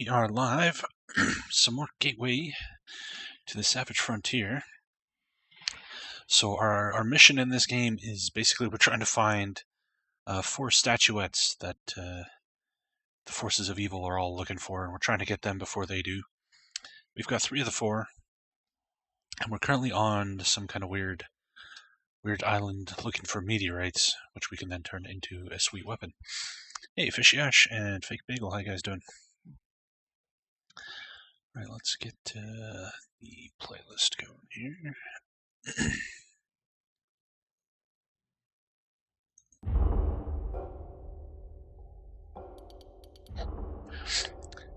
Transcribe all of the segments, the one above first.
We are live. Some more Gateway to the Savage Frontier. So our mission in this game is basically we're trying to find 4 statuettes that the forces of evil are all looking for, and we're trying to get them before they do. We've got 3 of the 4, and we're currently on some kind of weird island looking for meteorites, which we can then turn into a sweet weapon. Hey, Fishy Ash and Fake Bagel, how you guys doing? Alright, let's get the playlist going here.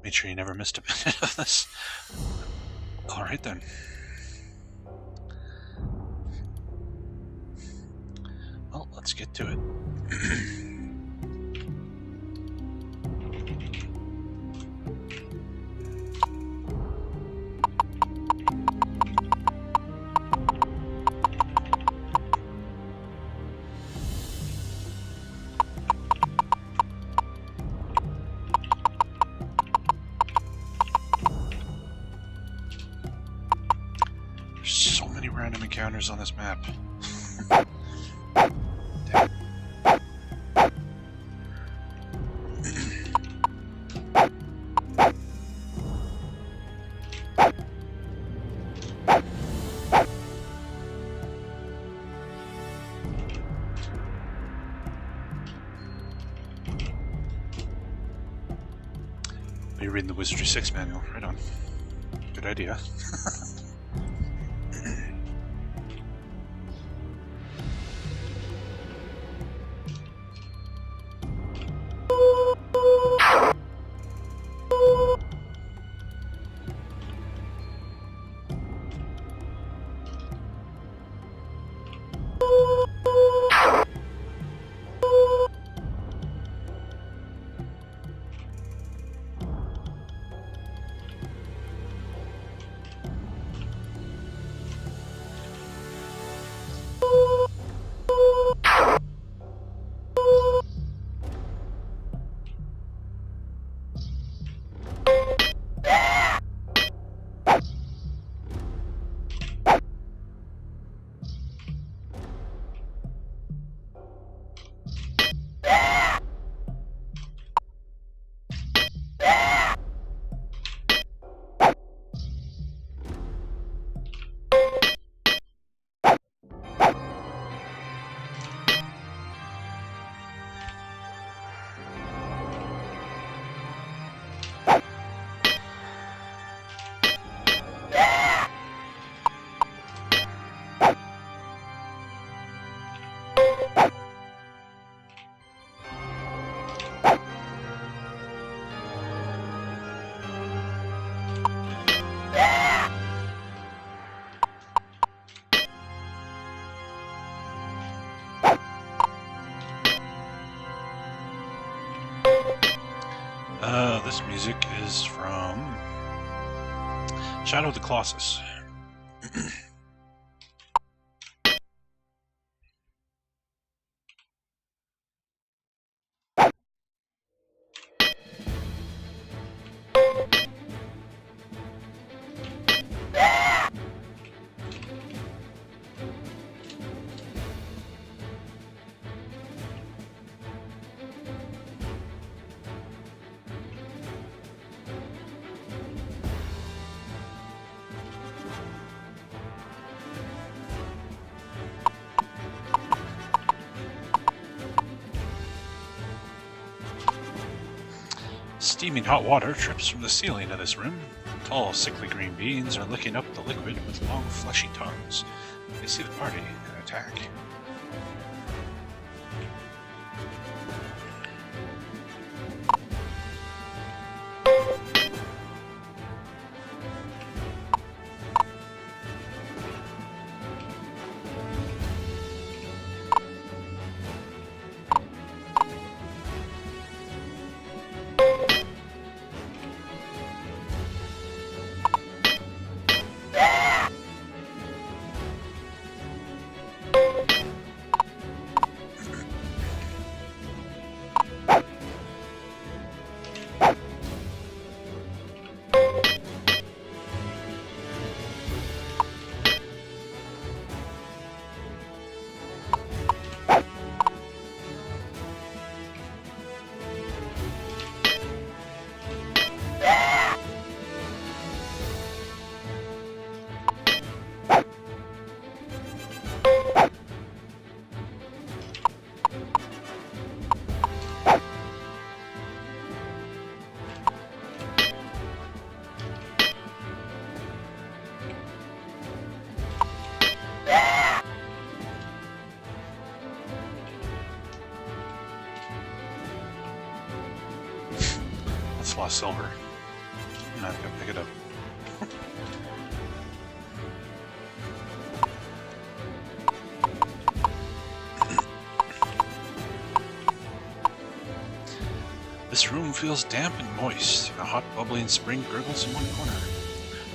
Make sure you never missed a minute of this. Alright then. Well, let's get to it. So many random encounters on this map. You're reading the Wizardry 6 manual, right on. Good idea. This music is from Shadow of the Colossus. Steaming hot water drips from the ceiling of this room. Tall, sickly green beings are licking up the liquid with long, fleshy tongues. They see the party and attack. lost silver. And I've got to pick it up. This room feels damp and moist. A hot, bubbling spring gurgles in one corner.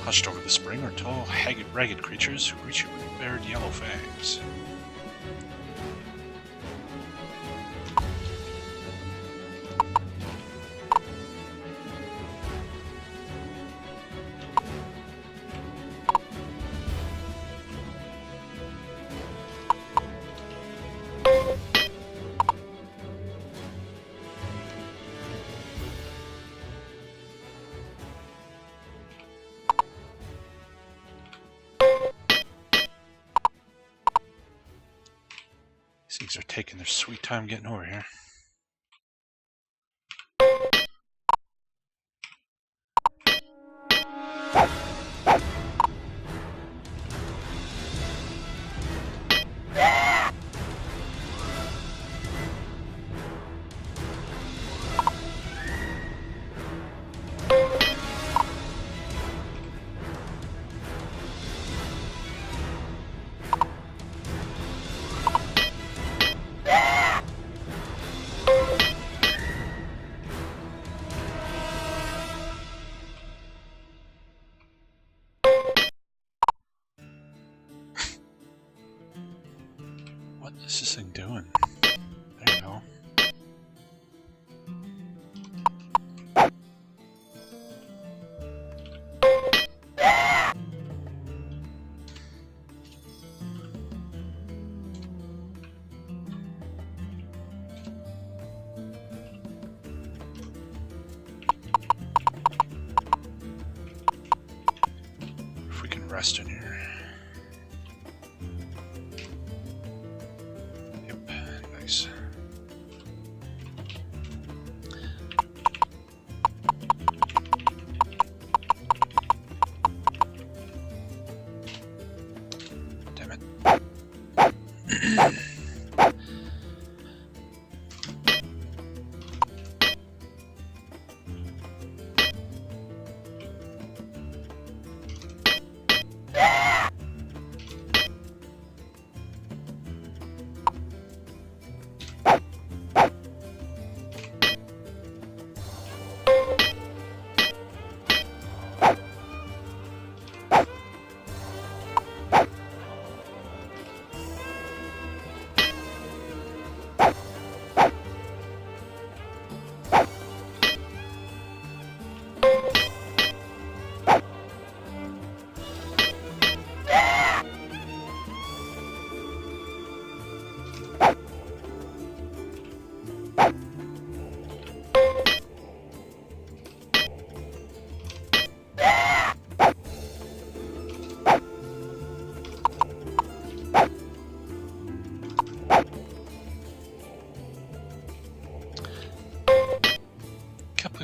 Hushed over the spring are tall, ragged creatures who greet you with bared yellow fangs. These are taking their sweet time getting over here. What is this thing doing? There you go. If we can rest in here. Damn it.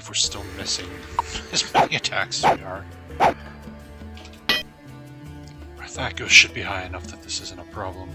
We're still missing as many attacks as we are. Our Thacos should be high enough that this isn't a problem.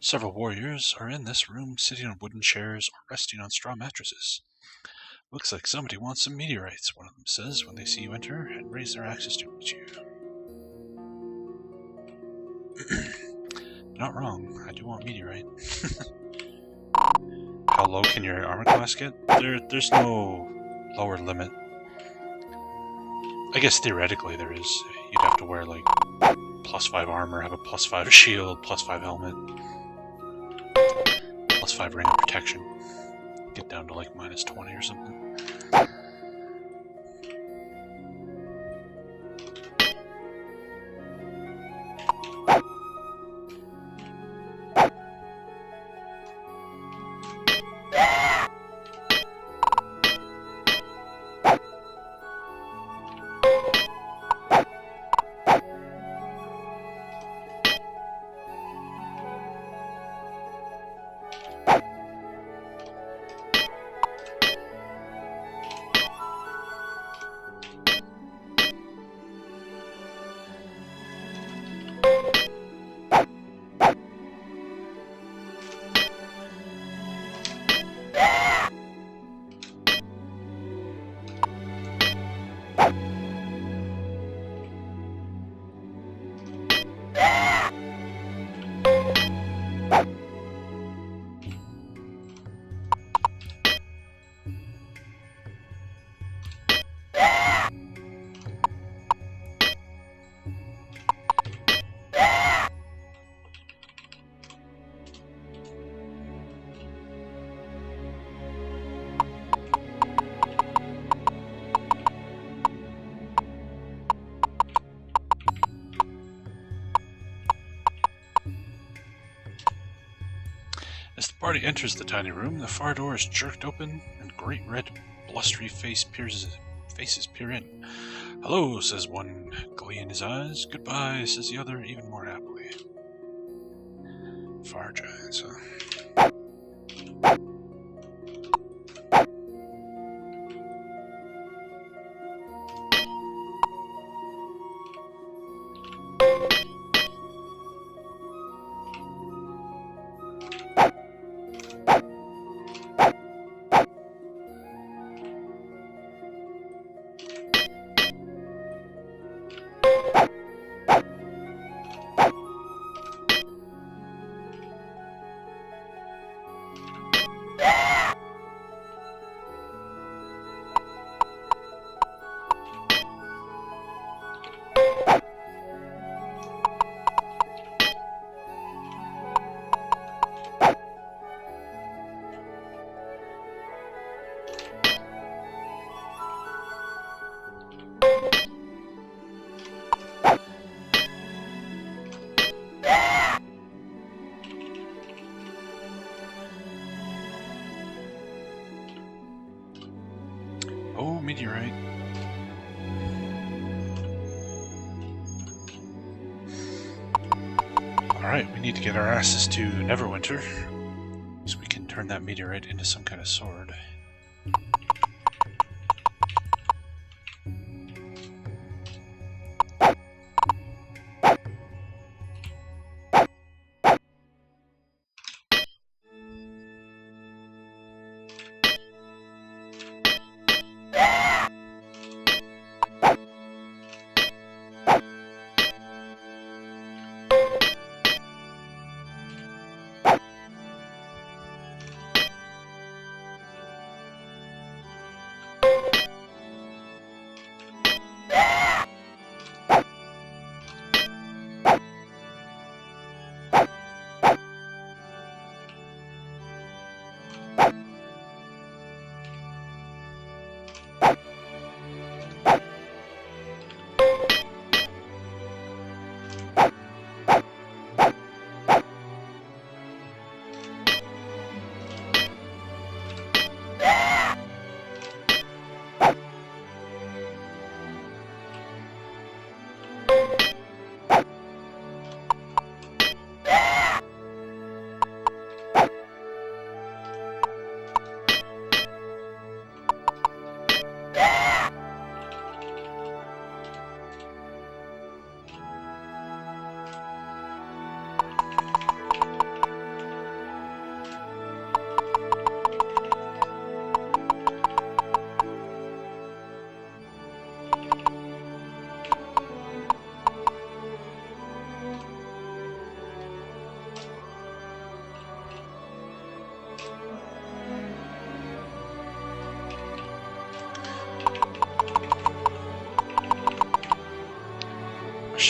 Several warriors are in this room, sitting on wooden chairs or resting on straw mattresses. Looks like somebody wants some meteorites, one of them says when they see you enter and raise their axes to meet you. Not wrong, I do want meteorite. How low can your armor class get? There's no lower limit. I guess theoretically there is. You'd have to wear like +5 armor, have a +5 shield, +5 helmet, +5 ring of protection. Get down to like -20 or something. As the party enters the tiny room, the far door is jerked open, and great red, blustery faces peer in. "Hello," says one, glee in his eyes. "Goodbye," says the other, even more happily. Fire giants, huh? Oh, meteorite. Alright, we need to get our asses to Neverwinter, so we can turn that meteorite into some kind of sword.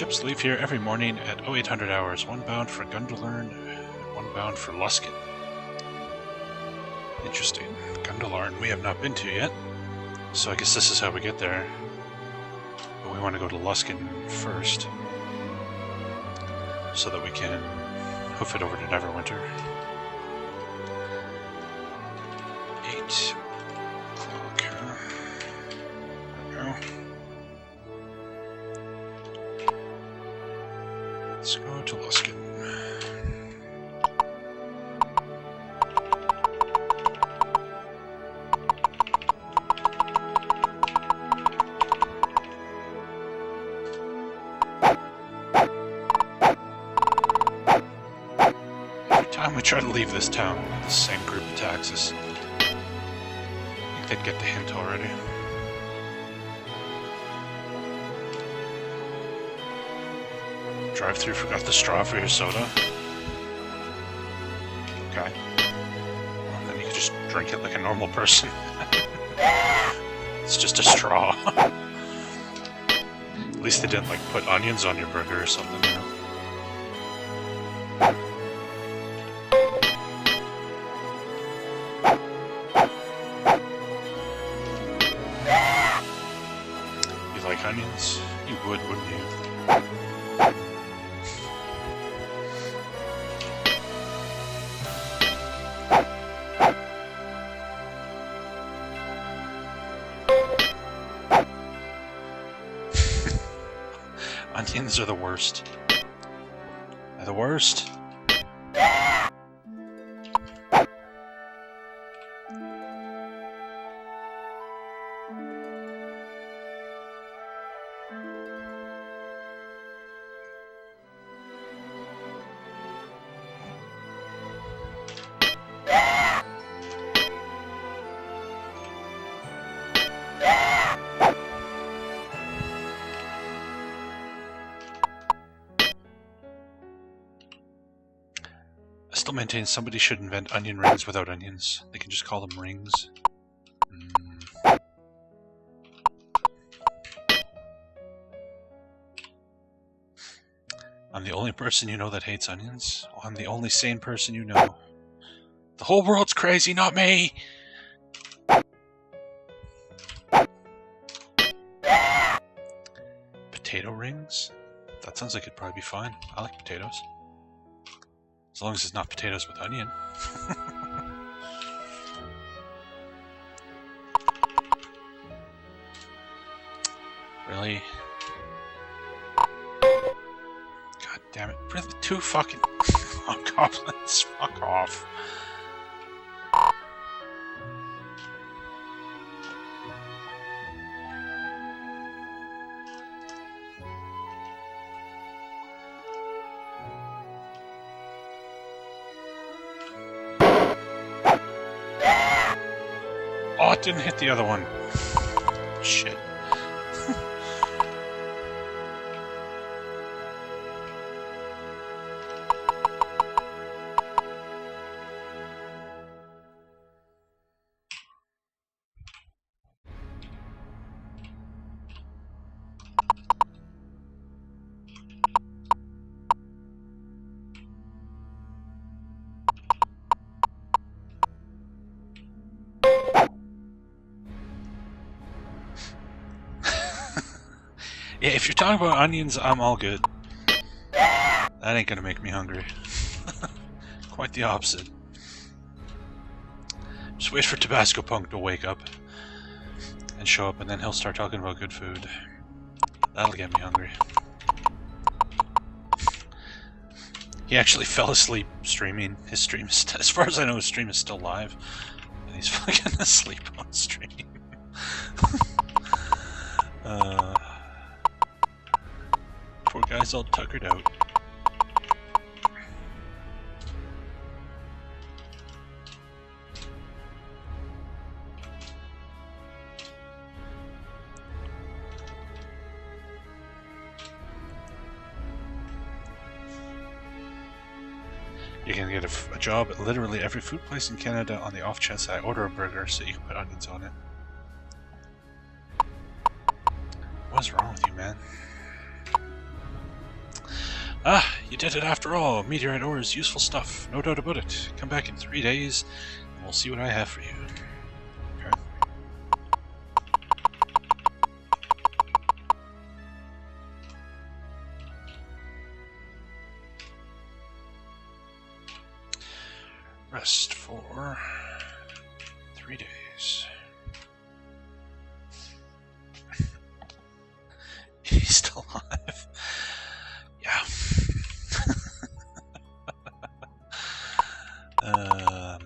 Ships leave here every morning at 0800 hours, one bound for Gundelern, one bound for Luskin. Interesting. Gundelern we have not been to yet, so I guess this is how we get there. But we want to go to Luskin first, so that we can hoof it over to Neverwinter. 8 o'clock, huh? There we go. Let's go to Luskin. Every time we try to leave this town, the same group attacks us. I think they'd get the hint already. Drive-thru forgot the straw for your soda. Okay. Well, then you can just drink it like a normal person. It's just a straw. At least they didn't like put onions on your burger or something, you know? You like onions? You would, wouldn't you? Onions are the worst. They're the worst. I still maintain somebody should invent onion rings without onions. They can just call them rings. I'm the only person you know that hates onions. Well, I'm the only sane person you know. The whole world's crazy, not me! Potato rings? That sounds like it'd probably be fine. I like potatoes. As long as it's not potatoes with onion. Really? God damn it. Really? 2 fucking goblins? Fuck off. Oh, it didn't hit the other one. Shit. Yeah, if you're talking about onions, I'm all good. That ain't gonna make me hungry. Quite the opposite. Just wait for Tabasco Punk to wake up and show up, and then he'll start talking about good food. That'll get me hungry. He actually fell asleep streaming. His stream is, as far as I know, his stream is still live. And he's fucking asleep on stream. Poor guy's all tuckered out. You can get a job at literally every food place in Canada on the off chance I order a burger so you can put onions on it. What's wrong with you, man? Ah, you did it after all. Meteorite ore is useful stuff, no doubt about it. Come back in 3 days, and we'll see what I have for you. Okay. Rest for 3 days. He's still alive. Yeah.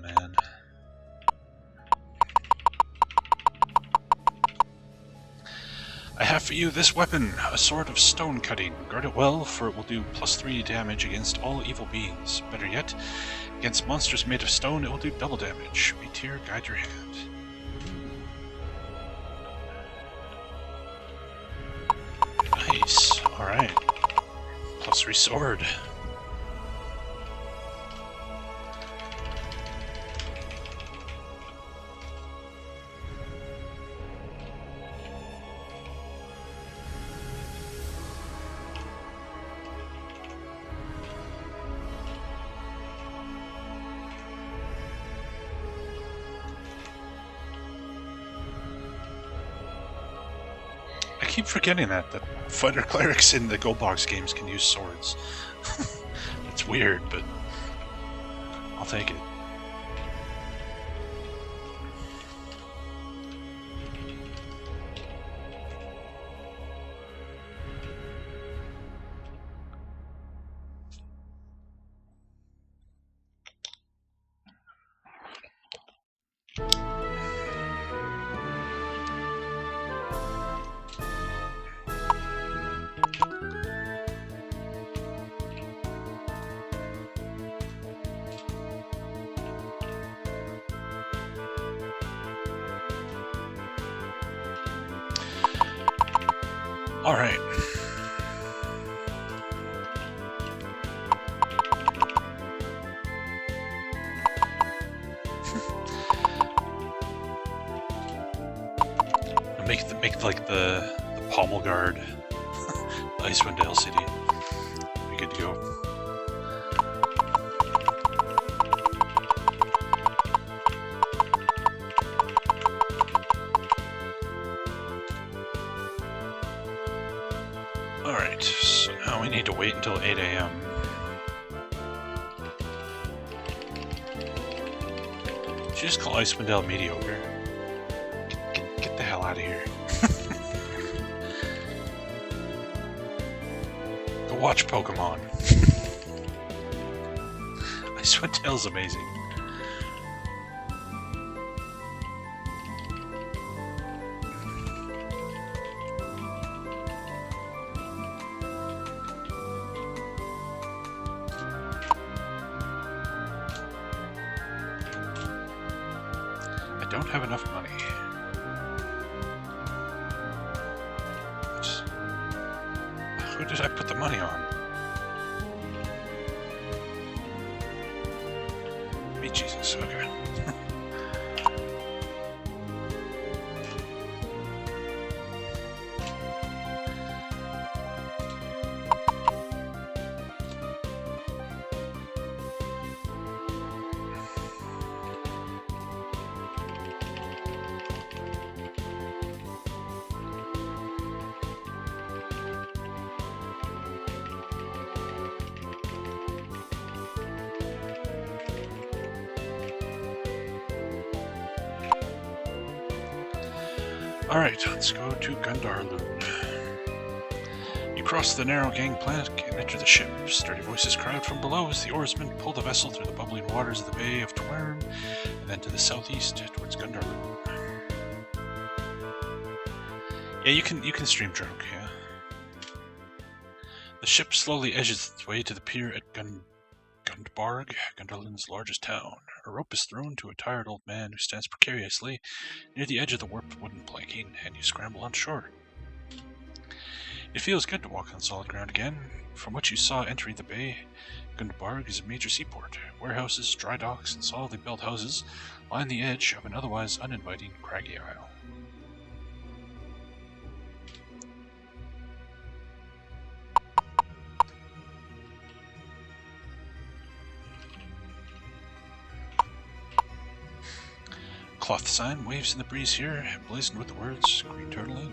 Man. I have for you this weapon, a sword of stone cutting. Guard it well, for it will do +3 damage against all evil beings. Better yet, against monsters made of stone, it will do double damage. Meteor, guide your hand. Nice. Alright. +3 sword. I keep forgetting that fighter clerics in the Gold Box games can use swords. It's weird, but I'll take it. Alright. Make like the pommel guard Icewind Dale City. Be good to go. Alright, so now we need to wait until 8 a.m. Did you just call Icewind Dale mediocre? Get the hell out of here. Go watch Pokemon. Icewind Dale's amazing. I don't have enough money. Who did I put the money on? Me, Jesus, okay. Alright, let's go to Gundarloon. You cross the narrow gangplank and enter the ship. Sturdy voices cry out from below as the oarsmen pull the vessel through the bubbling waters of the Bay of Twern and then to the southeast towards Gundarloon. Yeah, you can stream drunk, yeah. The ship slowly edges its way to the pier at Gundbarg, Gundarloon's largest town. A rope is thrown to a tired old man who stands precariously near the edge of the warped wooden planking, and you scramble on shore. It feels good to walk on solid ground again. From what you saw entering the bay, Gundbarg is a major seaport. Warehouses, dry docks, and solidly built houses line the edge of an otherwise uninviting craggy isle. cloth sign waves in the breeze here, blazoned with the words, Green Turtle Inn.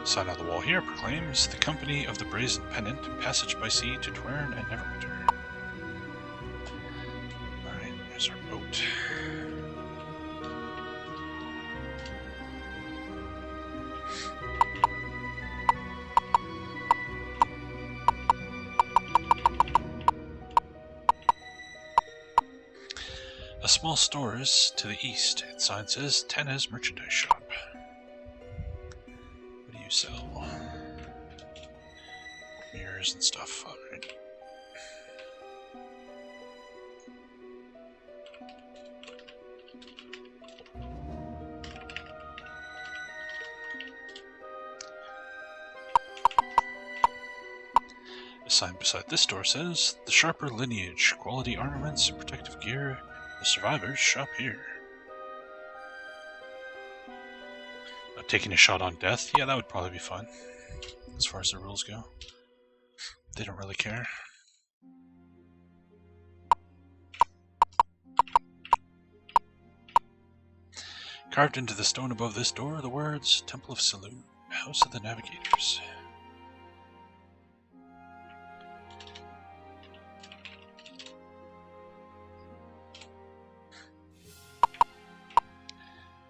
Sign on the wall here proclaims, The Company of the Brazen Pennant, passage by sea to Twern and Neverwinter. Alright, there's our boat. A small store is to the east. Its sign says Tana's Merchandise Shop. What do you sell? Mirrors and stuff. Alright. A sign beside this door says, The Sharper Lineage, quality armaments and protective gear. The survivors shop here. Taking a shot on death? Yeah, that would probably be fun. As far as the rules go. They don't really care. Carved into the stone above this door are the words, Temple of Saloon, House of the Navigators.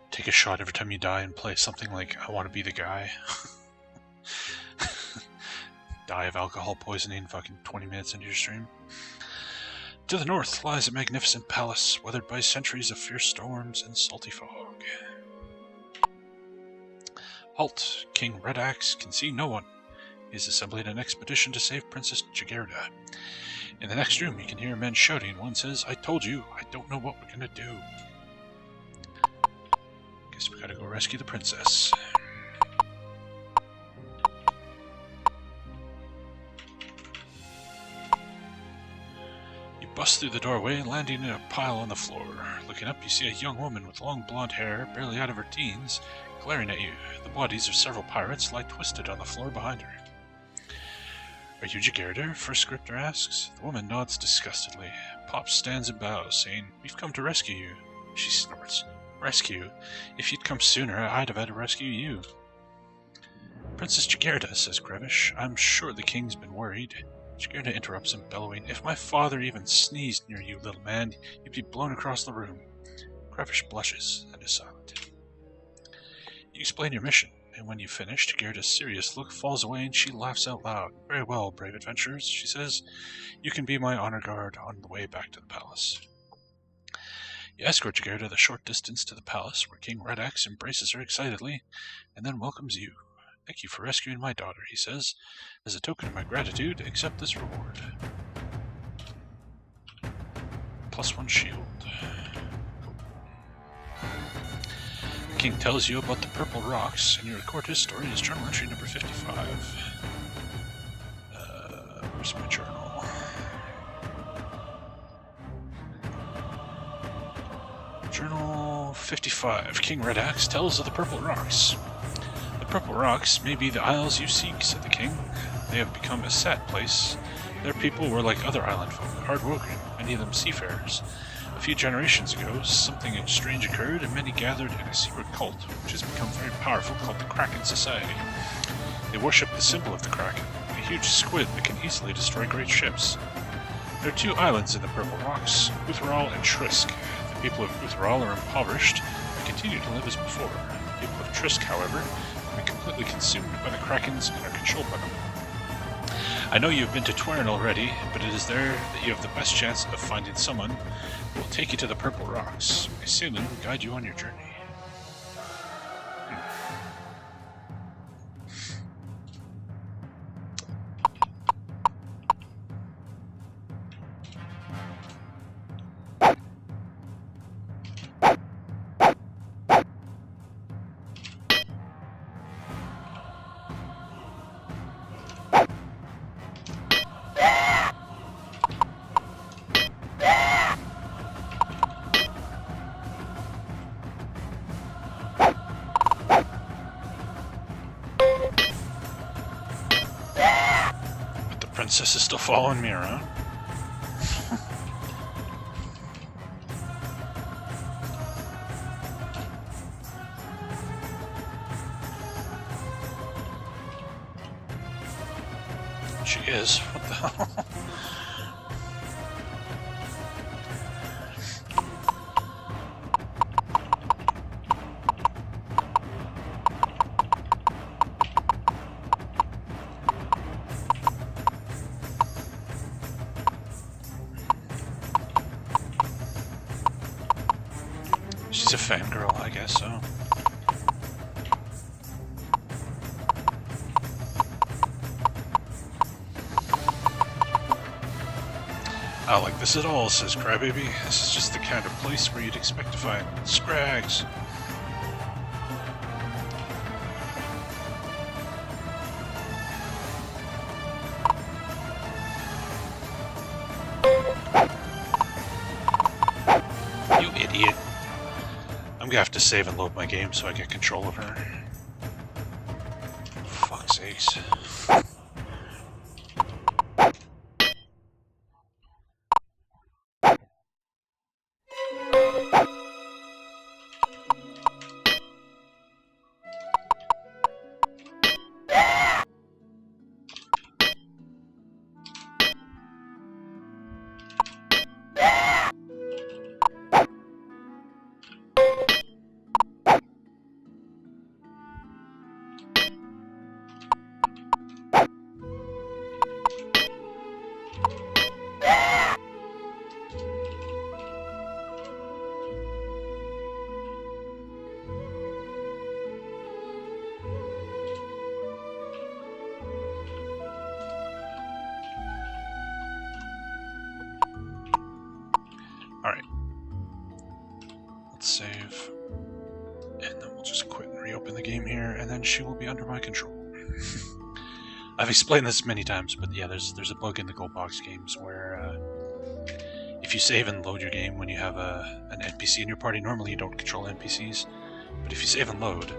Take a shot every time you die and play something like I Want to Be the Guy. Die of alcohol poisoning fucking 20 minutes into your stream. To the north lies a magnificent palace, weathered by centuries of fierce storms and salty fog. Halt! King Red Axe can see no one. He is assembling an expedition to save Princess Jagerda. In the next room you can hear men shouting. One says, I told you, I don't know what we're gonna do. Guess we gotta go rescue the princess. You bust through the doorway, landing in a pile on the floor. Looking up, you see a young woman with long blonde hair, barely out of her teens, glaring at you. The bodies of several pirates lie twisted on the floor behind her. Are you Jagerda? First Scripter asks. The woman nods disgustedly. Pop stands and bows, saying, We've come to rescue you. She snorts. Rescue? If you'd come sooner, I'd have had to rescue you. Princess Jagerda, says Grevish. I'm sure the king's been worried. Jagerda interrupts him, bellowing, If my father even sneezed near you, little man, you'd be blown across the room. Grevish blushes and is silent. You explain your mission, and when you finish, Jagerda's serious look falls away and she laughs out loud. Very well, brave adventurers, she says. You can be my honor guard on the way back to the palace. You escort Jagerda the short distance to the palace, where King Red Axe embraces her excitedly, and then welcomes you. Thank you for rescuing my daughter, he says. As a token of my gratitude, accept this reward. +1 shield. The king tells you about the purple rocks, and you record his story as journal entry number 55. Where's my journal? Journal 55. King Red Axe tells of the Purple Rocks. The Purple Rocks may be the isles you seek, said the king. They have become a sad place. Their people were like other island folk, hard-working, many of them seafarers. A few generations ago, something strange occurred, and many gathered in a secret cult, which has become very powerful, called the Kraken Society. They worship the symbol of the Kraken, a huge squid that can easily destroy great ships. There are 2 islands in the Purple Rocks, Utheral and Trisk. The people of Utheral are impoverished and continue to live as before. The people of Trisk, however, have been completely consumed by the Krakens and are controlled by them. I know you have been to Twern already, but it is there that you have the best chance of finding someone who will take you to the Purple Rocks. May Saloon will guide you on your journey. princess is still following me around. She is. What the hell? She's a fangirl, I guess so. I don't like this at all, says Crybaby. This is just the kind of place where you'd expect to find Scrags. You idiot. I'm gonna have to save and load my game so I get control of her. Fuck's sakes. Alright. Let's save. And then we'll just quit and reopen the game here, and then she will be under my control. I've explained this many times, but yeah, there's a bug in the Gold Box games where if you save and load your game when you have an NPC in your party, normally you don't control NPCs, but if you save and load,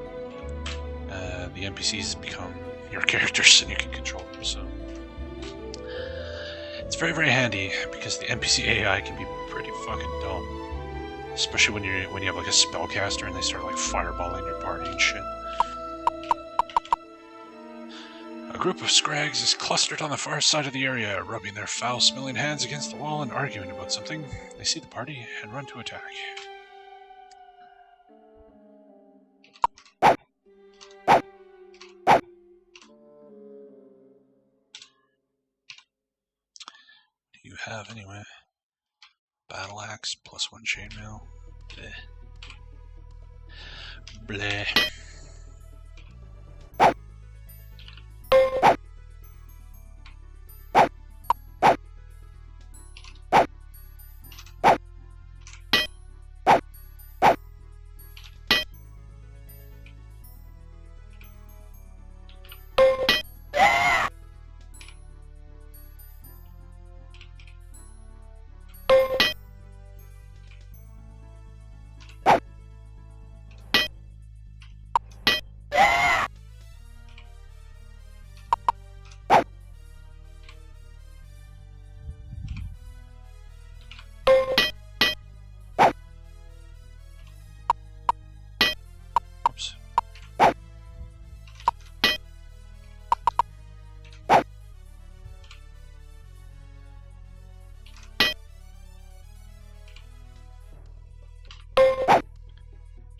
the NPCs become your characters and you can control them, so it's very, very handy because the NPC AI can be pretty fucking dumb. Especially when you have like a spellcaster and they start like fireballing your party and shit. A group of Scrags is clustered on the far side of the area, rubbing their foul-smelling hands against the wall and arguing about something. They see the party and run to attack. Do you have anyway? Battle axe plus 1 chainmail. Bleh. Bleh.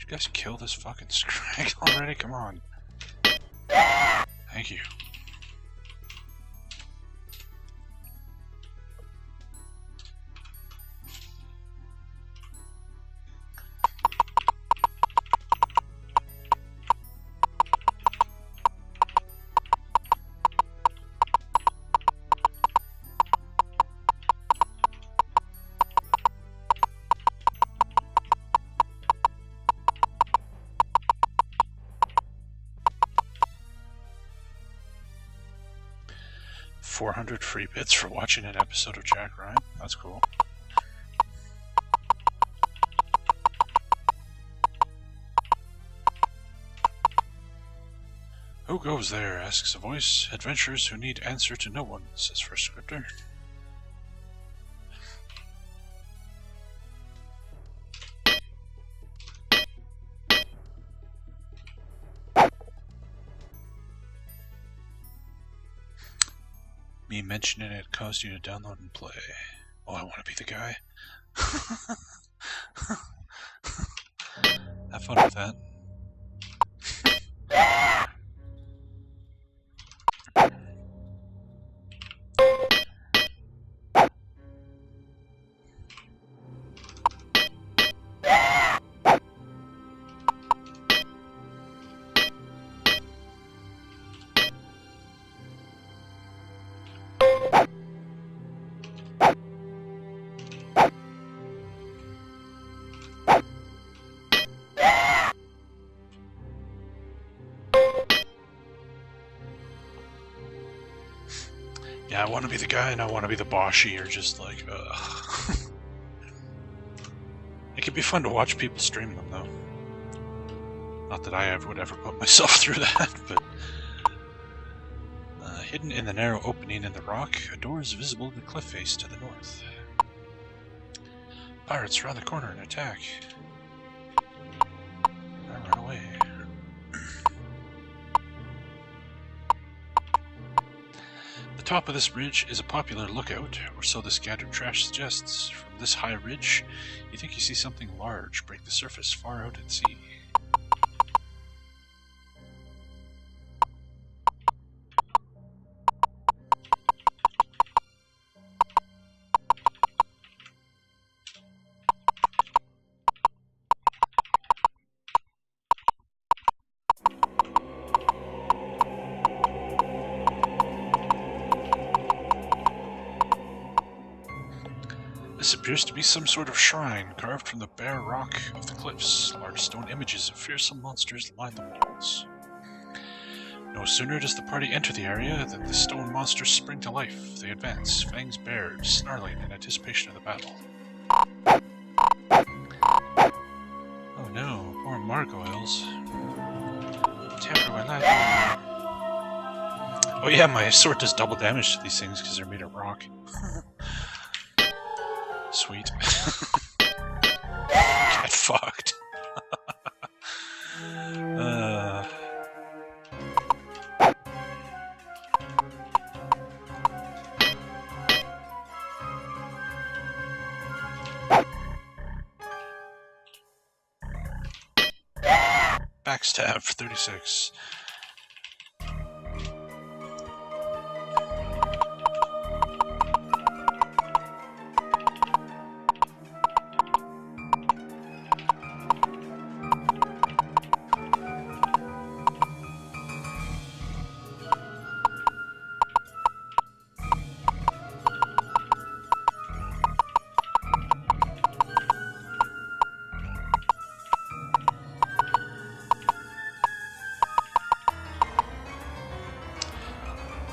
You guys kill this fucking Scrag already? Come on. Thank you. $400 free bits for watching an episode of Jack Ryan. That's cool. Who goes there? Asks a voice. Adventurers who need answer to no one, says first scripter. Me mentioning it caused you to download and play. Oh, I want to be the guy. Have fun with that. Yeah, I want to be the guy and I want to be the Boshi, or just like, ugh. It could be fun to watch people stream them, though. Not that I would ever put myself through that, but... hidden in the narrow opening in the rock, a door is visible in the cliff face to the north. Pirates round the corner and attack. I run away. The top of this ridge is a popular lookout, or so the scattered trash suggests. From this high ridge, you think you see something large break the surface far out at sea. This appears to be some sort of shrine carved from the bare rock of the cliffs. Large stone images of fearsome monsters line the walls. No sooner does the party enter the area than the stone monsters spring to life. They advance, fangs bared, snarling in anticipation of the battle. Oh no, poor Margoyles. Oh yeah, my sword does double damage to these things because they're made of rock. Sweet. Get fucked. Backstab for 36.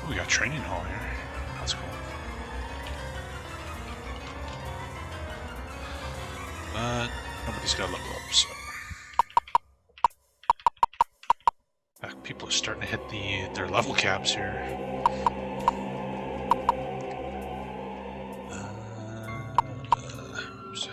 We got a training hall here. That's cool. But nobody's got to level up, so. In fact, people are starting to hit their level caps here. Oops.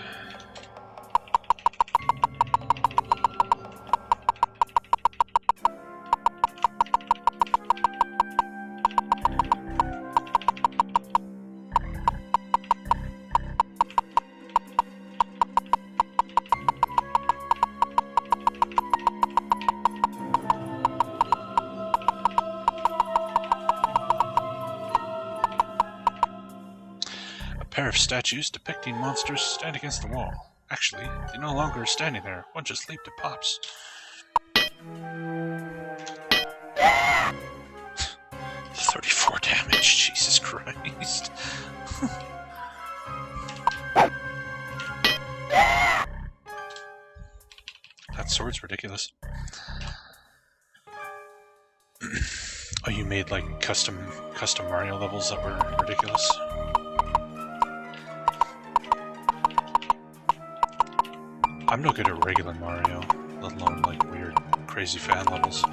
A pair of statues depicting monsters stand against the wall. Actually, they no longer are standing there. One just leaped at Pops. 34 damage, Jesus Christ. That sword's ridiculous. Oh, you made like custom Mario levels that were ridiculous? I'm no good at regular Mario, let alone like weird, crazy fan levels.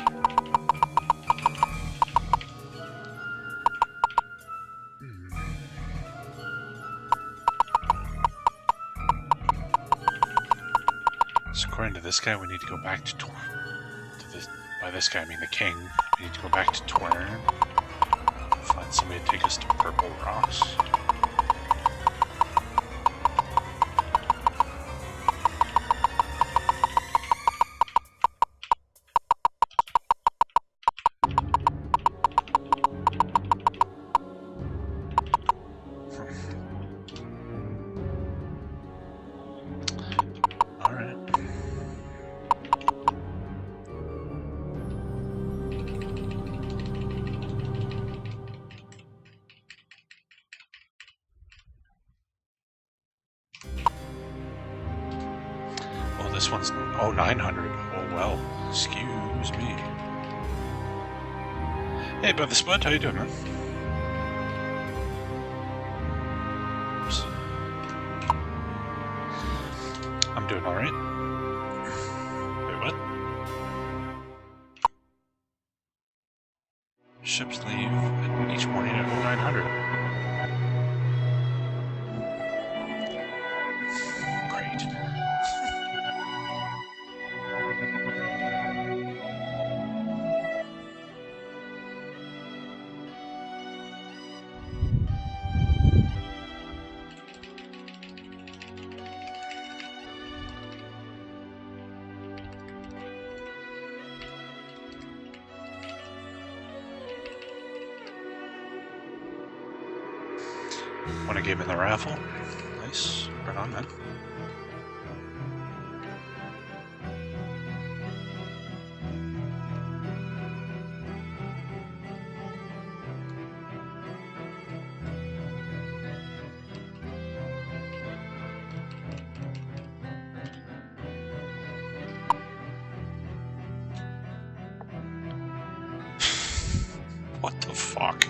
this guy, we need to go back to this. By this guy, I mean the king. We need to go back to Twern. Find somebody to take us to Purple Rocks. This one's, oh, 900. Oh, well. Excuse me. Hey, Brother Spud, how you doing, man? Oops. I'm doing alright. Wait, what? Ships leave each morning at 0900. Won a game in the raffle. Nice. Right on, man. What the fuck?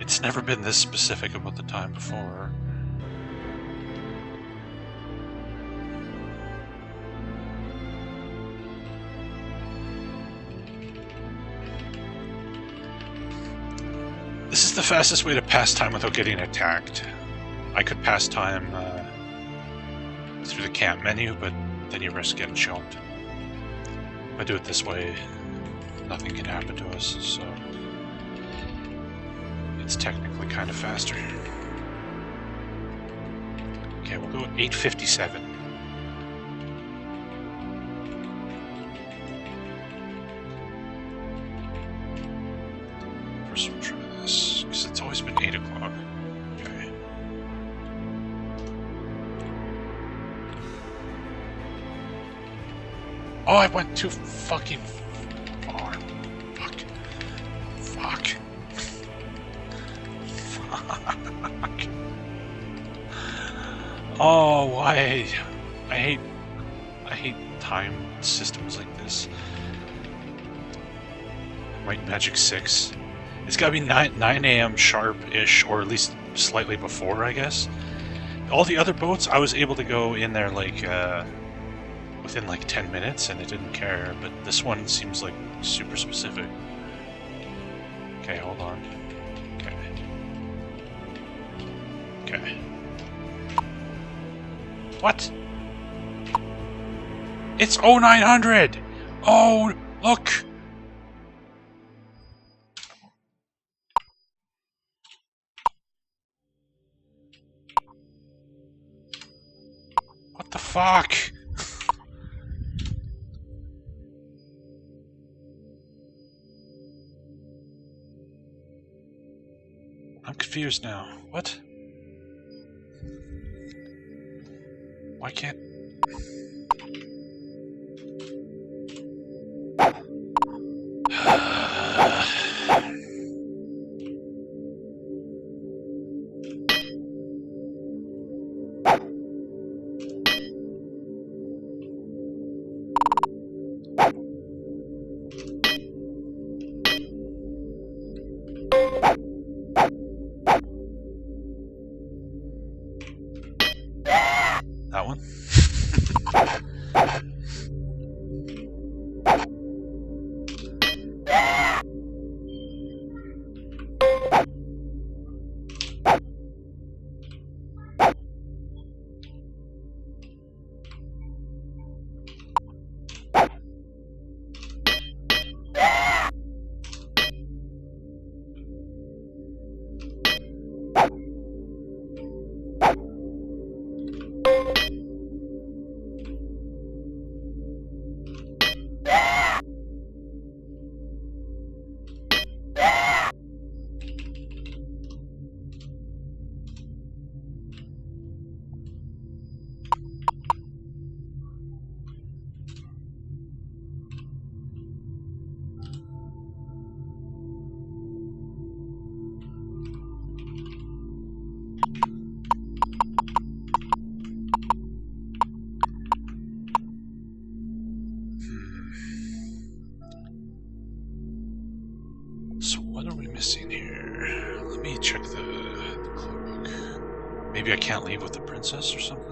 It's never been this specific about the time before. This is the fastest way to pass time without getting attacked. I could pass time through the camp menu, but then you risk getting shot. If I do it this way, nothing can happen to us, so it's technically kind of faster. Okay, we'll go at 8:57. First we'll try this, because it's always been 8 o'clock. Okay. Oh, I went too fucking far. Fuck. Fuck. Fuck. Oh, I hate time systems like this. White Magic 6. It's gotta be 9 a.m. sharp-ish, or at least slightly before, I guess. All the other boats, I was able to go in there like within like 10 minutes, and it didn't care. But this one seems like super specific. Okay, hold on. Okay. Okay. What? It's 0900! Oh, look! What the fuck? I'm confused now. What? Why can't... That one? are we missing here? Let me check the clue book. Maybe I can't leave with the princess or something?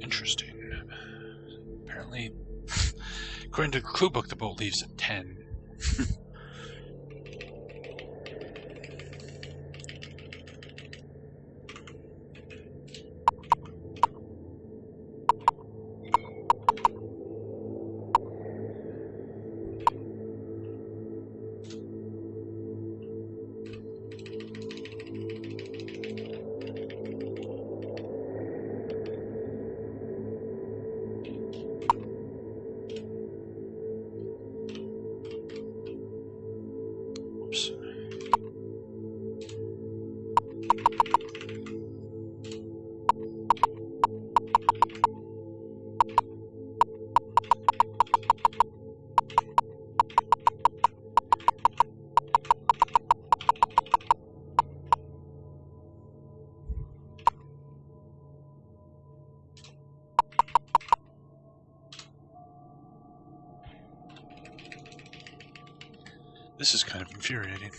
Interesting. Apparently, according to the clue book, the boat leaves at 10. Whoops. This is kind of infuriating.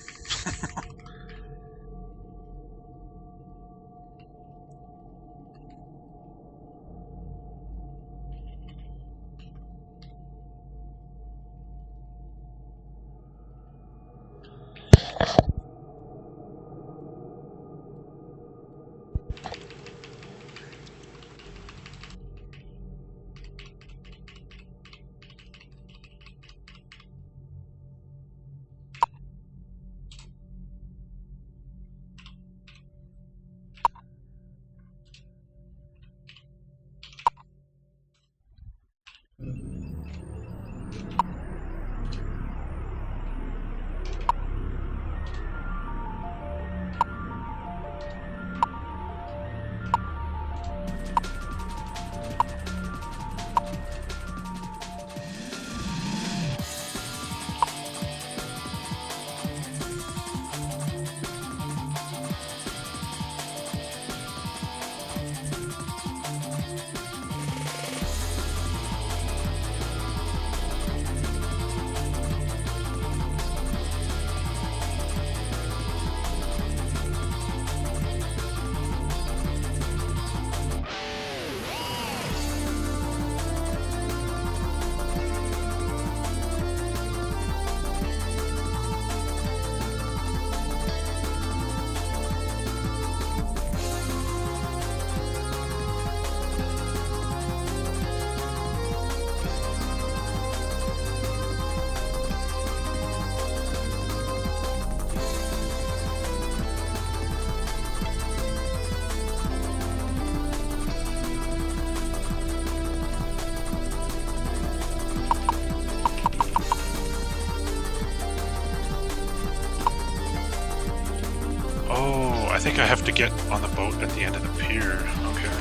I think I have to get on the boat at the end of the pier. Okay.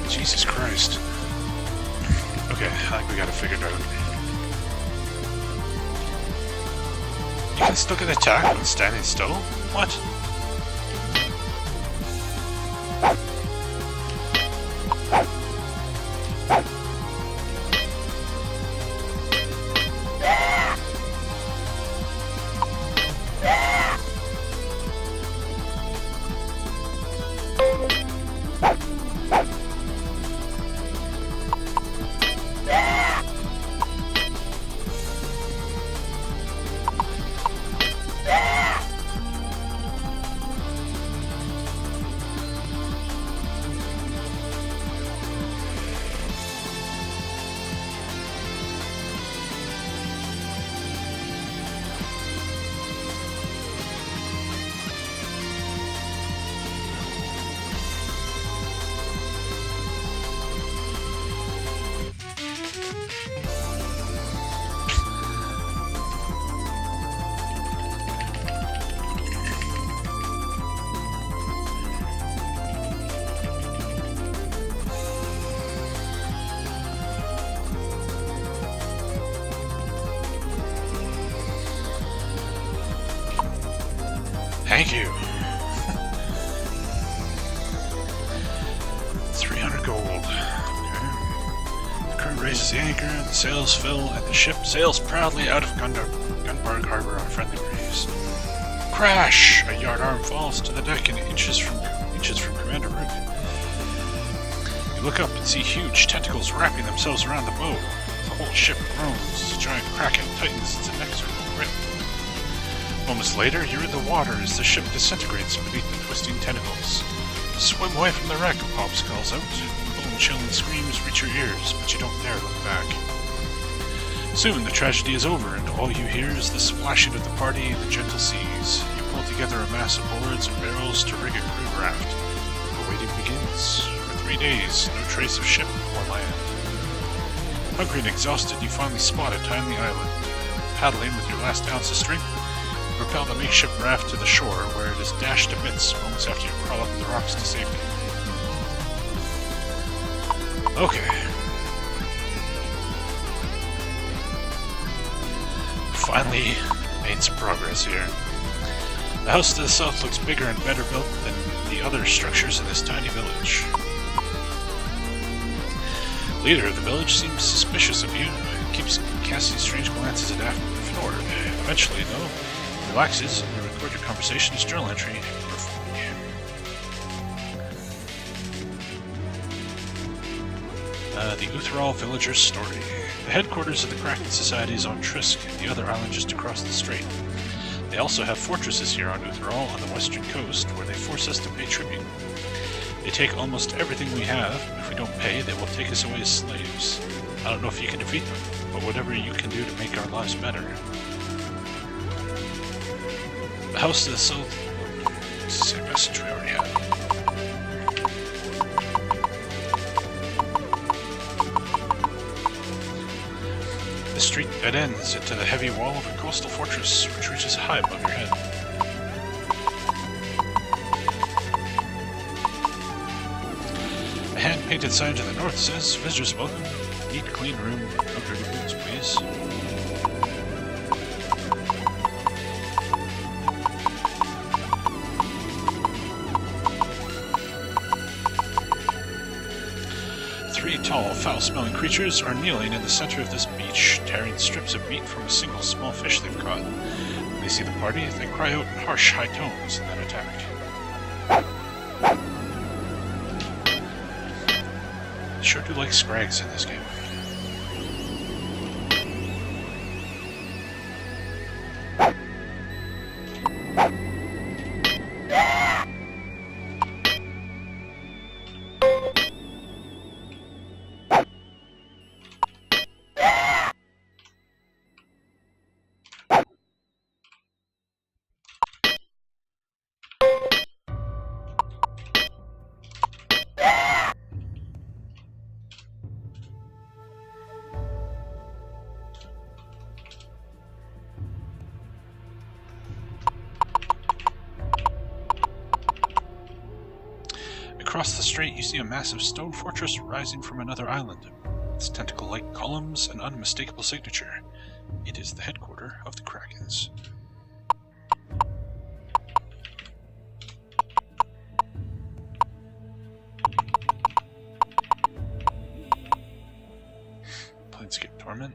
Jesus Christ. Okay, I think we got it figured out. You can still get attacked when standing still? What? The sails fill, and the ship sails proudly out of Gunbarg Harbor on friendly breeze. Crash! A yard arm falls to the deck and inches from Commander Rook. You look up and see huge tentacles wrapping themselves around the bow. The whole ship groans as a giant kraken tightens its inexorable grip. Moments later, you're in the water as the ship disintegrates beneath the twisting tentacles. Swim away from the wreck, Pops calls out. Bone-chilling screams reach your ears, but you don't dare look back. Soon the tragedy is over, and all you hear is the splashing of the party in the gentle seas. You pull together a mass of boards and barrels to rig a crude raft. The waiting begins. For 3 days, no trace of ship or land. Hungry and exhausted, you finally spot a tiny island. Paddling with your last ounce of strength, you propel the makeshift raft to the shore, where it is dashed to bits moments after you crawl up the rocks to safety. Okay. Finally made some progress here. The house to the south looks bigger and better built than the other structures in this tiny village. The leader of the village seems suspicious of you and keeps casting strange glances at Fjord. Eventually, though, he relaxes and you record your conversation as journal entry for Fogg. The Uthral Villager's Story. The headquarters of the Kraken Society is on Trisk, the other island just across the strait. They also have fortresses here on Uthral on the western coast, where they force us to pay tribute. They take almost everything we have. If we don't pay, they will take us away as slaves. I don't know if you can defeat them, but whatever you can do to make our lives better. The house to the south... It's the same message we already had. The street dead ends into the heavy wall of a coastal fortress, which reaches high above your head. A hand-painted sign to the north says, "Visitors welcome. Neat, clean room. No dirty boots, please." Three tall, foul-smelling creatures are kneeling in the center of this beach, tearing strips of meat from a single small fish they've caught. When they see the party, they cry out in harsh, high tones and then attack. They sure do like scrags in this game. Across the strait, you see a massive stone fortress rising from another island. Its tentacle-like columns, an unmistakable signature. It is the headquarters of the Krakens. Planescape Torment.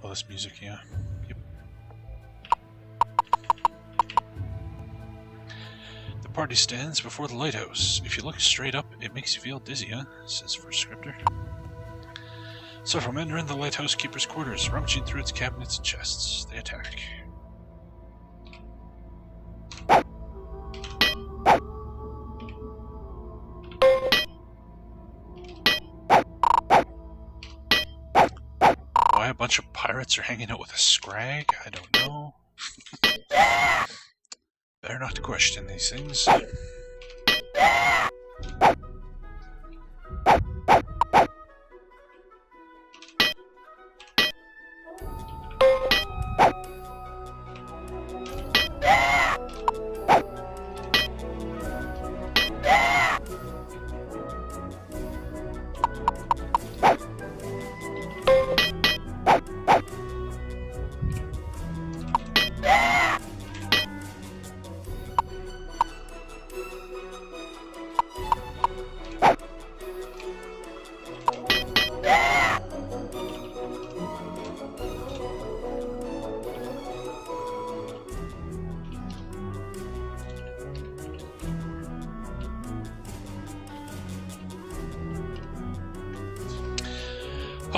Oh, this music, yeah. Yep. The party stands before the lighthouse. If you look straight up, it makes you feel dizzy, huh? Says first scripter. Several men are in the lighthouse keeper's quarters, rummaging through its cabinets and chests. They attack. Why a bunch of pirates are hanging out with a scrag? I don't know. Better not to question these things.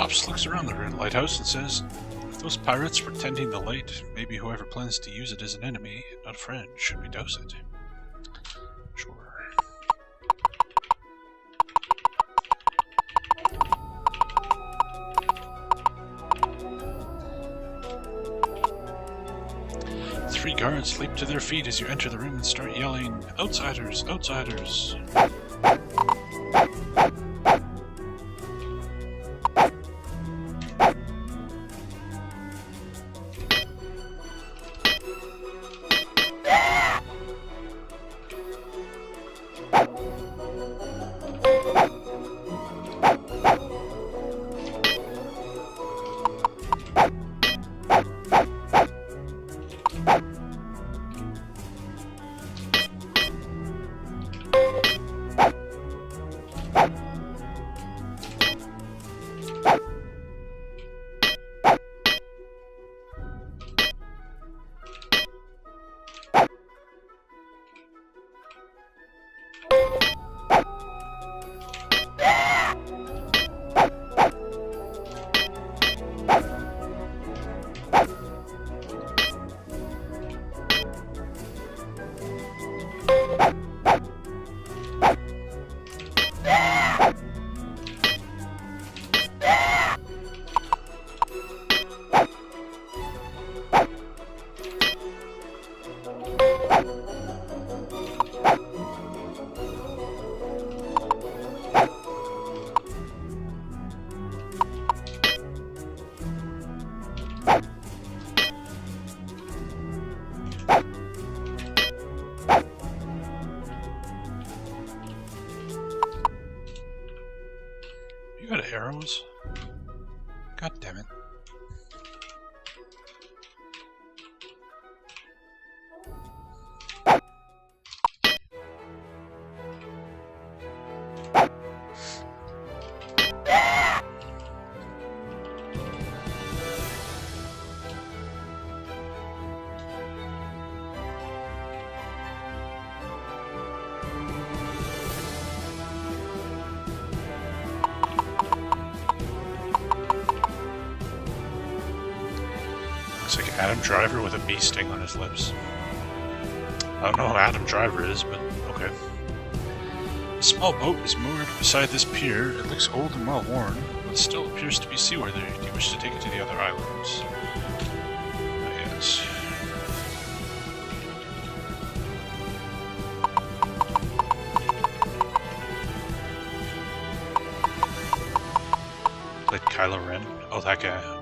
stops, looks around the lighthouse, and says, "If those pirates were tending the light, maybe whoever plans to use it as an enemy, not a friend, should we dose it?" Sure. Three guards leap to their feet as you enter the room and start yelling, "Outsiders! Outsiders!" You got arrows? God damn it. Looks like Adam Driver with a bee sting on his lips. I don't know who Adam Driver is, but okay. A small boat is moored beside this pier. It looks old and well worn, but still appears to be seaworthy. Do you wish to take it to the other islands? Yes. Played Kylo Ren. Oh, that guy. Okay.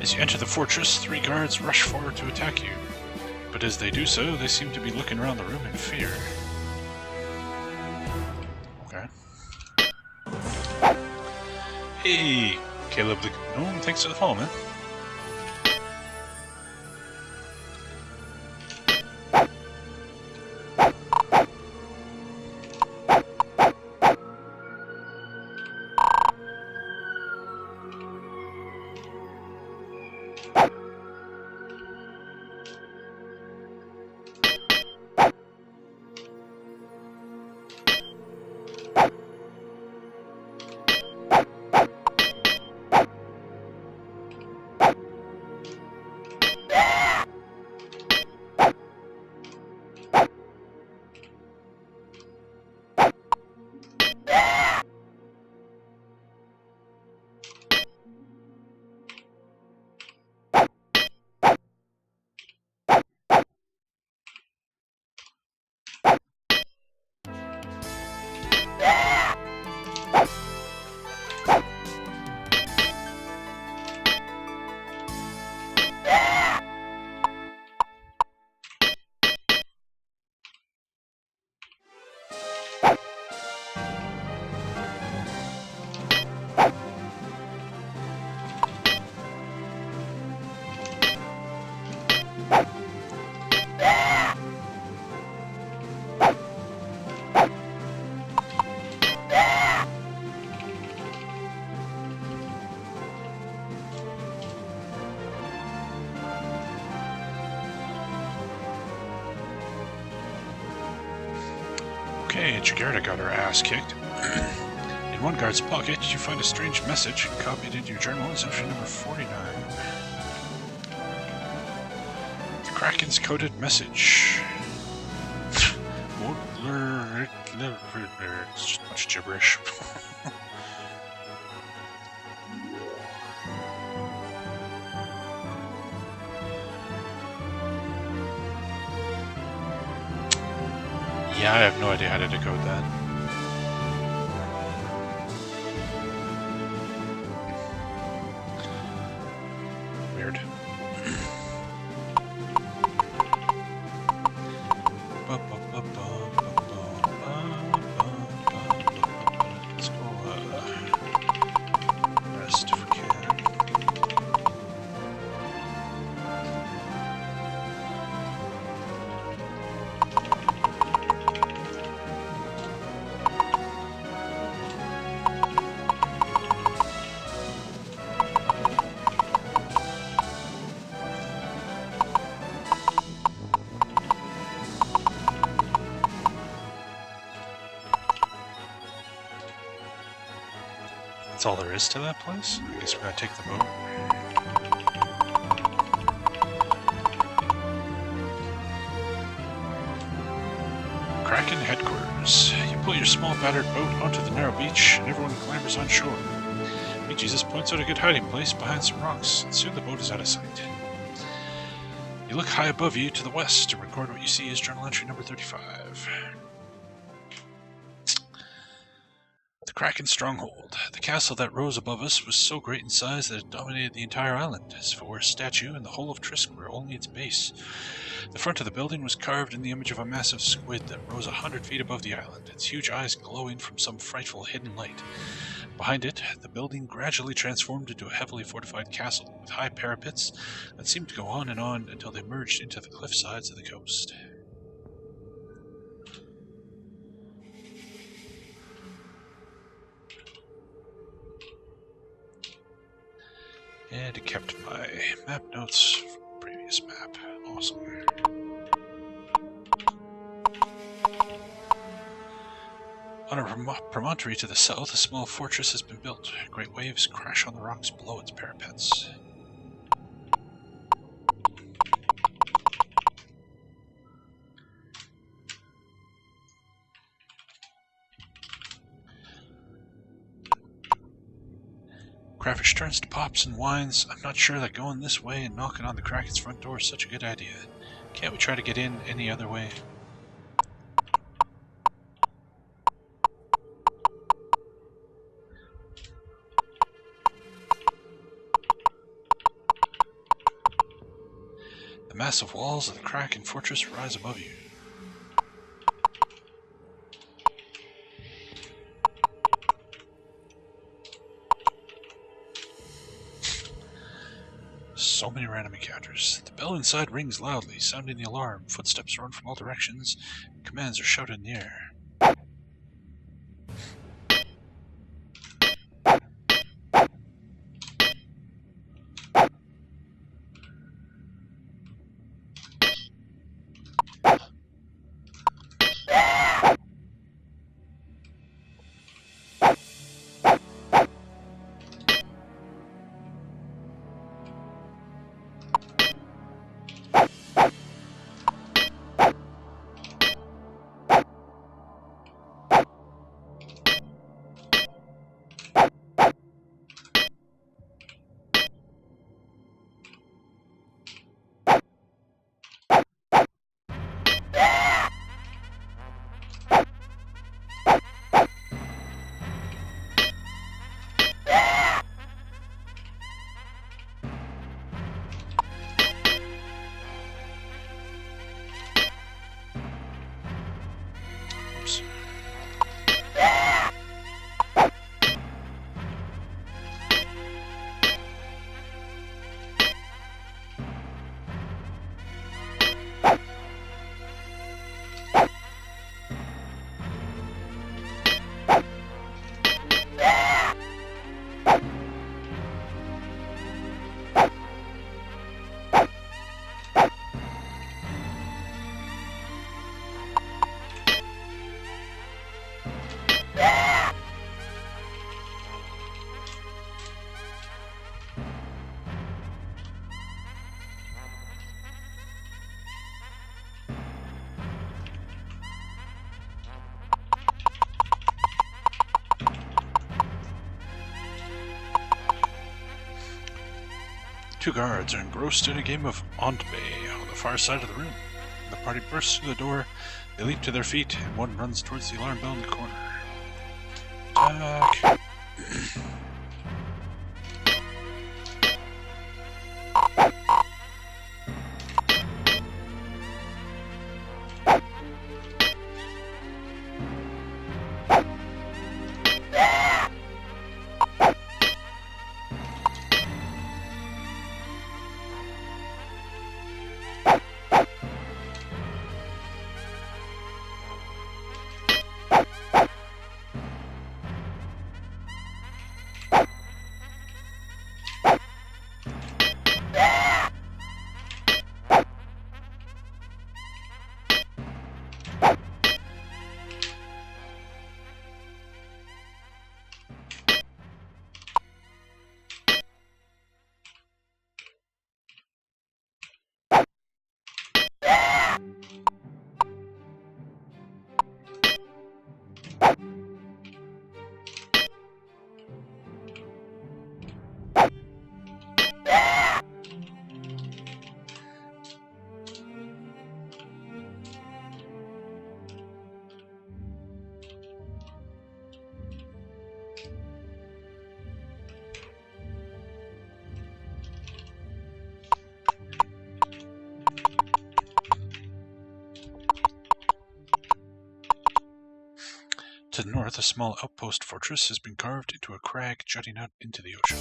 As you enter the fortress, 3 guards rush forward to attack you. But as they do so, they seem to be looking around the room in fear. Okay. Hey, Caleb the Gnome, thanks for the follow, man. Okay, Jagerda got her ass kicked. In one guard's pocket, you find a strange message copied into your journal. It's entry number 49. The Kraken's coded message. It's just a bunch of gibberish. Yeah, I have no idea how to decode that. Weird. Let's go rest if we can. That's all there is to that place? I guess we gotta take the boat. Kraken headquarters. You pull your small battered boat onto the narrow beach, and everyone clambers on shore. Big Jesus points out a good hiding place behind some rocks, and soon the boat is out of sight. You look high above you to the west and record what you see as journal entry number 35. The Kraken Stronghold. The castle that rose above us was so great in size that it dominated the entire island, as if it were a statue, and the whole of Trisk were only its base. The front of the building was carved in the image of a massive squid that rose 100 feet above the island, its huge eyes glowing from some frightful hidden light. Behind it, the building gradually transformed into a heavily fortified castle, with high parapets that seemed to go on until they merged into the cliff sides of the coast. And it kept my map notes from the previous map. Awesome. On a promontory to the south, a small fortress has been built. Great waves crash on the rocks below its parapets. Crayfish turns to pops and whines. I'm not sure that going this way and knocking on the Kraken's front door is such a good idea. Can't we try to get in any other way? The massive walls of the Kraken fortress rise above you. So many random encounters. The bell inside rings loudly, sounding the alarm. Footsteps run from all directions. Commands are shouted in the air. Two guards are engrossed in a game of Ontbay on the far side of the room. The party bursts through the door, they leap to their feet, and one runs towards the alarm bell in the corner. Attack! To the north, a small outpost fortress has been carved into a crag jutting out into the ocean.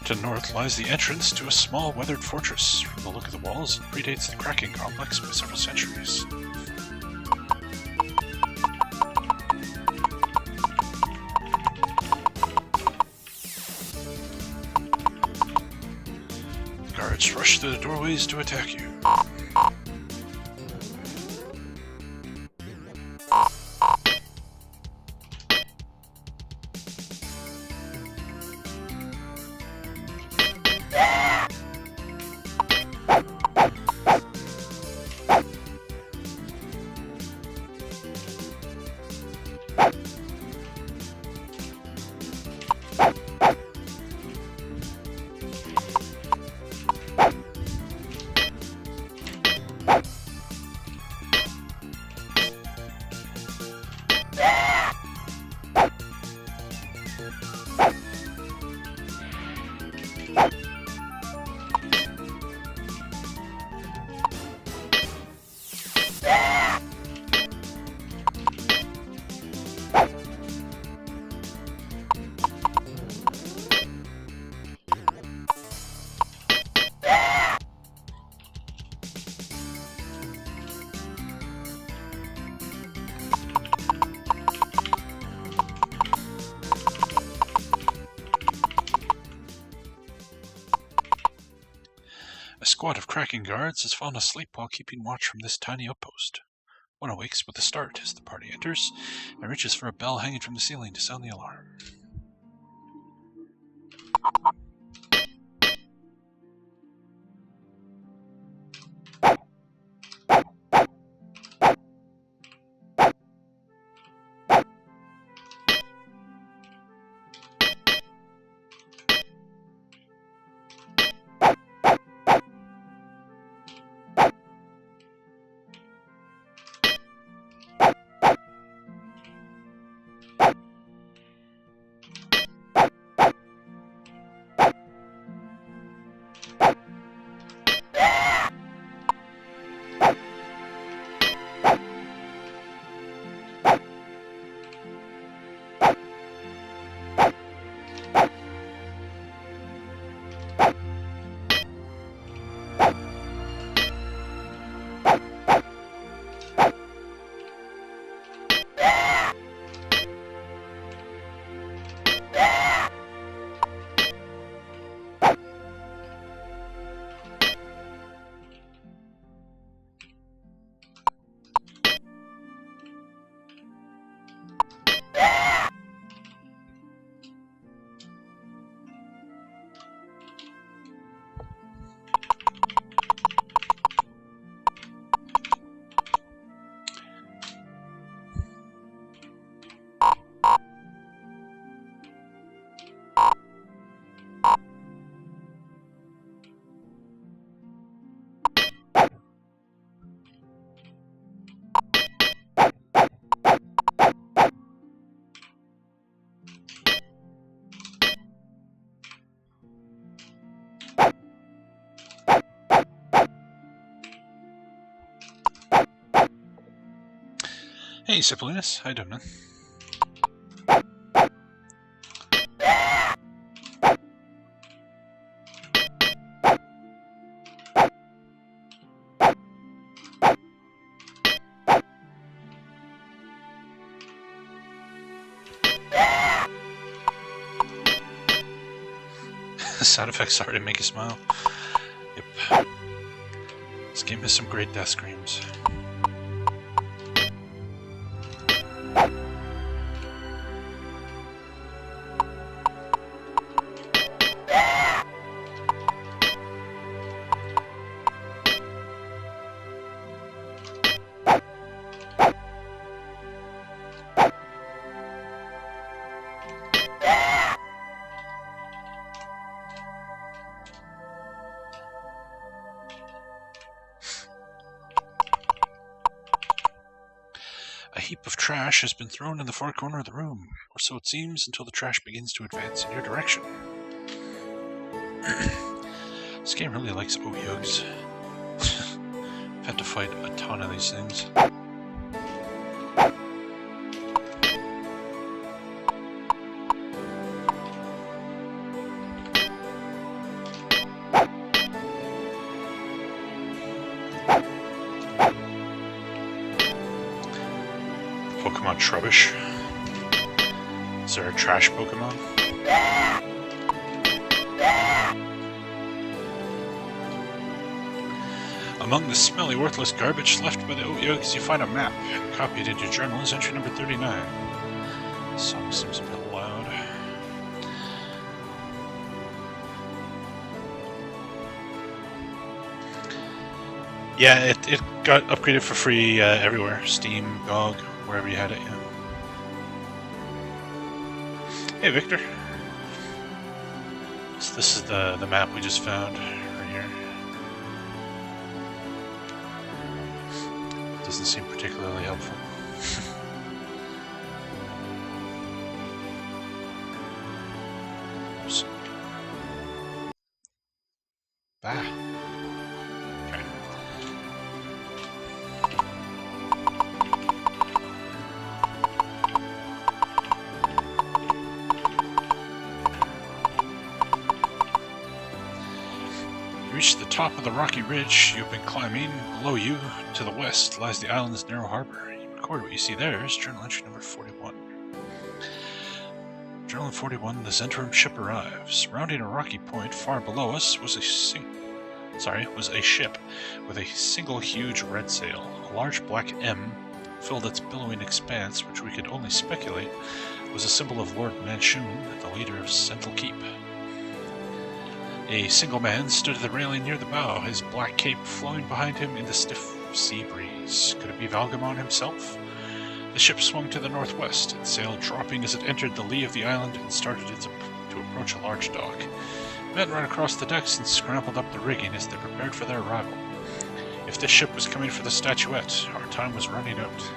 To the north lies the entrance to a small weathered fortress. From the look of the walls, it predates the cracking complex by several centuries. Guards rush through the doorways to attack you. A squad of cracking guards has fallen asleep while keeping watch from this tiny outpost. One awakes with a start as the party enters and reaches for a bell hanging from the ceiling to sound the alarm. Hey, Cipolinus. How you doing, man? Sound effects sorry to make you smile. Yep. This game has some great death screams. A heap of trash has been thrown in the far corner of the room, or so it seems until the trash begins to advance in your direction. This game really likes Oyogs. I've had to fight a ton of these things. Pokemon Trubbish. Is there a trash Pokemon? Among the smelly, worthless garbage left by the Oyogs, you find a map. Copied into your journal is entry number 39. This song seems a bit loud. Yeah, it got upgraded for free everywhere. Steam, GOG, wherever you had it, yeah. Hey, Victor. So this is the map we just found right here. Doesn't seem particularly helpful. Oops. Bah. Okay. You reach the top of the rocky ridge you've been climbing. Below you, to the west, lies the island's narrow harbor. You record what you see there is journal entry number 41. Journal 41, the Zentrum ship arrives. Rounding a rocky point far below us was a ship with a single huge red sail. A large black M filled its billowing expanse, which we could only speculate was a symbol of Lord Manchun, the leader of Central Keep. A single man stood at the railing near the bow, his black cape flowing behind him in the stiff sea breeze. Could it be Valgamon himself? The ship swung to the northwest, its sail dropping as it entered the lee of the island and started to approach a large dock. Men ran across the decks and scrambled up the rigging as they prepared for their arrival. If this ship was coming for the statuette, our time was running out.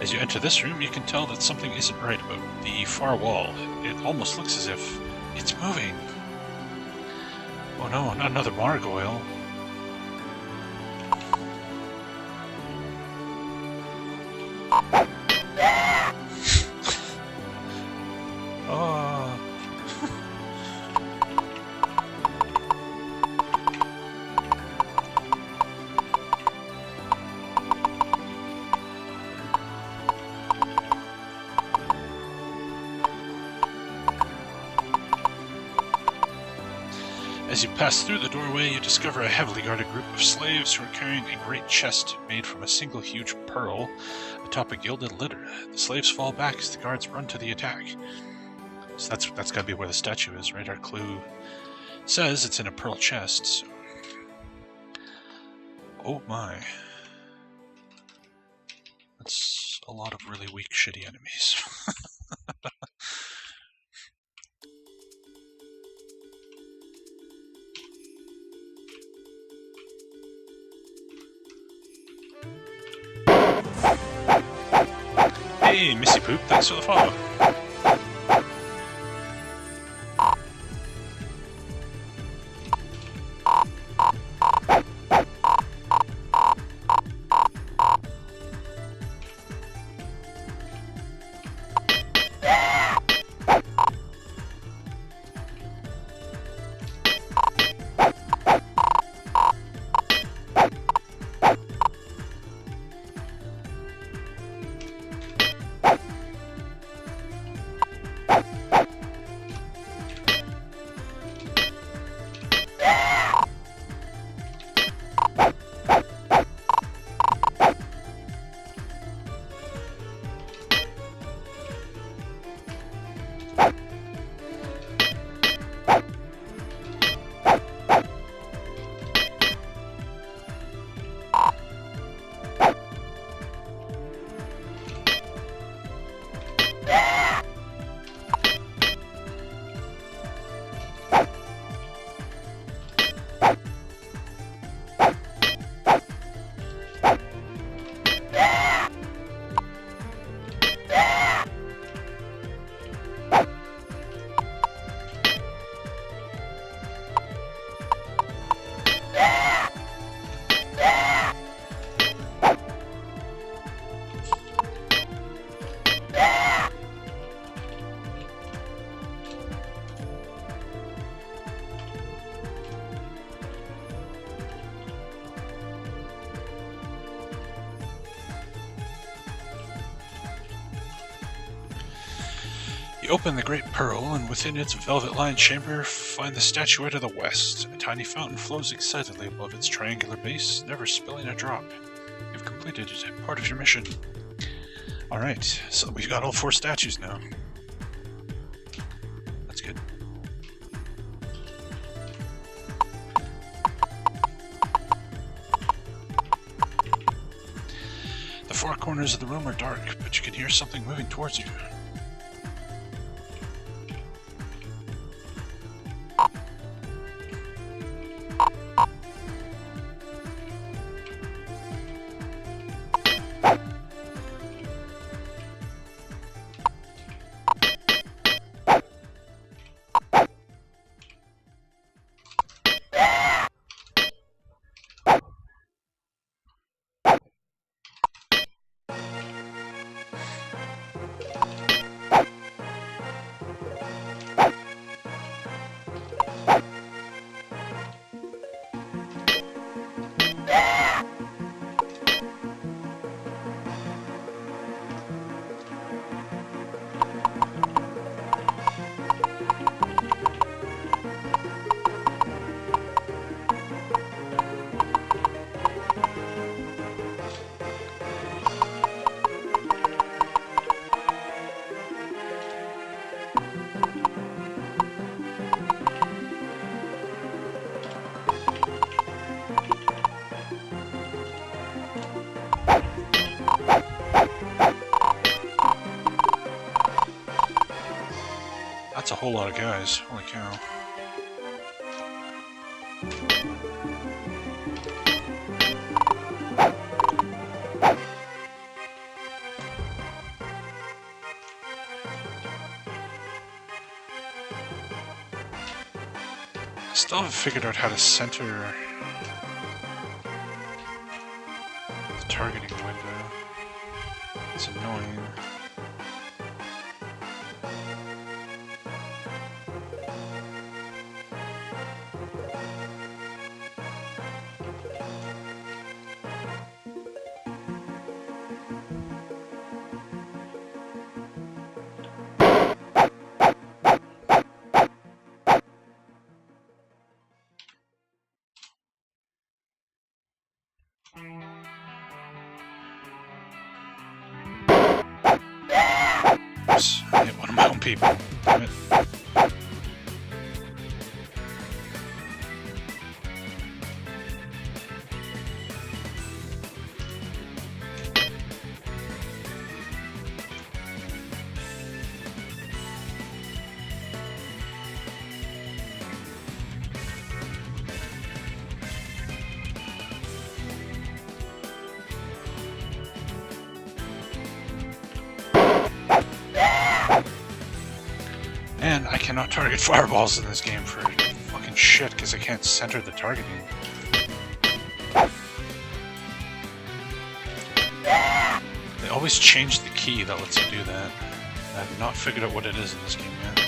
As you enter this room, you can tell that something isn't right about the far wall. It almost looks as if it's moving. Oh no, not another Margoyle. Oh. As you pass through the doorway, you discover a heavily guarded group of slaves who are carrying a great chest made from a single huge pearl atop a gilded litter. The slaves fall back as the guards run to the attack. So that's got to be where the statue is, right? Our clue says it's in a pearl chest. So. Oh my. That's a lot of really weak, shitty enemies. Hey, Missy Poop, thanks for the follow. open the Great Pearl, and within its velvet-lined chamber, find the statuette of the West. A tiny fountain flows excitedly above its triangular base, never spilling a drop. You've completed part of your mission. Alright, so we've got all 4 statues now. That's good. The 4 corners of the room are dark, but you can hear something moving towards you. That's a whole lot of guys. Holy cow. I still haven't figured out how to center the targeting window. It's annoying. Oops, I hit one of my own people. Damn it. And I cannot target fireballs in this game for fucking shit because I can't center the targeting. They always change the key that lets you do that. I have not figured out what it is in this game yet.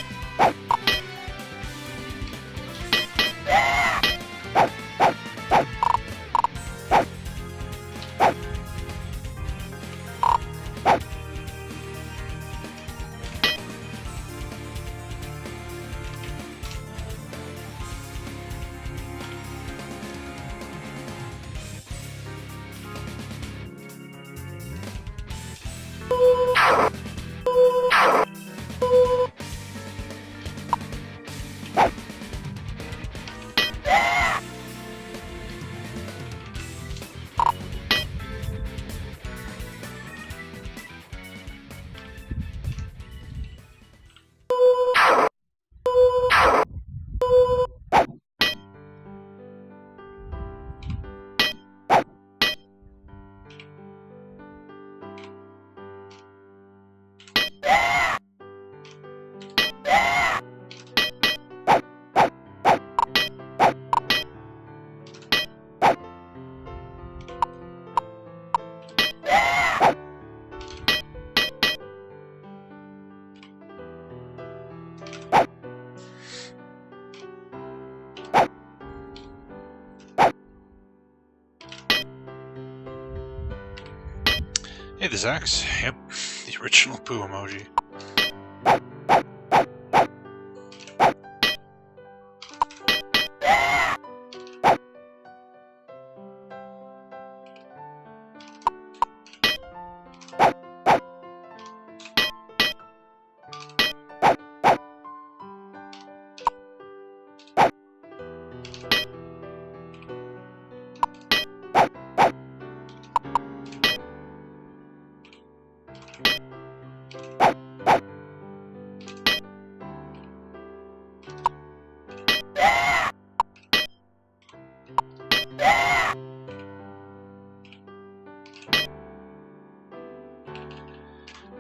Hey, there's Axe. Yep, the original poo emoji.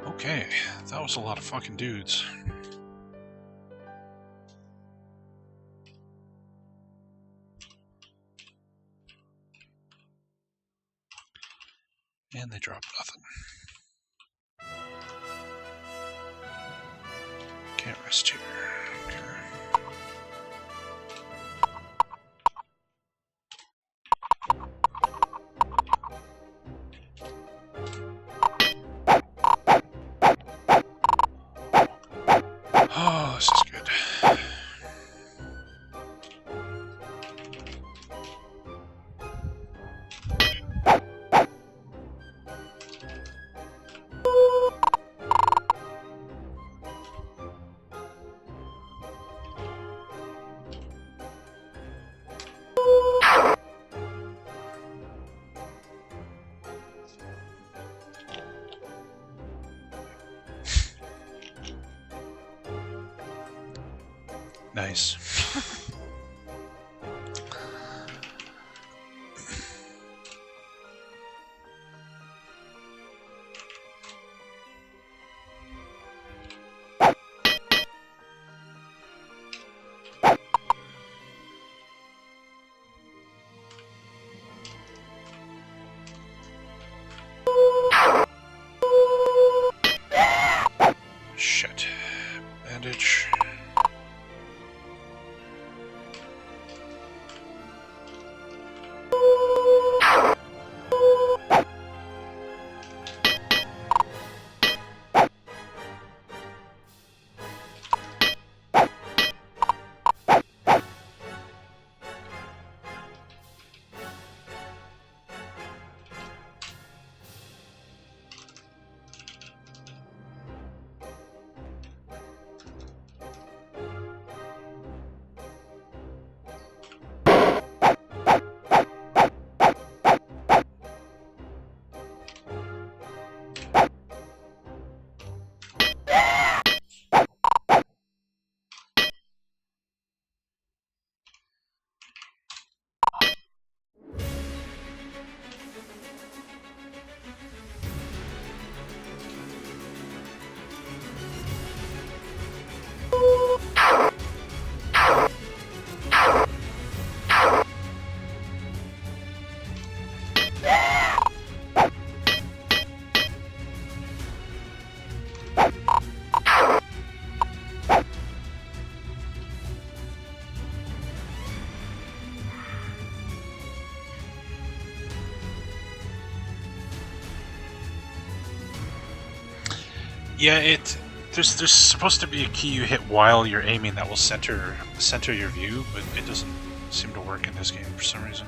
Okay, that was a lot of fucking dudes. And they dropped nothing. Can't rest here. Okay. Oh, this is good. Nice. Shit. Bandage. Yeah, there's supposed to be a key you hit while you're aiming that will center your view, but it doesn't seem to work in this game for some reason.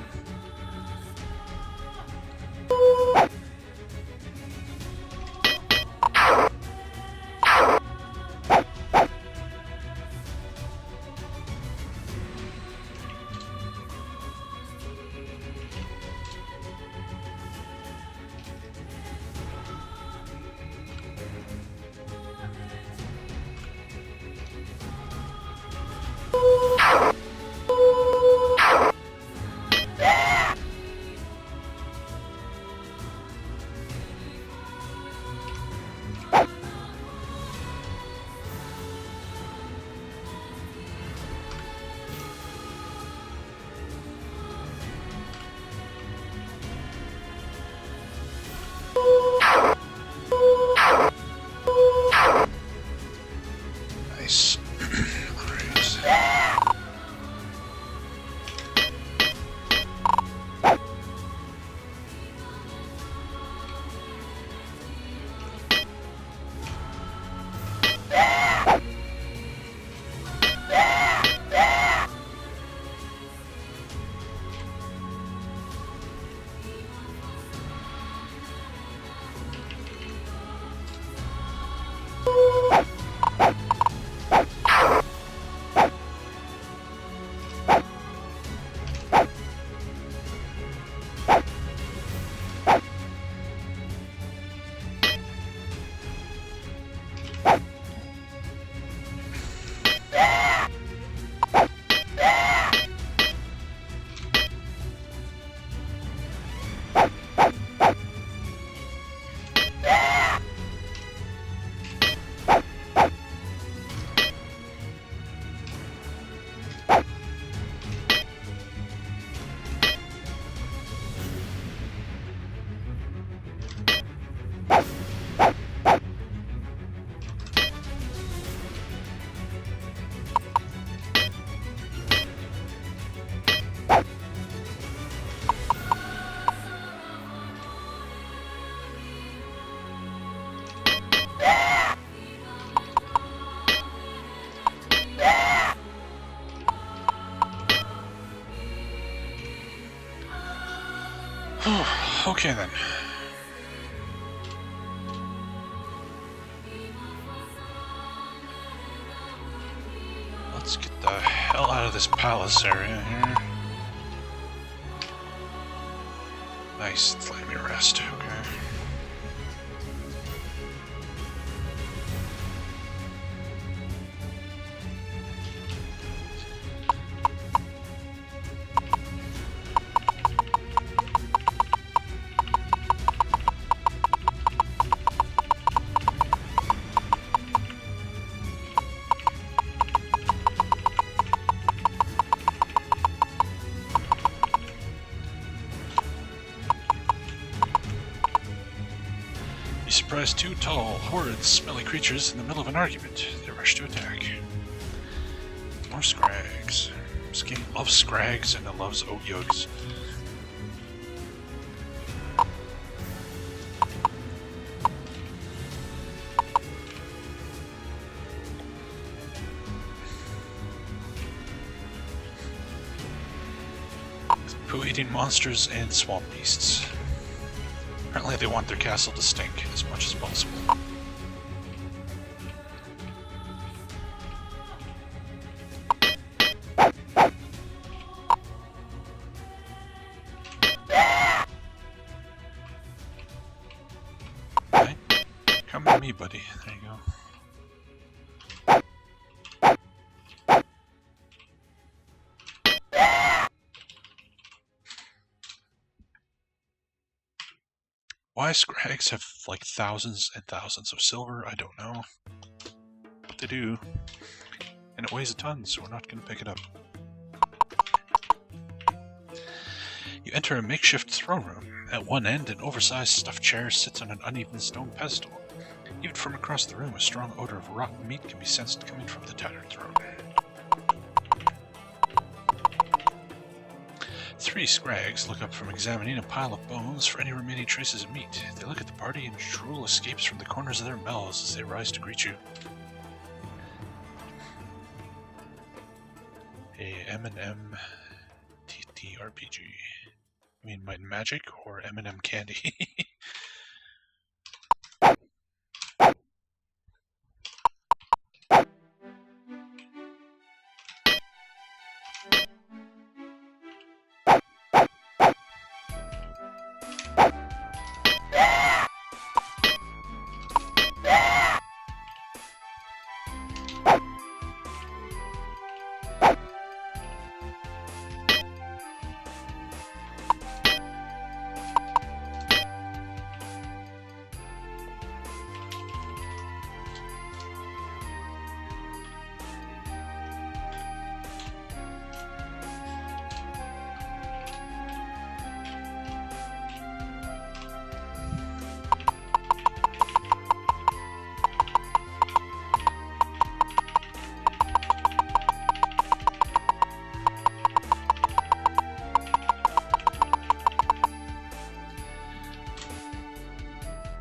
Okay then. Let's get the hell out of this palace area here. Nice, it's letting me rest, okay. You surprise two tall, horrid, smelly creatures in the middle of an argument. They rush to attack. More scrags. This game loves scrags and it loves oat yolks. Poo-eating monsters and swamp beasts. Apparently they want their castle to stink as much as possible. Okay. Come with me, buddy. There you go. Why scrags have like thousands and thousands of silver, I don't know. But they do. And it weighs a ton, so we're not going to pick it up. You enter a makeshift throne room. At one end, an oversized stuffed chair sits on an uneven stone pedestal. Even from across the room, a strong odor of rotten meat can be sensed coming from the tattered throne. 3 scrags look up from examining a pile of bones for any remaining traces of meat. They look at the party and drool escapes from the corners of their mouths as they rise to greet you. A M&M TTRPG. I mean, Might and Magic or M&M Candy?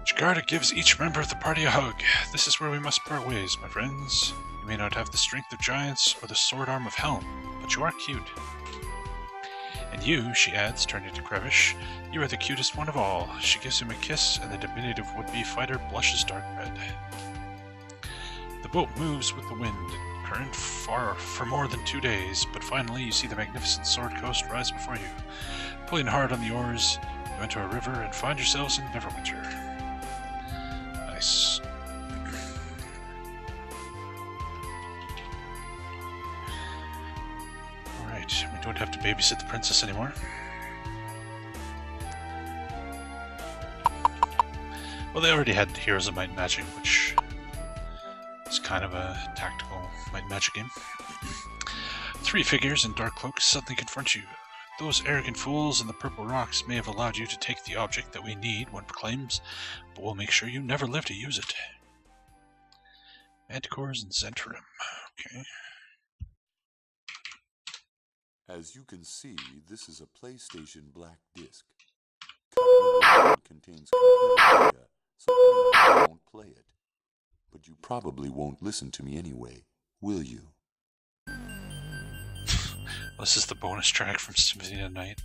Jakarta gives each member of the party a hug. This is where we must part ways, my friends. You may not have the strength of giants or the sword arm of Helm, but you are cute. And you, she adds, turning to Krevish, you are the cutest one of all. She gives him a kiss, and the diminutive would-be fighter blushes dark red. The boat moves with the wind and current for more than 2 days, but finally you see the magnificent Sword Coast rise before you. Pulling hard on the oars, you enter a river and find yourselves in Neverwinter. Nice. Alright, we don't have to babysit the princess anymore. Well, they already had Heroes of Might and Magic, which is kind of a tactical Might and Magic game. 3 figures in dark cloaks suddenly confront you. Those arrogant fools in the purple rocks may have allowed you to take the object that we need, one proclaims, but we'll make sure you never live to use it. Manticores and Zentrum. Okay. As you can see, this is a PlayStation Black Disc. It contains computer data, so please don't play it. But you probably won't listen to me anyway, will you? This is the bonus track from Symphony of the Night.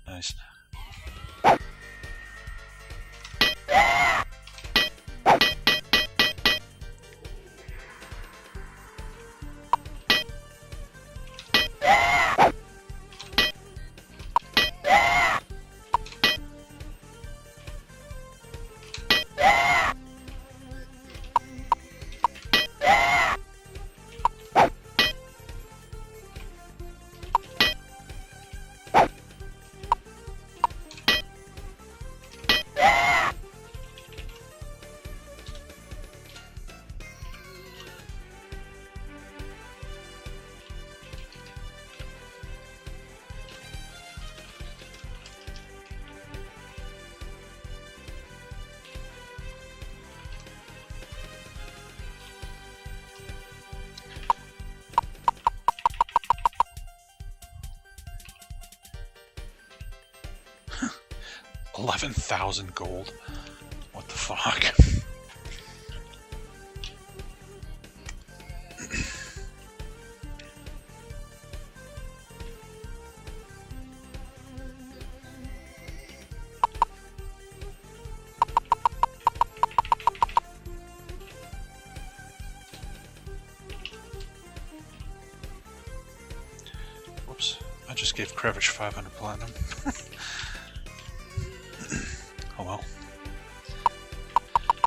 Nice. 11,000 gold. What the fuck? Whoops. I just gave Krevich 500 platinum. Oh well.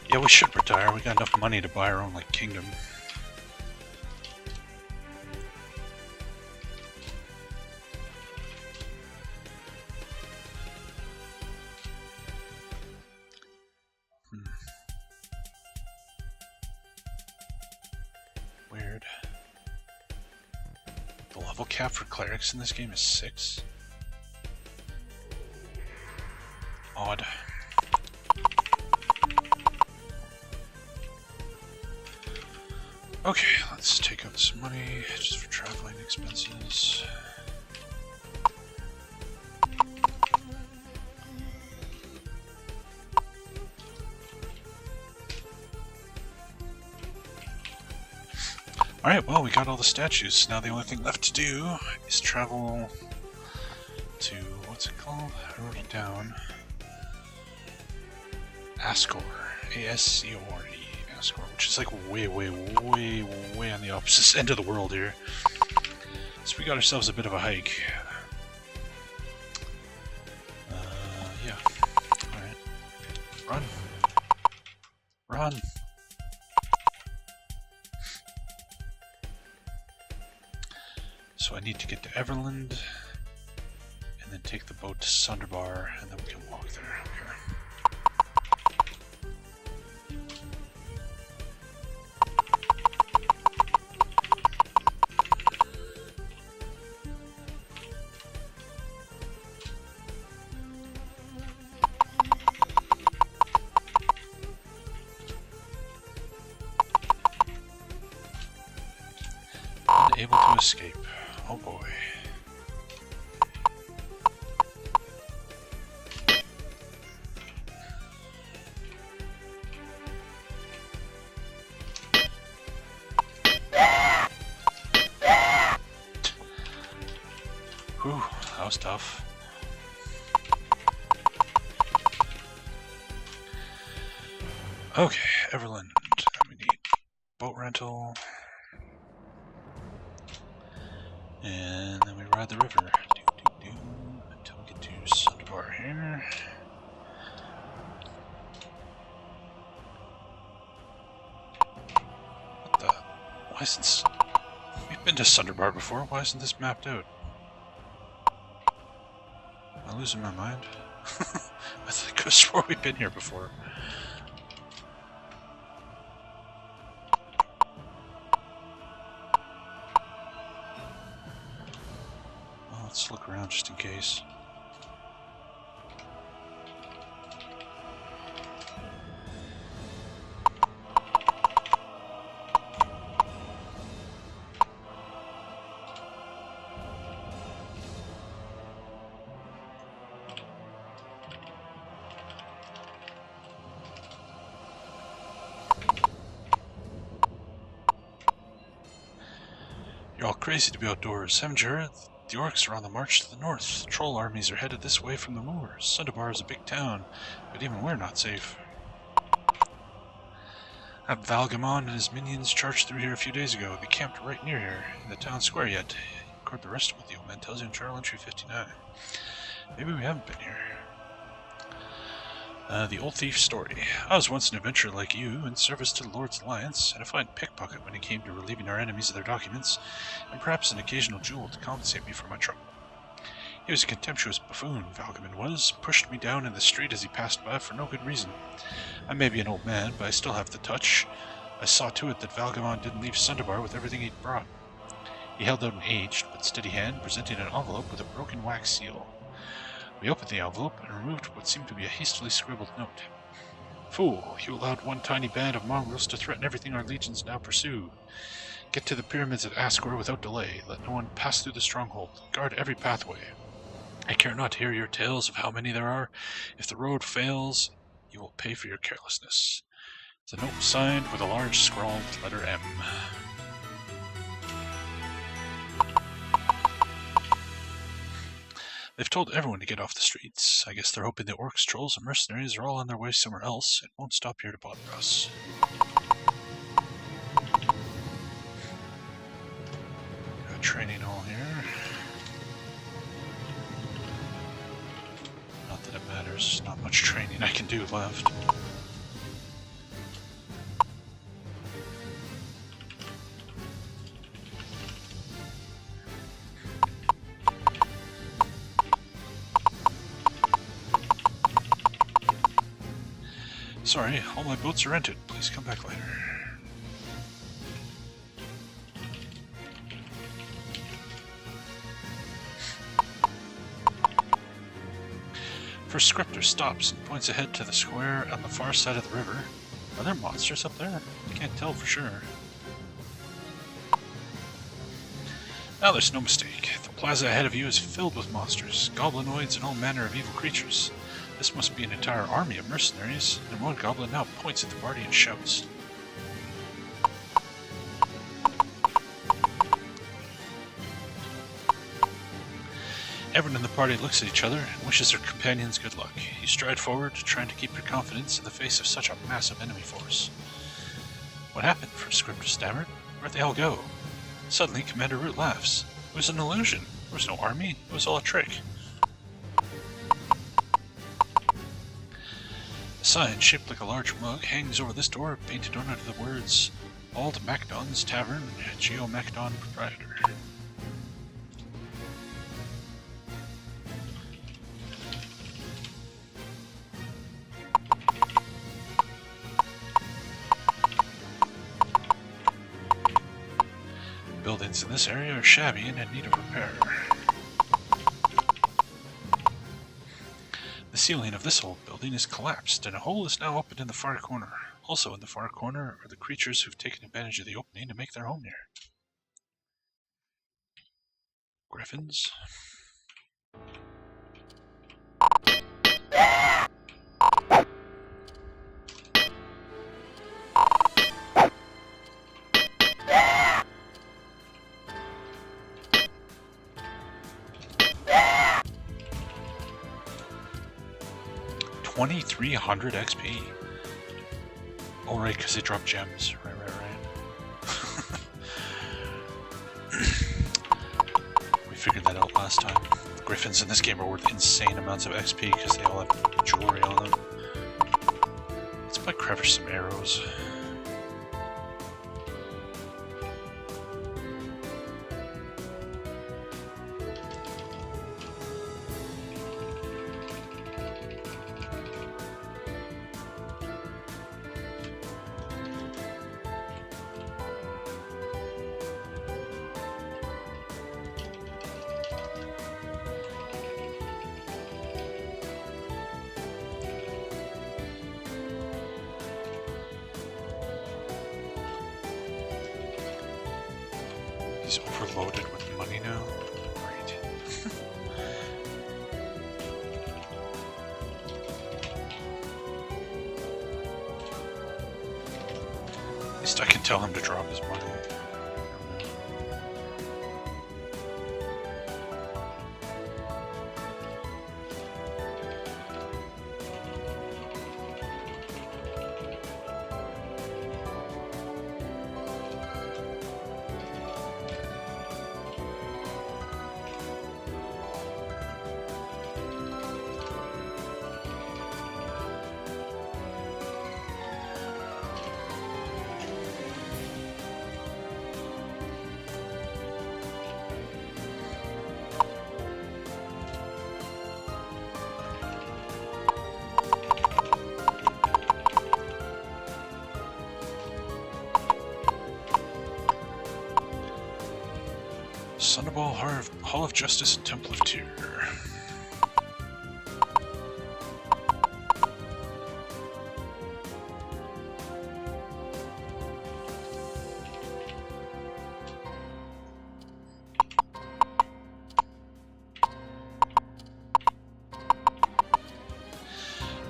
Yeah, we should retire. We got enough money to buy our own, like, kingdom. Weird. The level cap for clerics in this game is 6. Odd. Okay, let's take out some money just for traveling expenses. Alright, well, we got all the statues. Now the only thing left to do is travel to, what's it called? I wrote it down. Ascor. A-S-C-O-R-E. Ascor, which is like way on the opposite end of the world here. So we got ourselves a bit of a hike. Yeah. Alright. Run. Run. So I need to get to Everland, and then take the boat to Sunderbar, and then we can walk there. Okay. Unable to escape. Oh boy. Whew, that was tough. Okay, Everland. We need boat rental. And then we ride the river until we get to Sunderbar here. What the? Why isn't this? We've been to Sunderbar before. Why isn't this mapped out? Am I losing my mind? I think I could have swore we've been here before. Let's look around just in case. You're all crazy to be outdoors, haven't you heard? The orcs are on the march to the north. Troll armies are headed this way from the moors. Sunderbar is a big town, but even we're not safe. Valgamon and his minions charged through here a few days ago. They camped right near here, in the town square yet. Record the rest of what the old man tells you in Journal Entry 59. Maybe we haven't been here. The Old Thief's Story. I was once an adventurer like you, in service to the Lord's Alliance, and a fine pickpocket when it came to relieving our enemies of their documents, and perhaps an occasional jewel to compensate me for my trouble. He was a contemptuous buffoon, Valgamon was, pushed me down in the street as he passed by for no good reason. I may be an old man, but I still have the touch. I saw to it that Valgamon didn't leave Sunderbar with everything he'd brought. He held out an aged but steady hand, presenting an envelope with a broken wax seal. We opened the envelope and removed what seemed to be a hastily scribbled note. Fool, you allowed one tiny band of mongrels to threaten everything our legions now pursue. Get to the pyramids at Ascor without delay. Let no one pass through the stronghold. Guard every pathway. I care not to hear your tales of how many there are. If the road fails, you will pay for your carelessness. The note was signed with a large scrawled letter M. They've told everyone to get off the streets. I guess they're hoping the orcs, trolls, and mercenaries are all on their way somewhere else and won't stop here to bother us. Got a training hall here. Not that it matters. Not much training I can do left. Sorry, all my boats are rented. Please come back later. First scripter stops and points ahead to the square on the far side of the river. Are there monsters up there? I can't tell for sure. Now there's no mistake. The plaza ahead of you is filled with monsters, goblinoids, and all manner of evil creatures. This must be an entire army of mercenaries, and one goblin now points at the party and shouts. Everyone in the party looks at each other and wishes their companions good luck. You stride forward, trying to keep your confidence in the face of such a massive enemy force. What happened? First scripter stammered. Where'd they all go? Suddenly, Commander Root laughs. It was an illusion. There was no army. It was all a trick. A sign shaped like a large mug hangs over this door, painted on it the words, Ald Macdon's Tavern, Geo Macdon Proprietor. Buildings in this area are shabby and in need of repair. The ceiling of this old building is collapsed, and a hole is now opened in the far corner. Also in the far corner are the creatures who've taken advantage of the opening to make their home here. Griffins. $2,300 XP. Oh, right, because they drop gems. Right. We figured that out last time. The Griffins in this game are worth insane amounts of XP because they all have jewelry on them. Let's buy Crevish some arrows. He's overloaded with money now. Great. At least I can tell him to drop his money. Sunderball, Hall of Justice, and Temple of Tyr.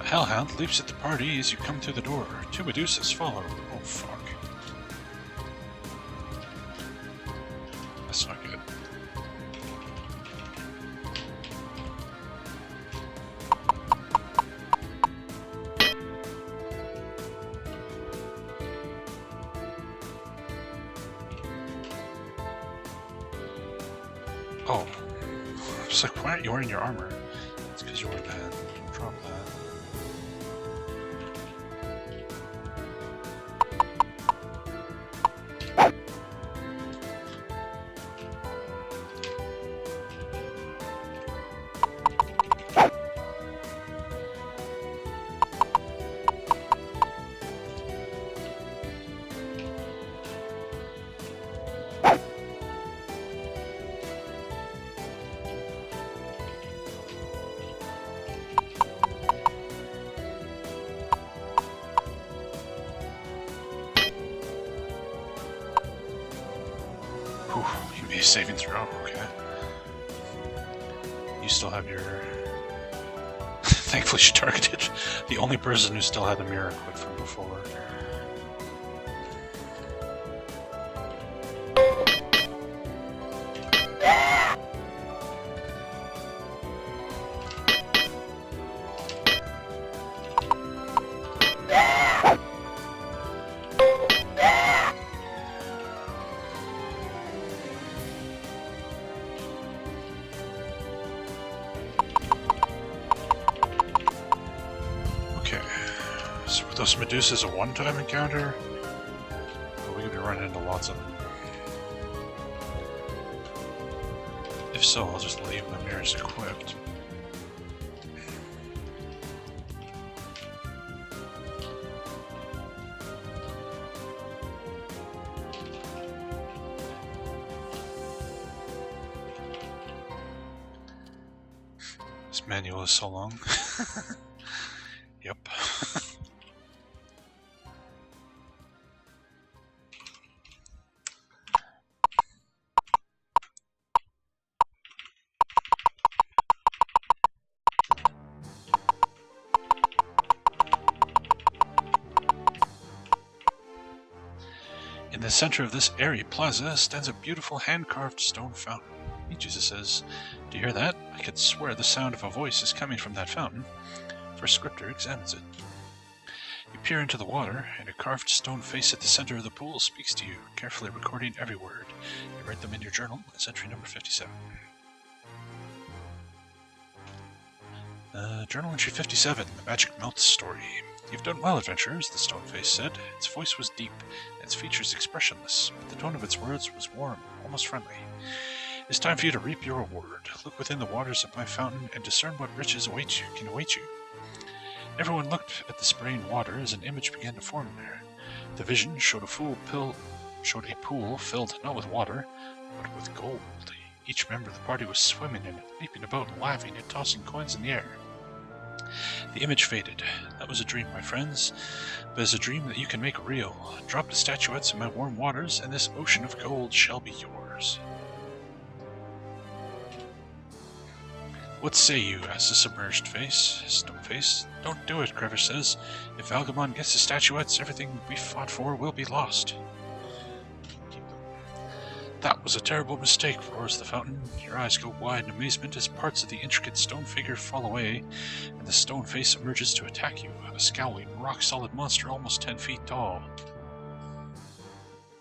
hellhound leaps at the party as you come through the door. 2 Medusas follow. Oh, fuck. That's not good. Oh. I was like, why aren't you wearing your armor? It's because you're wearing that. Don't drop that. You made a saving throw, okay. You still have your... Thankfully she targeted the only person who still had the mirror equipped from before. So with those Medusas a one-time encounter? Or we could be running into lots of them. If so, I'll just leave my mirrors equipped. This manual is so long. Yep. In the center of this airy plaza stands a beautiful hand-carved stone fountain. Jesus says, "Do you hear that? I could swear the sound of a voice is coming from that fountain." First Scripter examines it. You peer into the water, and a carved stone face at the center of the pool speaks to you, carefully recording every word. You write them in your journal as entry number 57. Journal entry 57, The Magic Melt Story. "You've done well, adventurers," the stone face said. Its voice was deep, and its features expressionless, but the tone of its words was warm, almost friendly. "It's time for you to reap your reward. Look within the waters of my fountain and discern what riches can await you." Everyone looked at the spraying water as an image began to form there. The vision showed a pool filled not with water, but with gold. Each member of the party was swimming in it, leaping about, laughing, and tossing coins in the air. The image faded. "That was a dream, my friends, but it's a dream that you can make real. Drop the statuettes in my warm waters, and this ocean of gold shall be yours." "What say you?" asks the submerged stone face. "Don't do it," Crevish says. "If Valgamon gets the statuettes, everything we fought for will be lost." "That was a terrible mistake," roars the fountain. Your eyes go wide in amazement as parts of the intricate stone figure fall away, and the stone face emerges to attack you, a scowling, rock-solid monster almost 10 feet tall.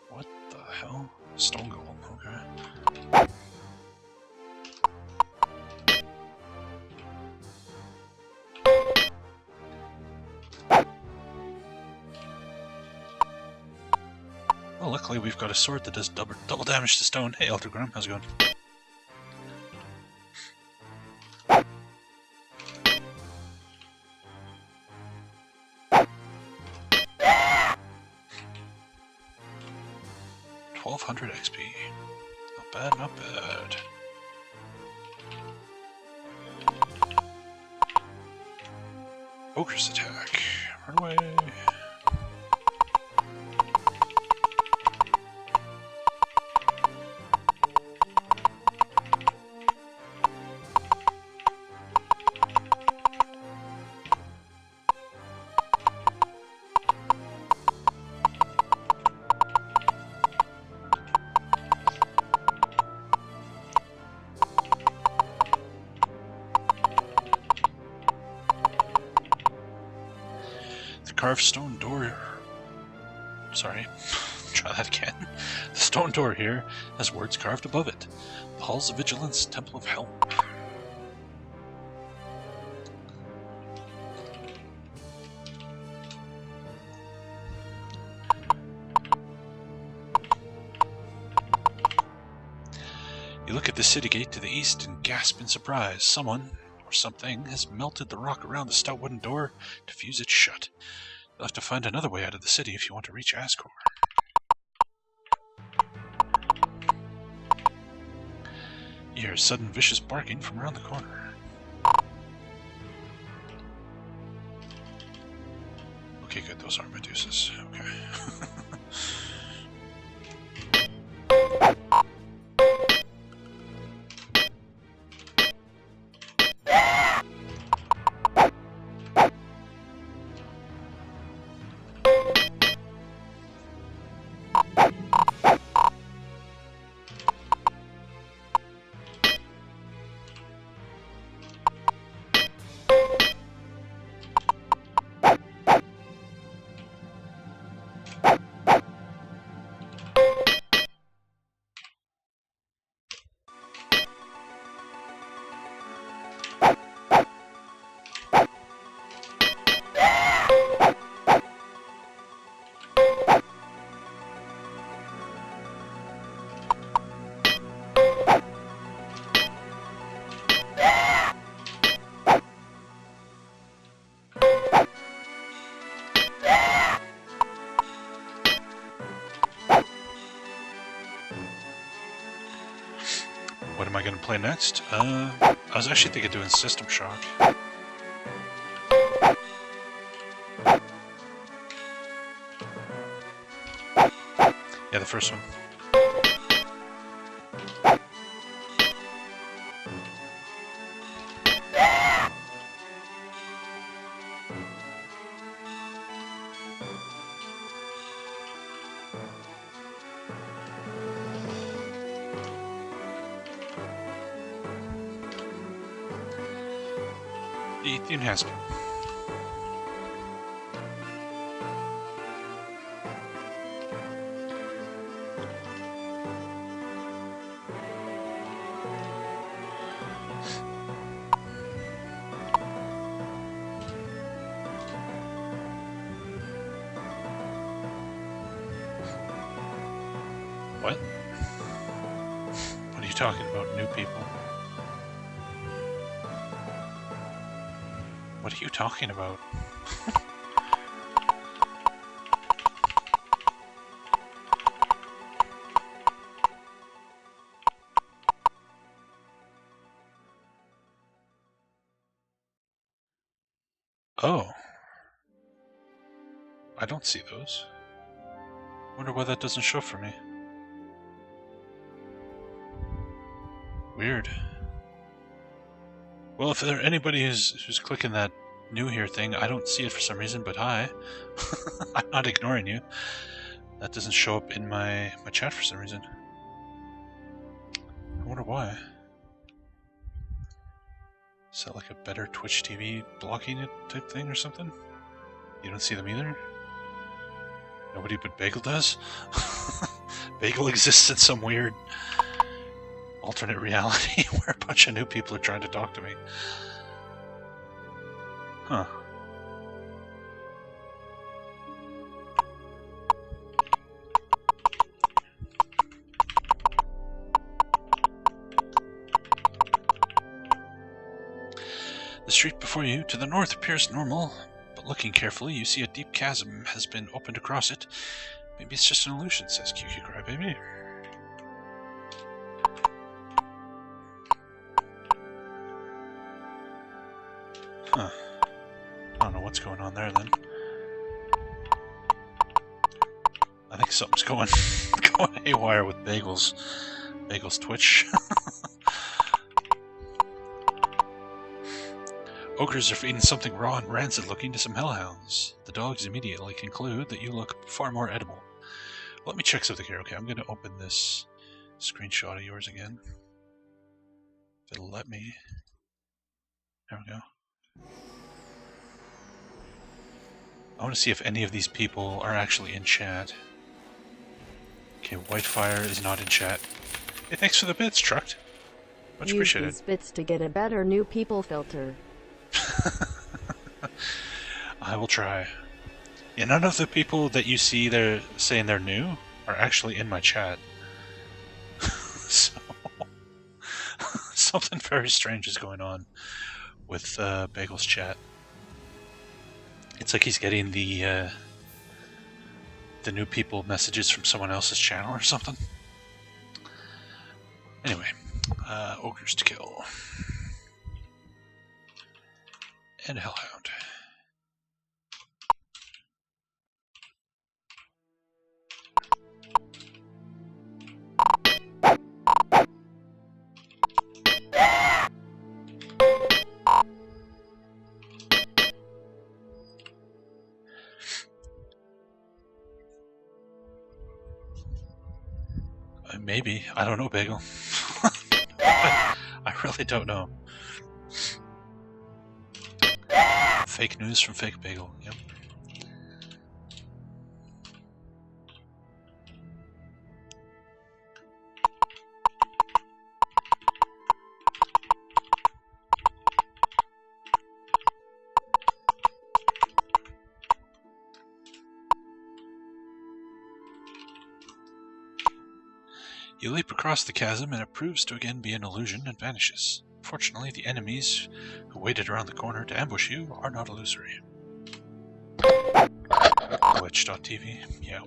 What the hell? Stone golem, okay. Well, luckily we've got a sword that does double damage to stone. Hey, Eldergrim, how's it going? $1,200 XP. Not bad, not bad. Ogre's attack. Run away. carved stone door... Sorry, try that again. The stone door here has words carved above it. The Halls of Vigilance, Temple of Hell. You look at the city gate to the east and gasp in surprise. Someone, or something, has melted the rock around the stout wooden door to fuse it shut. You'll have to find another way out of the city if you want to reach Ascor. You hear sudden vicious barking from around the corner. Okay, good, those aren't Medusas. Okay. What am I going to play next? I was actually thinking of doing System Shock. Yeah, the first one. The theme has been. What? What are you talking about, new people? What are you talking about? Oh. I don't see those. Wonder why that doesn't show for me. Weird. Well, if there anybody who's clicking that new here thing, I don't see it for some reason, but hi. I'm not ignoring you. That doesn't show up in my chat for some reason. I wonder why. Is that like a better Twitch TV blocking it type thing or something? You don't see them either? Nobody but Bagel does? Bagel exists in some weird alternate reality where a bunch of new people are trying to talk to me. Huh. The street before you to the north appears normal, but looking carefully you see a deep chasm has been opened across it. Maybe it's just an illusion, says QQ Crybaby. Huh. I don't know what's going on there then. I think something's going haywire with Bagel's Twitch. Ogres are feeding something raw and rancid looking to some hellhounds. The dogs immediately conclude that you look far more edible. Let me check something here. Okay, I'm going to open this screenshot of yours again. If it'll let me. There we go. I want to see if any of these people are actually in chat. Okay, Whitefire is not in chat. Hey, thanks for the bits, Trucked. Much Use appreciated. these bits to get a better new people filter. I will try. Yeah, none of the people that you see there saying they're new are actually in my chat. So something very strange is going on with Bagel's chat. It's like he's getting the new people messages from someone else's channel or something. Anyway, ogres to kill. And Hellhound. Maybe. I don't know, Bagel. I really don't know. Fake news from Fake Bagel. Yep. You leap across the chasm and it proves to again be an illusion and vanishes. Fortunately, the enemies who waited around the corner to ambush you are not illusory. Twitch.tv, yeah.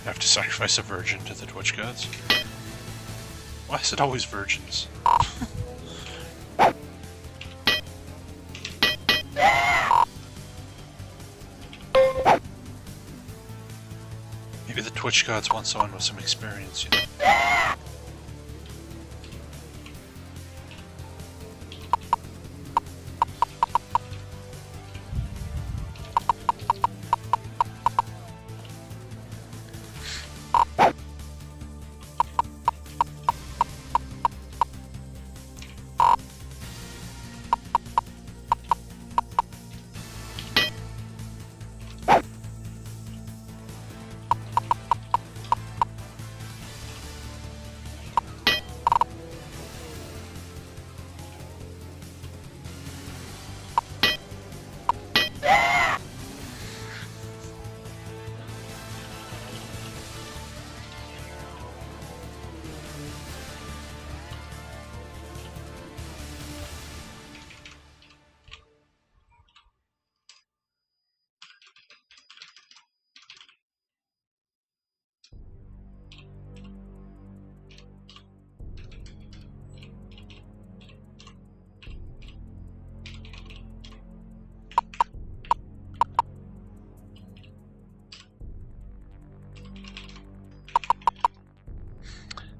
I have to sacrifice a virgin to the Twitch gods. Why is it always virgins? Maybe the Twitch gods want someone with some experience, you know?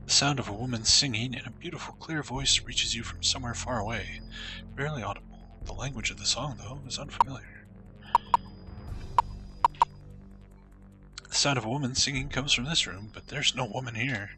The sound of a woman singing in a beautiful, clear voice reaches you from somewhere far away, barely audible. The language of the song, though, is unfamiliar. The sound of a woman singing comes from this room, but there's no woman here.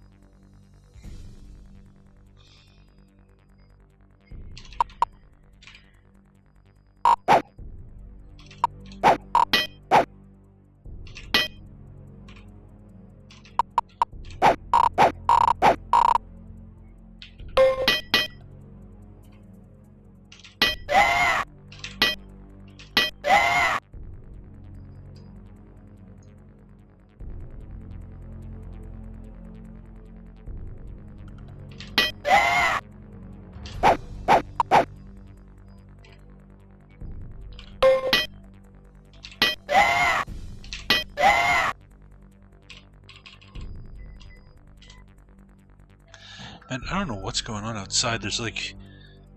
Man, I don't know what's going on outside. There's like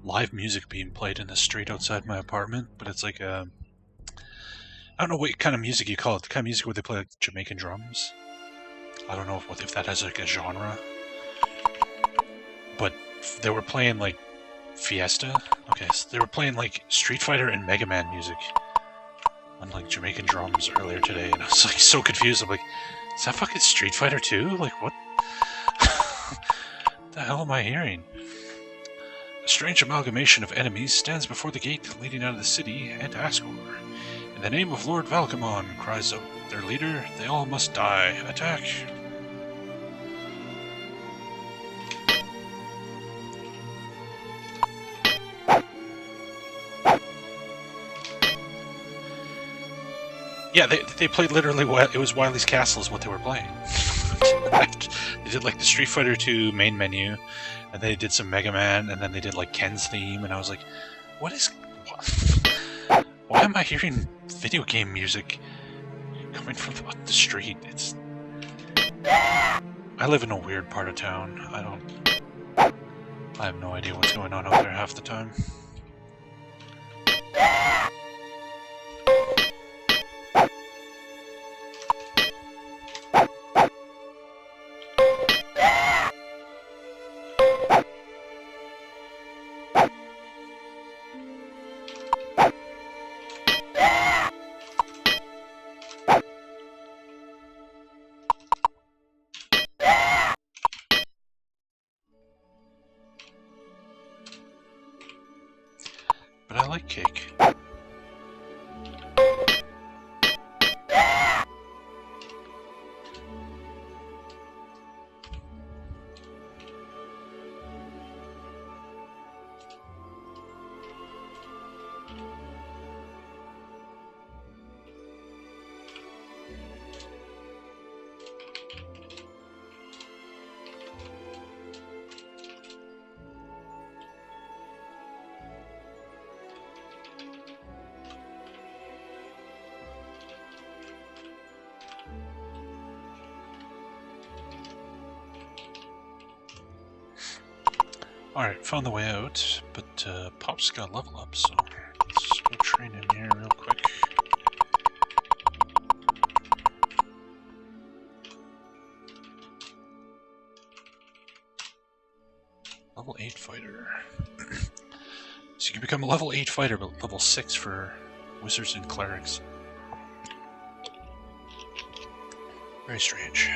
live music being played in the street outside my apartment, but it's like I don't know what kind of music you call it. The kind of music where they play like Jamaican drums. I don't know if that has like a genre, but they were playing like Fiesta. Okay, so they were playing like Street Fighter and Mega Man music on like Jamaican drums earlier today, and I was like so confused. I'm like, is that fucking Street Fighter 2? Like what? The hell am I hearing? A strange amalgamation of enemies stands before the gate leading out of the city and Asgore. In the name of Lord Valkamon, cries out their leader, they all must die. Attack! Yeah, they played literally it was Wily's Castle is what they were playing. They did like the Street Fighter 2 main menu, and they did some Mega Man, and then they did like Ken's theme, and I was like, what? Why am I hearing video game music coming from the street? I live in a weird part of town. I have no idea what's going on out there half the time. But I like cake. Alright, found the way out, but Pop's got a level up, so let's go train him here real quick. Level 8 fighter. So you can become a level 8 fighter, but level 6 for wizards and clerics. Very strange.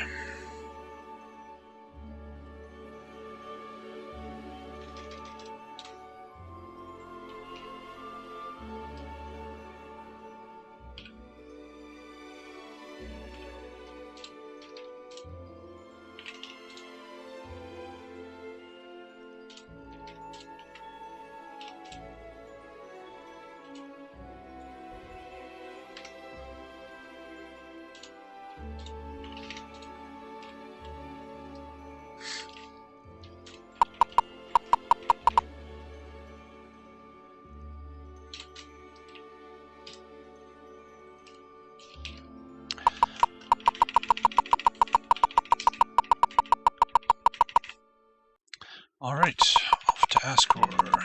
Alright, off to Asgore.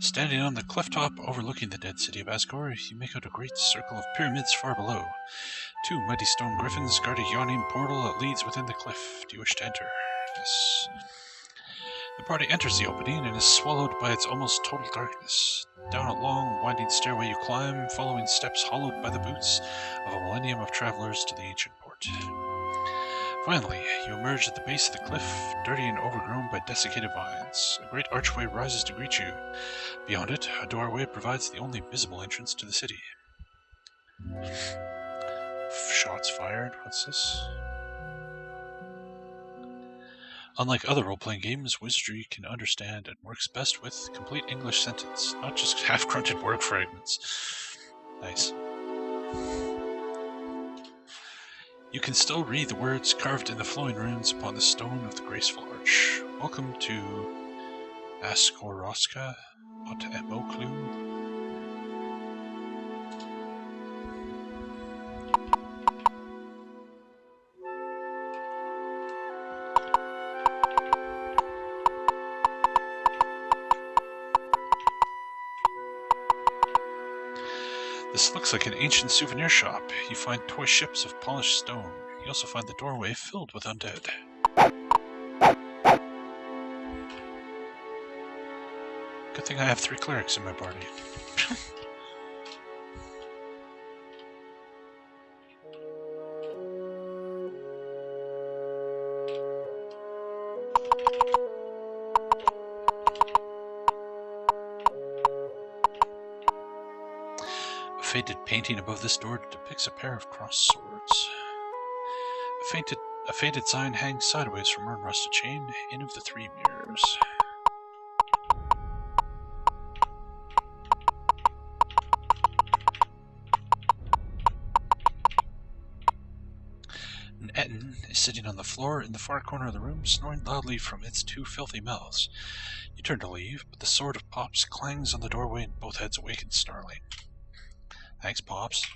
Standing on the cliff top overlooking the dead city of Asgore, you make out a great circle of pyramids far below. Two mighty stone griffins guard a yawning portal that leads within the cliff. Do you wish to enter? Yes. The party enters the opening and is swallowed by its almost total darkness. Down a long, winding stairway you climb, following steps hollowed by the boots of a millennium of travelers to the ancient port. Finally, you emerge at the base of the cliff, dirty and overgrown by desiccated vines. A great archway rises to greet you. Beyond it, a doorway provides the only visible entrance to the city. Shots fired? What's this? Unlike other role-playing games, Wizardry can understand and works best with complete English sentence, not just half-grunted word fragments. Nice. You can still read the words carved in the flowing runes upon the stone of the graceful arch. Welcome to Askoroska Ot Emoklu. This looks like an ancient souvenir shop. You find toy ships of polished stone. You also find the doorway filled with undead. Good thing I have 3 clerics in my party. A faded painting above this door depicts a pair of crossed swords. A faded sign hangs sideways from a rusted chain in of the 3 mirrors. An Etten is sitting on the floor in the far corner of the room, snoring loudly from its 2 filthy mouths. You turn to leave, but the sword of Pops clangs on the doorway and both heads awaken snarling. Thanks, Pops.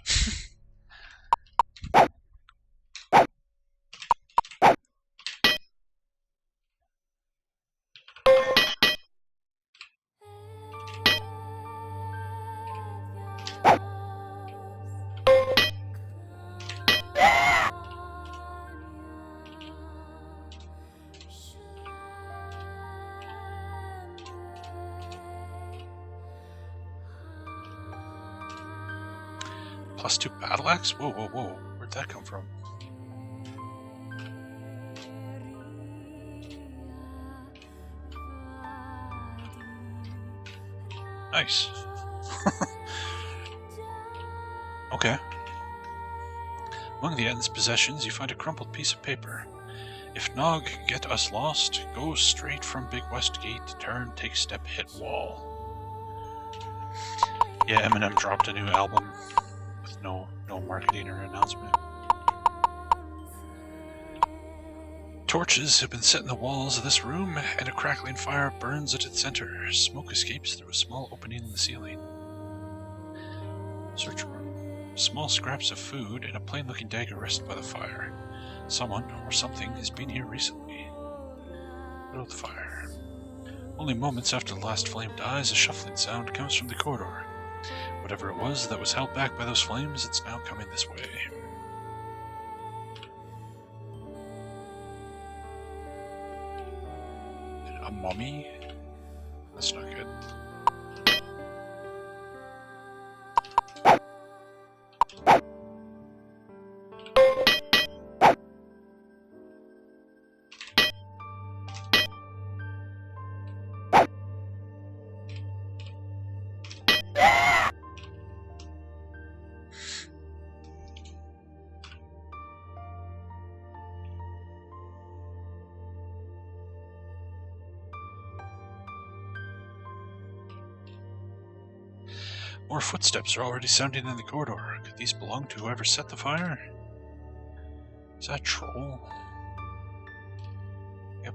+2 battle axe? Whoa, whoa, whoa. Where'd that come from? Nice. Okay. Among the Etten's possessions, you find a crumpled piece of paper. If Nog get us lost, go straight from Big West Gate, turn, take step, hit wall. Yeah, Eminem dropped a new album with no marketing or announcement. Torches have been set in the walls of this room, and a crackling fire burns at its center. Smoke escapes through a small opening in the ceiling. Search room. Small scraps of food and a plain-looking dagger rest by the fire. Someone or something has been here recently. Below the fire. Only moments after the last flame dies, a shuffling sound comes from the corridor. Whatever it was that was held back by those flames, it's now coming this way. A mummy? That's not good. More footsteps are already sounding in the corridor. Could these belong to whoever set the fire? Is that a troll? Yep.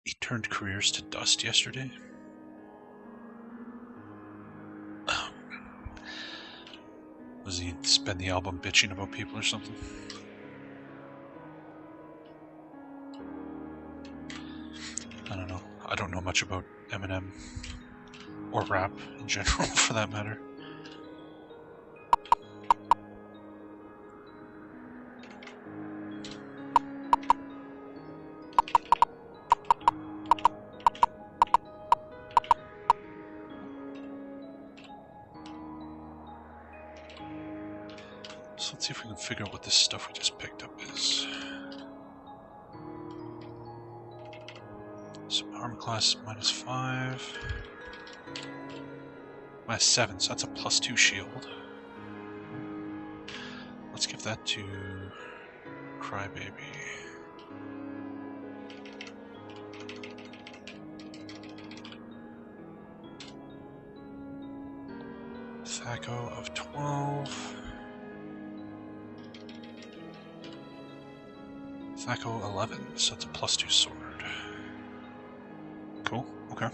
He turned careers to dust yesterday. Was he spend the album bitching about people or something? I don't know. I don't know much about Eminem or rap in general, for that matter. Let's see if we can figure out what this stuff we just picked up is. So armor class -5. -7, so that's a +2 shield. Let's give that to Crybaby. Thaco of 12. Thaco 11, so it's a +2 sword. Cool, okay.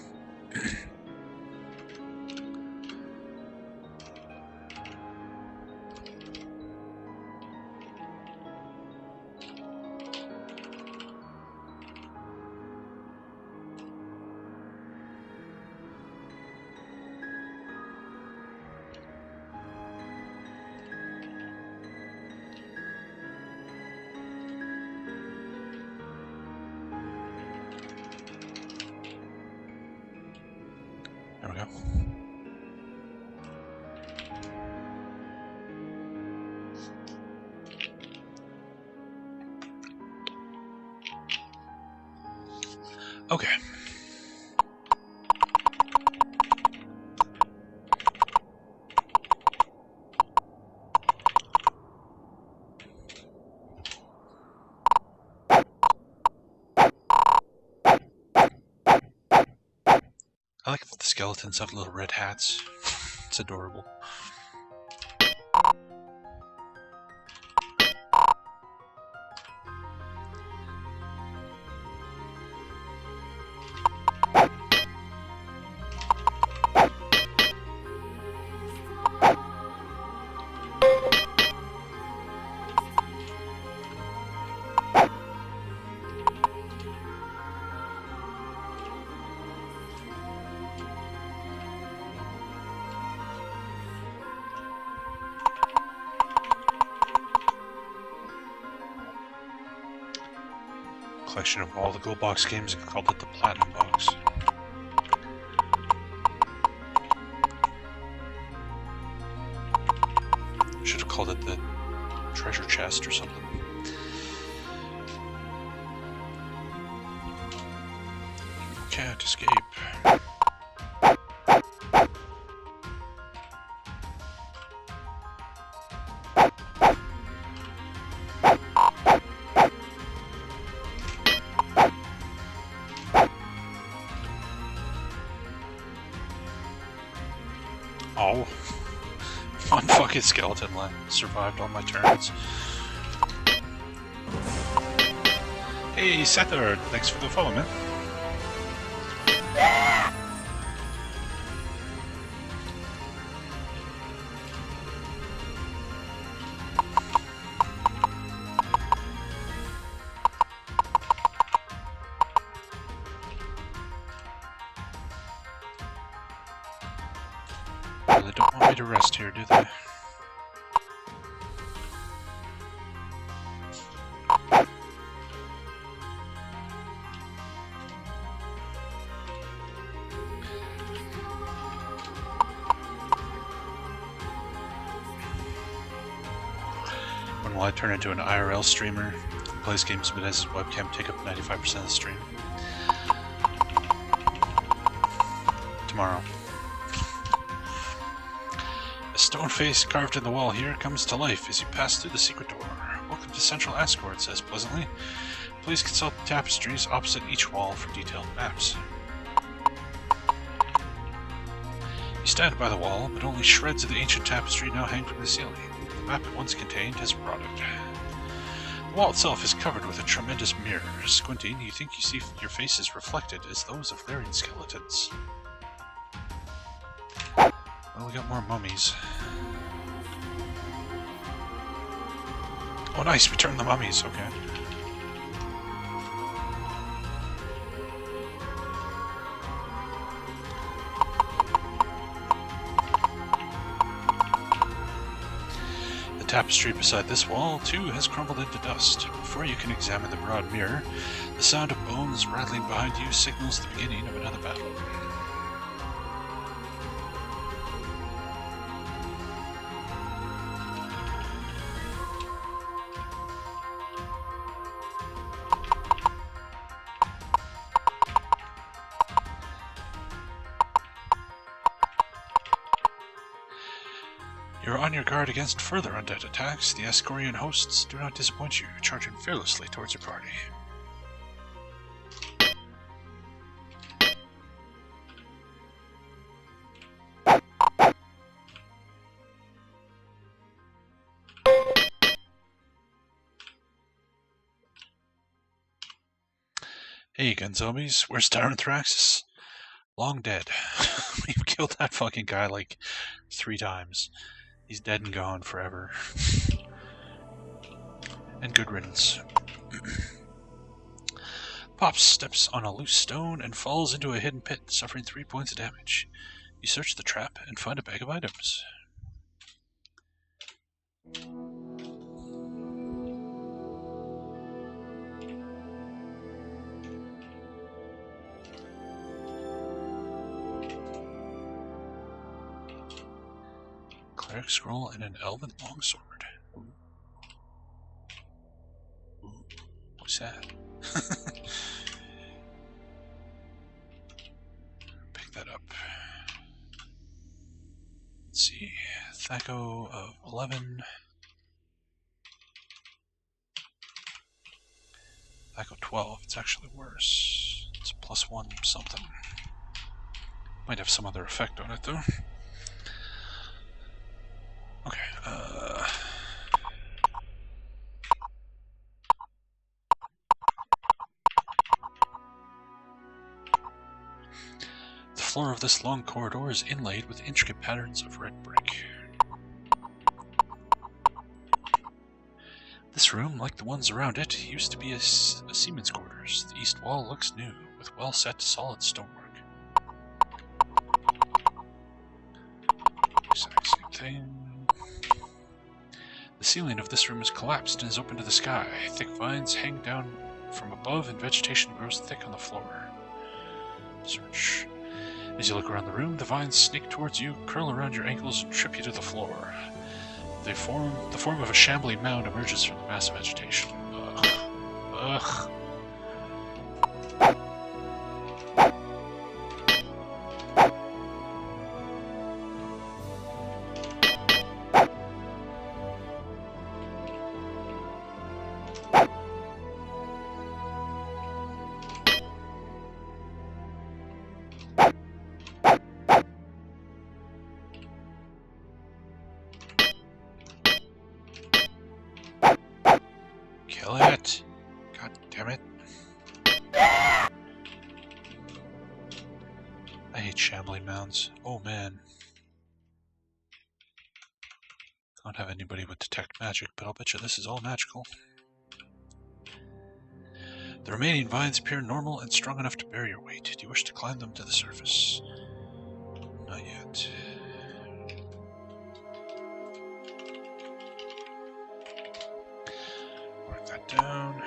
There we go. Okay. I like that the skeletons have little red hats. It's adorable. Collection of all the Gold Box games and called it the Platinum Box. Should have called it the Treasure Chest or something. Can't escape. Oh, one fucking skeleton survived all my turns. Hey, Sinatar, thanks for the follow, man. They don't want me to rest here, do they? When will I turn into an IRL streamer who plays games but has his webcam take up 95% of the stream? Tomorrow. A stone face carved in the wall here comes to life as you pass through the secret door. Welcome to Central Asgore, it says pleasantly. Please consult the tapestries opposite each wall for detailed maps. You stand by the wall, but only shreds of the ancient tapestry now hang from the ceiling. The map it once contained has rotted. The wall itself is covered with a tremendous mirror. Squinting, you think you see your faces reflected as those of glaring skeletons. Well, we got more mummies. Oh nice, we turned the mummies, okay. The tapestry beside this wall, too, has crumbled into dust. Before you can examine the broad mirror, the sound of bones rattling behind you signals the beginning of another battle. You're on your guard against further undead attacks. The Ascorian hosts do not disappoint you, charging fearlessly towards your party. Hey again, zombies. Where's Tyrant Thraxis? Long dead. We've killed that fucking guy like 3 times. He's dead and gone forever. And good riddance. Pops steps on a loose stone and falls into a hidden pit, suffering 3 points of damage. You search the trap and find a bag of items. Cleric scroll and an elven longsword. Ooh. What's that? Pick that up. Let's see. Thaco of 11. Thaco 12. It's actually worse. It's +1 something. Might have some other effect on it though. Okay, the floor of this long corridor is inlaid with intricate patterns of red brick. This room, like the ones around it, used to be a seaman's quarters. The east wall looks new, with well-set, solid stonework. Exact same thing. The ceiling of this room is collapsed and is open to the sky. Thick vines hang down from above and vegetation grows thick on the floor. Search. As you look around the room, the vines snake towards you, curl around your ankles, and trip you to the floor. The form of a shambling mound emerges from the mass of vegetation. Ugh. Ugh. Kill it! God damn it. I hate shambling mounds. Oh man. I don't have anybody with detect magic, but I'll bet you this is all magical. The remaining vines appear normal and strong enough to bear your weight. Do you wish to climb them to the surface? Not yet. Mark that down.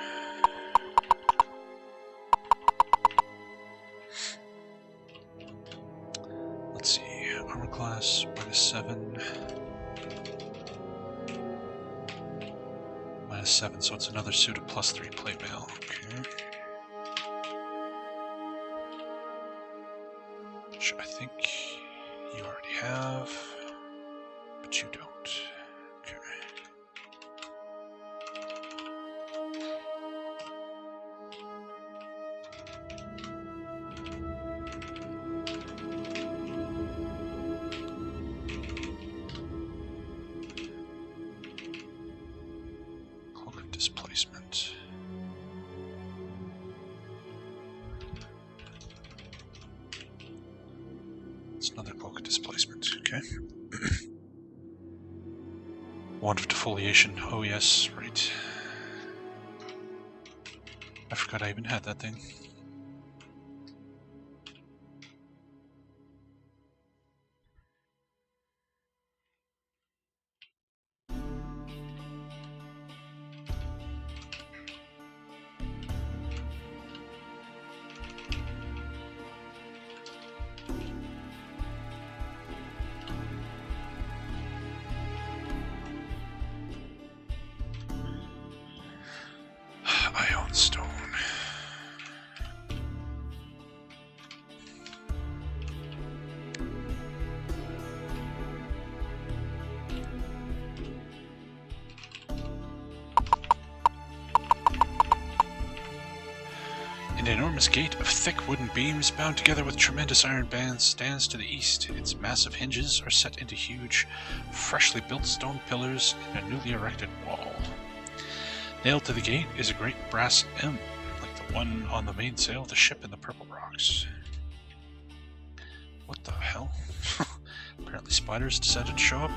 Let's see. Armor class -7. -7, so it's another suit of +3 plate mail. Okay. Which I think you already have, but you don't. Okay. Cloak of displacement. It's another cloak of displacement. Okay. Wand of defoliation. Oh yes, right. I forgot I even had that thing. Ion stone. This gate of thick wooden beams, bound together with tremendous iron bands, stands to the east. Its massive hinges are set into huge, freshly built stone pillars in a newly erected wall. Nailed to the gate is a great brass M, like the one on the mainsail of the ship in the Purple Rocks. What the hell? Apparently spiders decided to show up.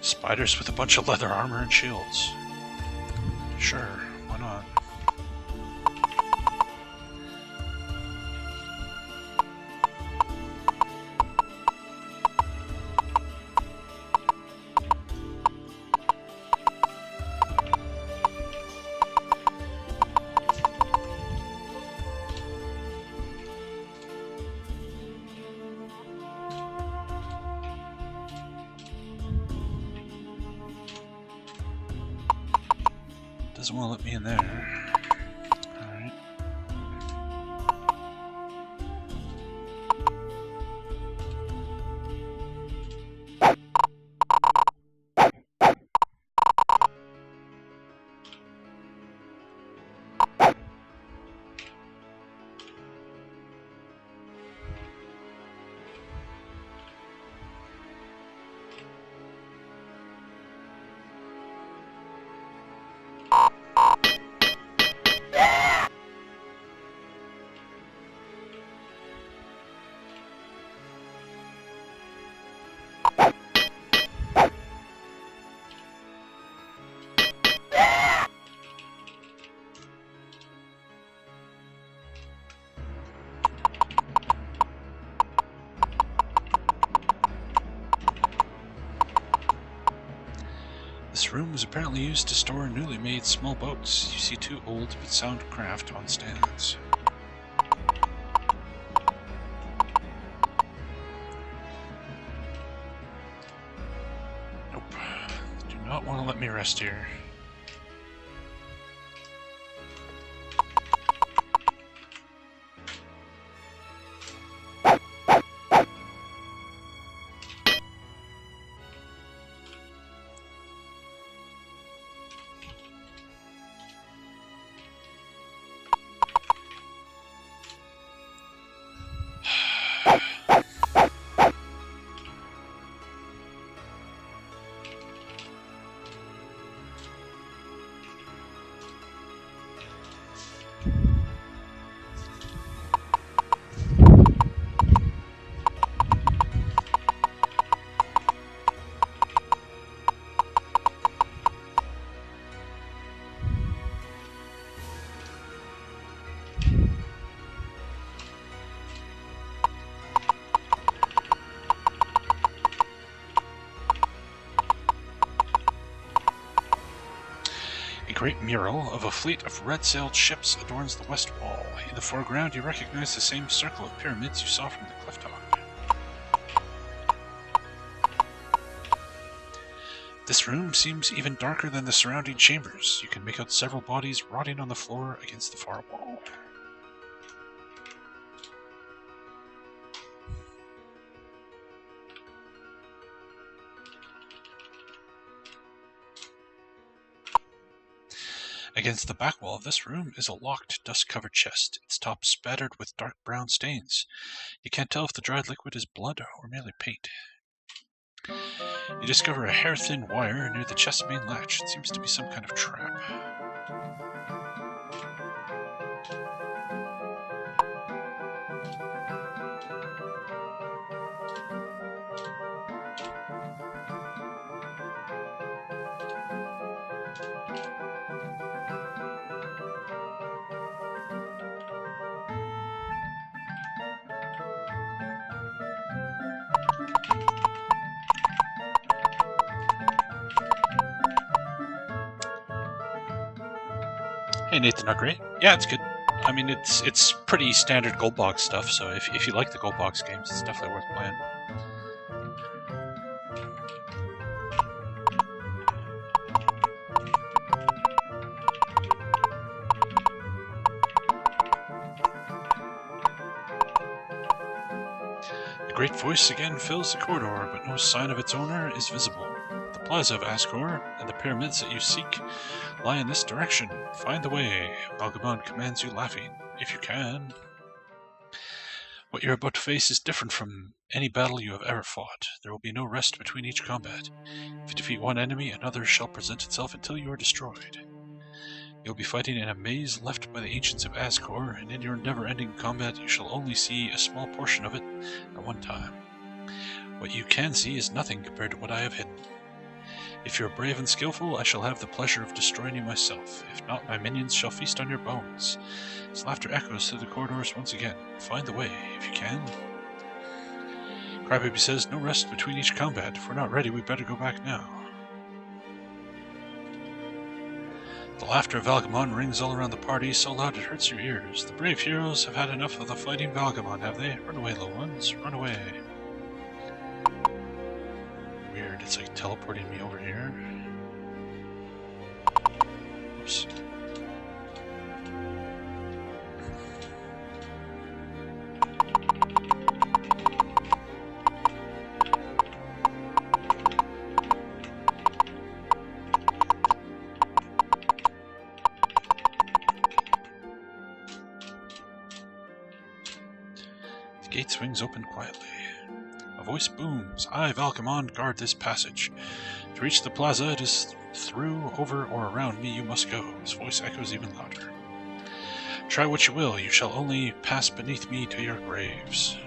Spiders with a bunch of leather armor and shields. Sure, why not? Doesn't want to let me in there. Alright. This room was apparently used to store newly made small boats. You see two old but sound craft on stands. Nope. Do not want to let me rest here. A great mural of a fleet of red-sailed ships adorns the west wall. In the foreground, you recognize the same circle of pyramids you saw from the cliff top. This room seems even darker than the surrounding chambers. You can make out several bodies rotting on the floor against the far wall. Against the back wall of this room is a locked, dust-covered chest, its top spattered with dark brown stains. You can't tell if the dried liquid is blood or merely paint. You discover a hair-thin wire near the chest's main latch. It seems to be some kind of trap. Hey Nathan, not great? Yeah, it's good. I mean, it's pretty standard gold box stuff. So if you like the gold box games, it's definitely worth playing. The great voice again fills the corridor, but no sign of its owner is visible. The plaza of Ascor and the pyramids that you seek lie in this direction. Find the way. Vagabond commands you, laughing. If you can. What you're about to face is different from any battle you have ever fought. There will be no rest between each combat. If you defeat one enemy, another shall present itself until you are destroyed. You'll be fighting in a maze left by the ancients of Ascor, and in your never-ending combat you shall only see a small portion of it at one time. What you can see is nothing compared to what I have hidden. If you're brave and skillful, I shall have the pleasure of destroying you myself. If not, my minions shall feast on your bones. His laughter echoes through the corridors once again. Find the way, if you can. Crybaby says, no rest between each combat. If we're not ready, we better go back now. The laughter of Valgamon rings all around the party, so loud it hurts your ears. The brave heroes have had enough of the fighting Valgamon, have they? Run away, little ones. Run away. Weird, it's like teleporting me over here. Oops. The gate swings open quietly. A voice booms. I, Valgamon, guard this passage. To reach the plaza, it is through, over, or around me you must go. His voice echoes even louder. Try what you will, you shall only pass beneath me to your graves.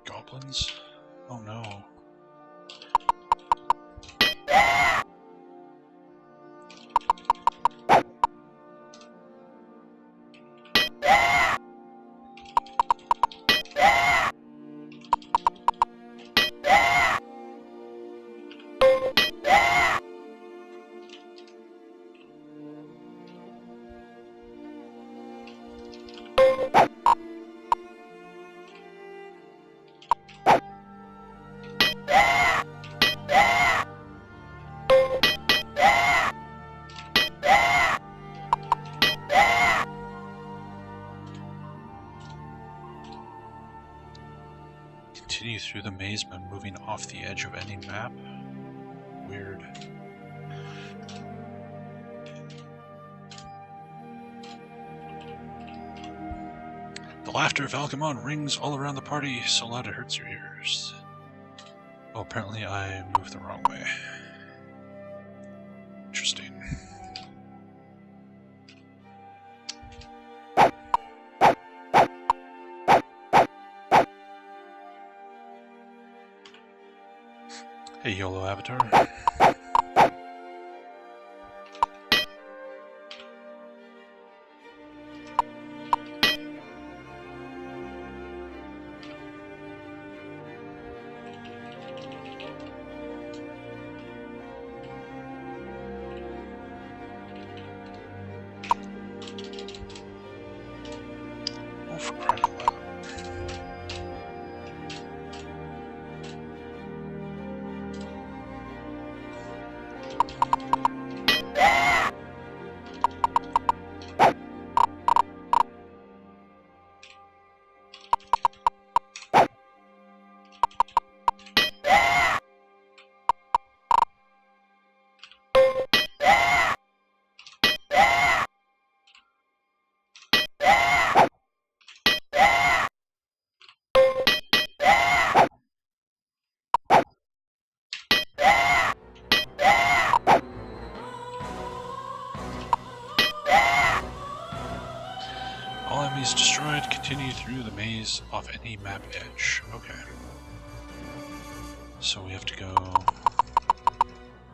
Goblins? Oh no. Continue through the maze by moving off the edge of any map. Weird. The laughter of Valgamon rings all around the party, so loud it hurts your ears. Oh, apparently I moved the wrong way. Interesting. Hey, YOLO Avatar. Oh, for crying out loud. All enemies destroyed, continue through the maze off any map edge. Okay. So we have to go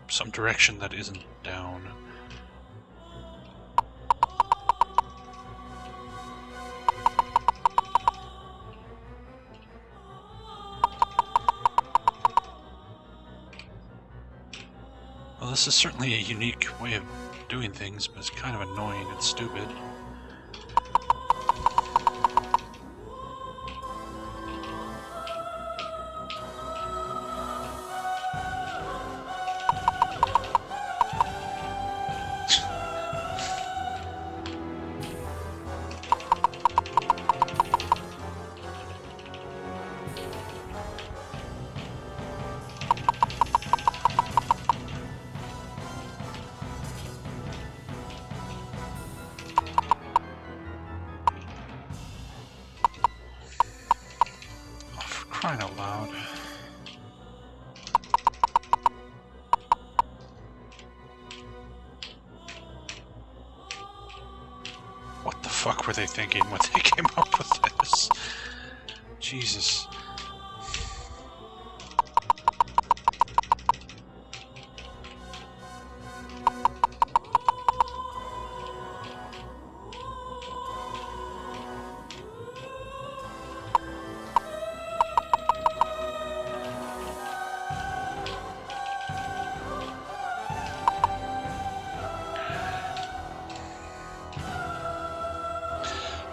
some direction that isn't down. Well, this is certainly a unique way of doing things, but it's kind of annoying and stupid. Crying out loud. What the fuck were they thinking when they came up with this? Jesus.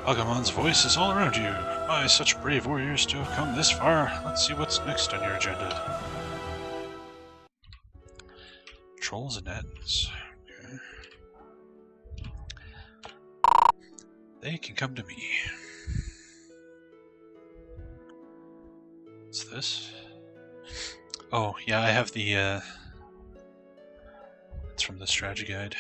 Agamon's voice is all around you. My, such brave warriors to have come this far. Let's see what's next on your agenda. Trolls and ends. Okay. They can come to me. What's this? Oh, yeah, I have the, it's from the strategy guide.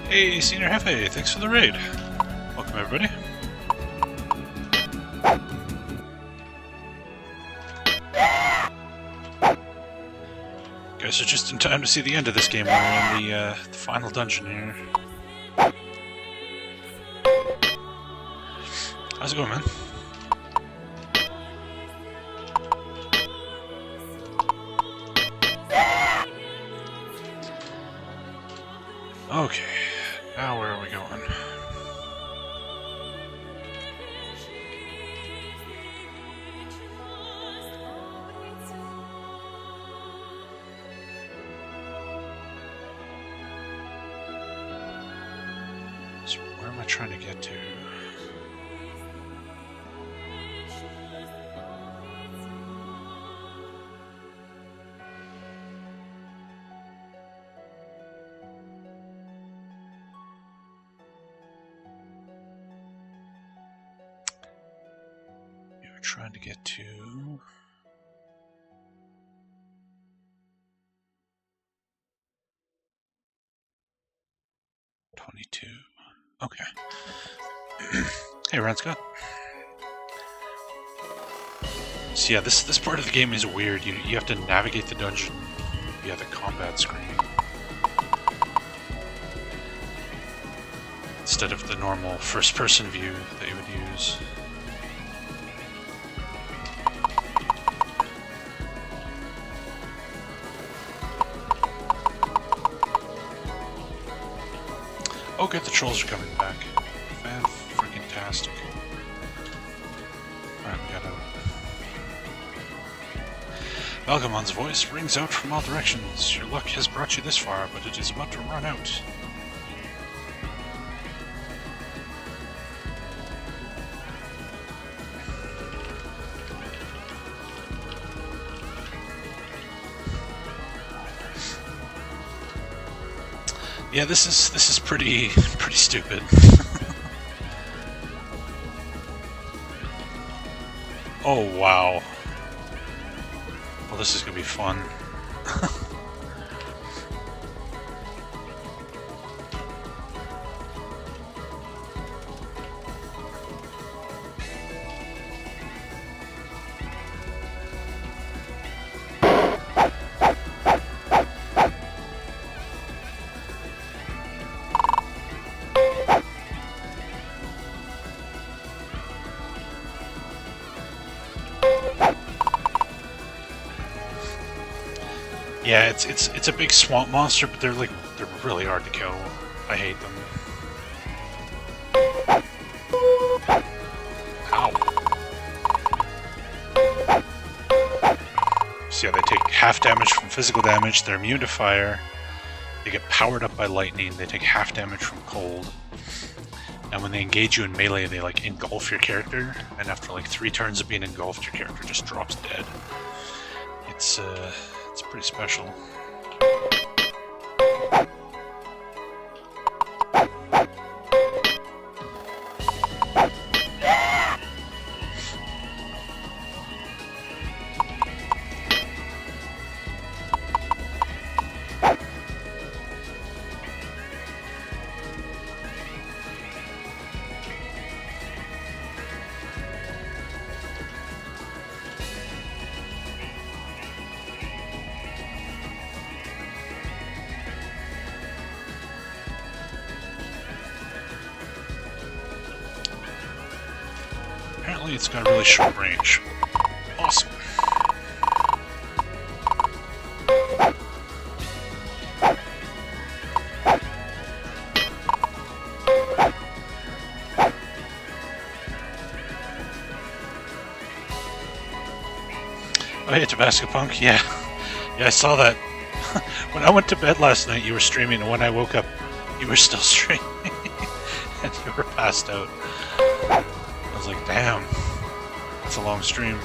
Hey, Senior Hefe, thanks for the raid. Welcome, everybody. Guys are just in time to see the end of this game. We're in the final dungeon here. How's it going, man? Okay, now where are we going? So where am I trying to get to? Trying to get to 22. Okay. Hey, Ron Scott. So yeah, this part of the game is weird. You have to navigate the dungeon via the combat screen instead of the normal first-person view that you would use. Oh good, the trolls are coming back. Fan-freaking-tastic. Alright, we gotta... Balgamon's voice rings out from all directions. Your luck has brought you this far, but it is about to run out. Yeah, this is pretty stupid. Oh wow. Well, this is gonna be fun. Yeah, it's a big swamp monster, but they're really hard to kill. I hate them. Ow. So yeah, they take half damage from physical damage, they're immune to fire, they get powered up by lightning, they take half damage from cold. And when they engage you in melee, they like engulf your character, and after like 3 turns of being engulfed, your character just drops dead. It's pretty special. Apparently it's got a really short range. Awesome. Oh hey, Tabasco Punk? Yeah. Yeah, I saw that. When I went to bed last night, you were streaming, and when I woke up, you were still streaming. And you were passed out. I was like, damn. That's a long stream.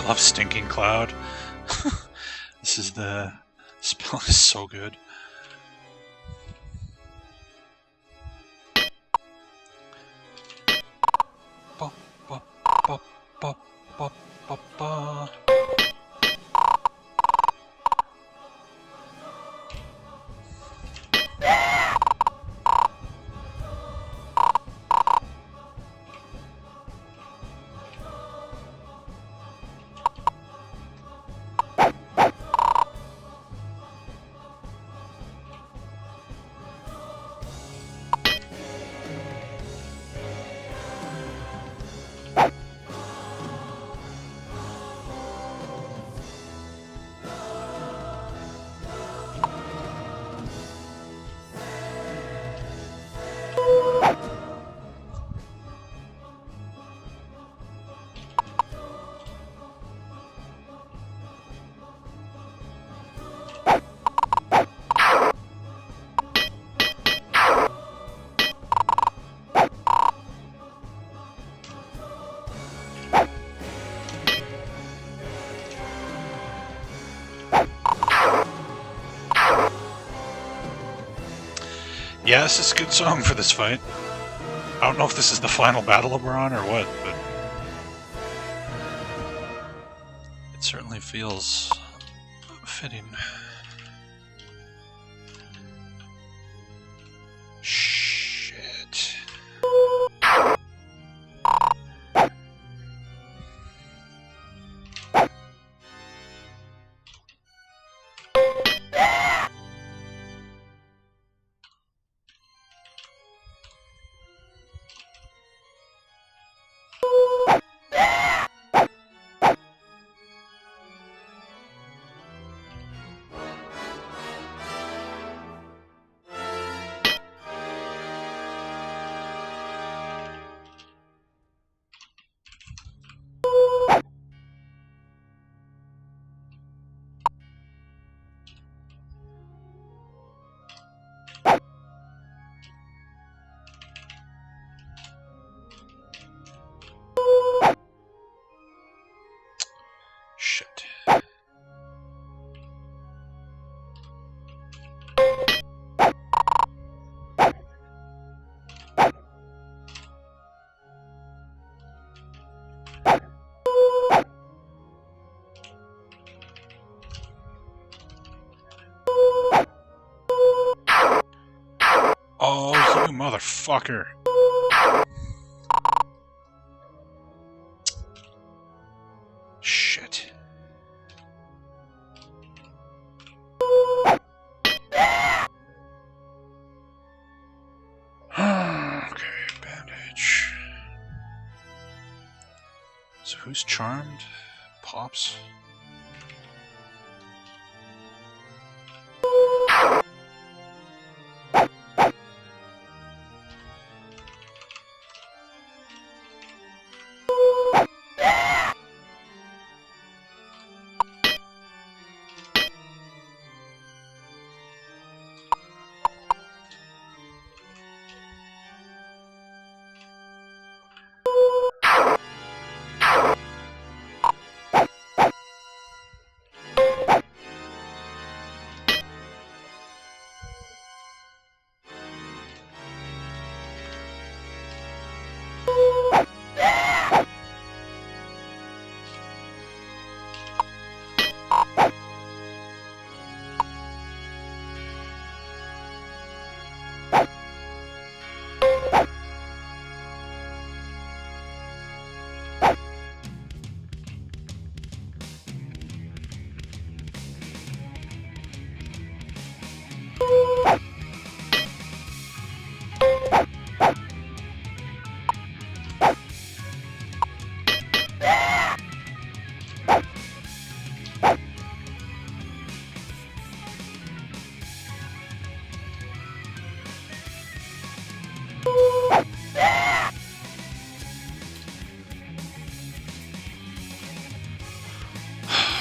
I love Stinking Cloud. The spell is so good. Ba, ba, ba, ba, ba, ba, ba. Yeah, this is a good song for this fight. I don't know if this is the final battle we're on or what, but it certainly feels fitting. Shit. Shit. Oh, you motherfucker. Shit. Okay, bandage. So who's charmed? Pops?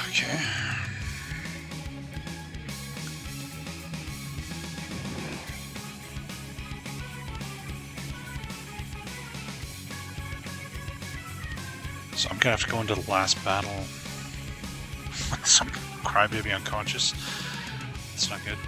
Okay. So I'm gonna have to go into the last battle. Some crybaby unconscious. That's not good.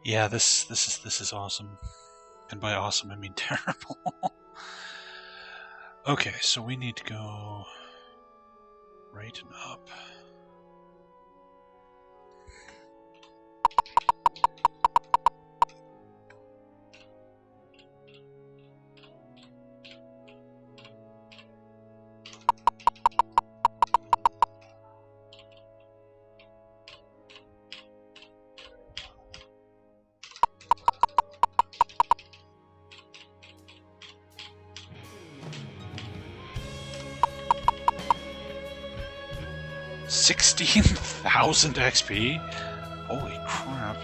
Yeah, this is awesome. And by awesome I mean terrible. Okay, so we need to go right and up. $16,000 XP? Holy crap.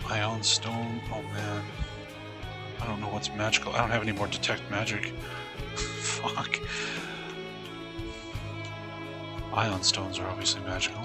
Ion Stone, oh man. I don't know what's magical. I don't have any more detect magic. Fuck. Ion Stones are obviously magical.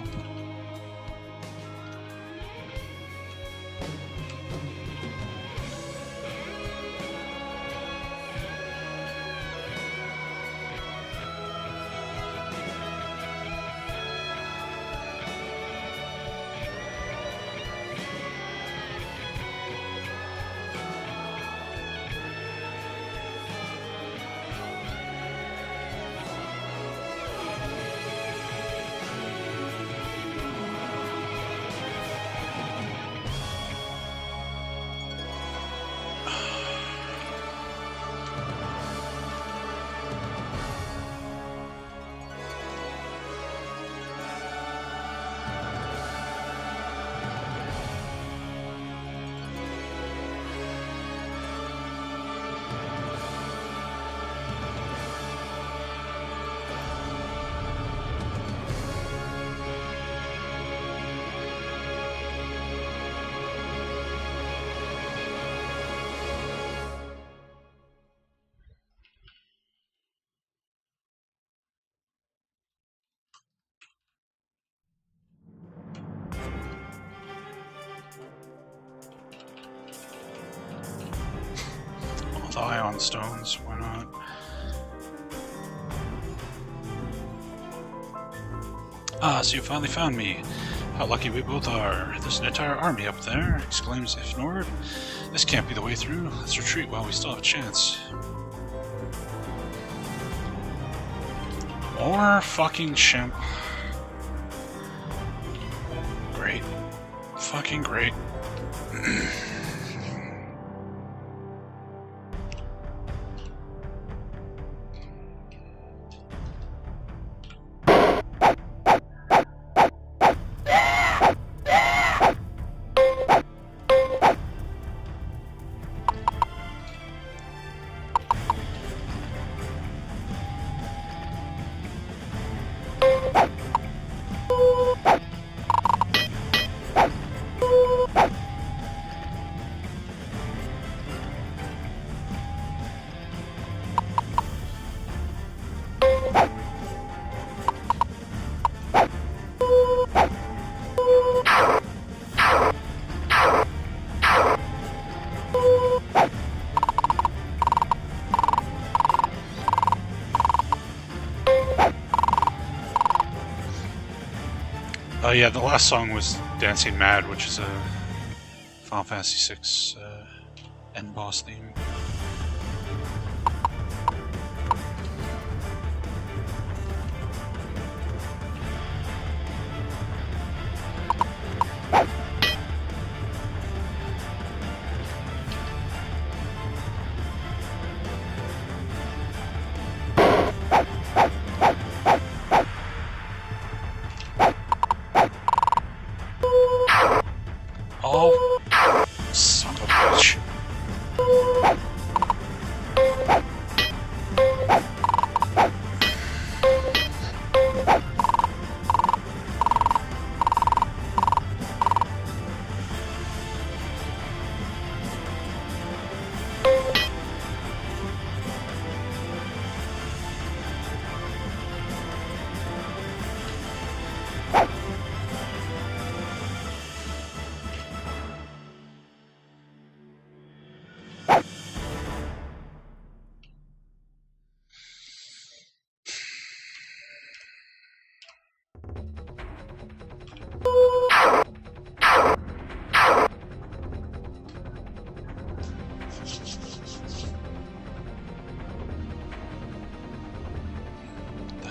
With Ion Stones, why not? Ah, so you finally found me. How lucky we both are. There's an entire army up there, exclaims Ifnord. This can't be the way through. Let's retreat while we still have a chance. More fucking chimp. Great. Fucking great. Yeah, the last song was Dancing Mad, which is a Final Fantasy VI end boss theme.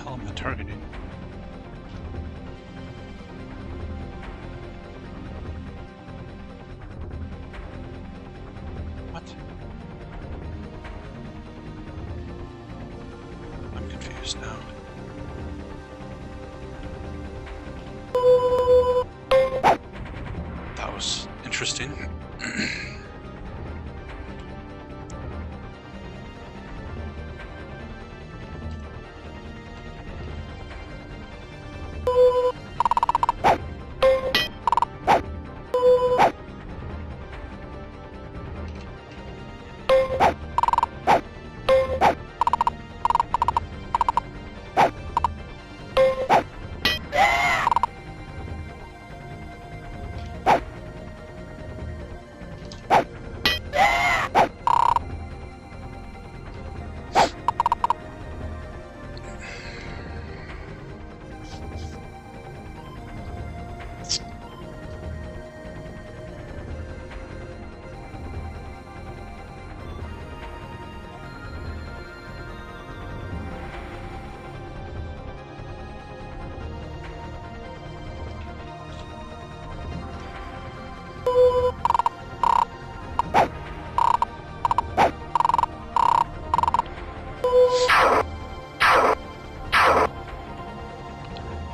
hell am I targeting? What? I'm confused now. That was interesting.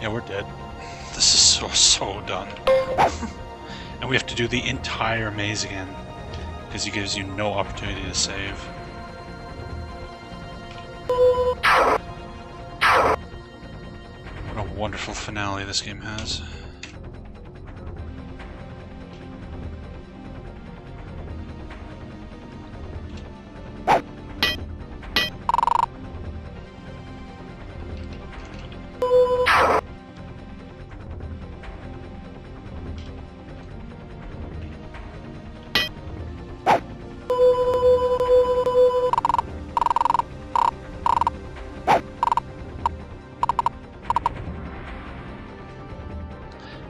Yeah, we're dead. This is so done. And we have to do the entire maze again, because he gives you no opportunity to save. What a wonderful finale this game has.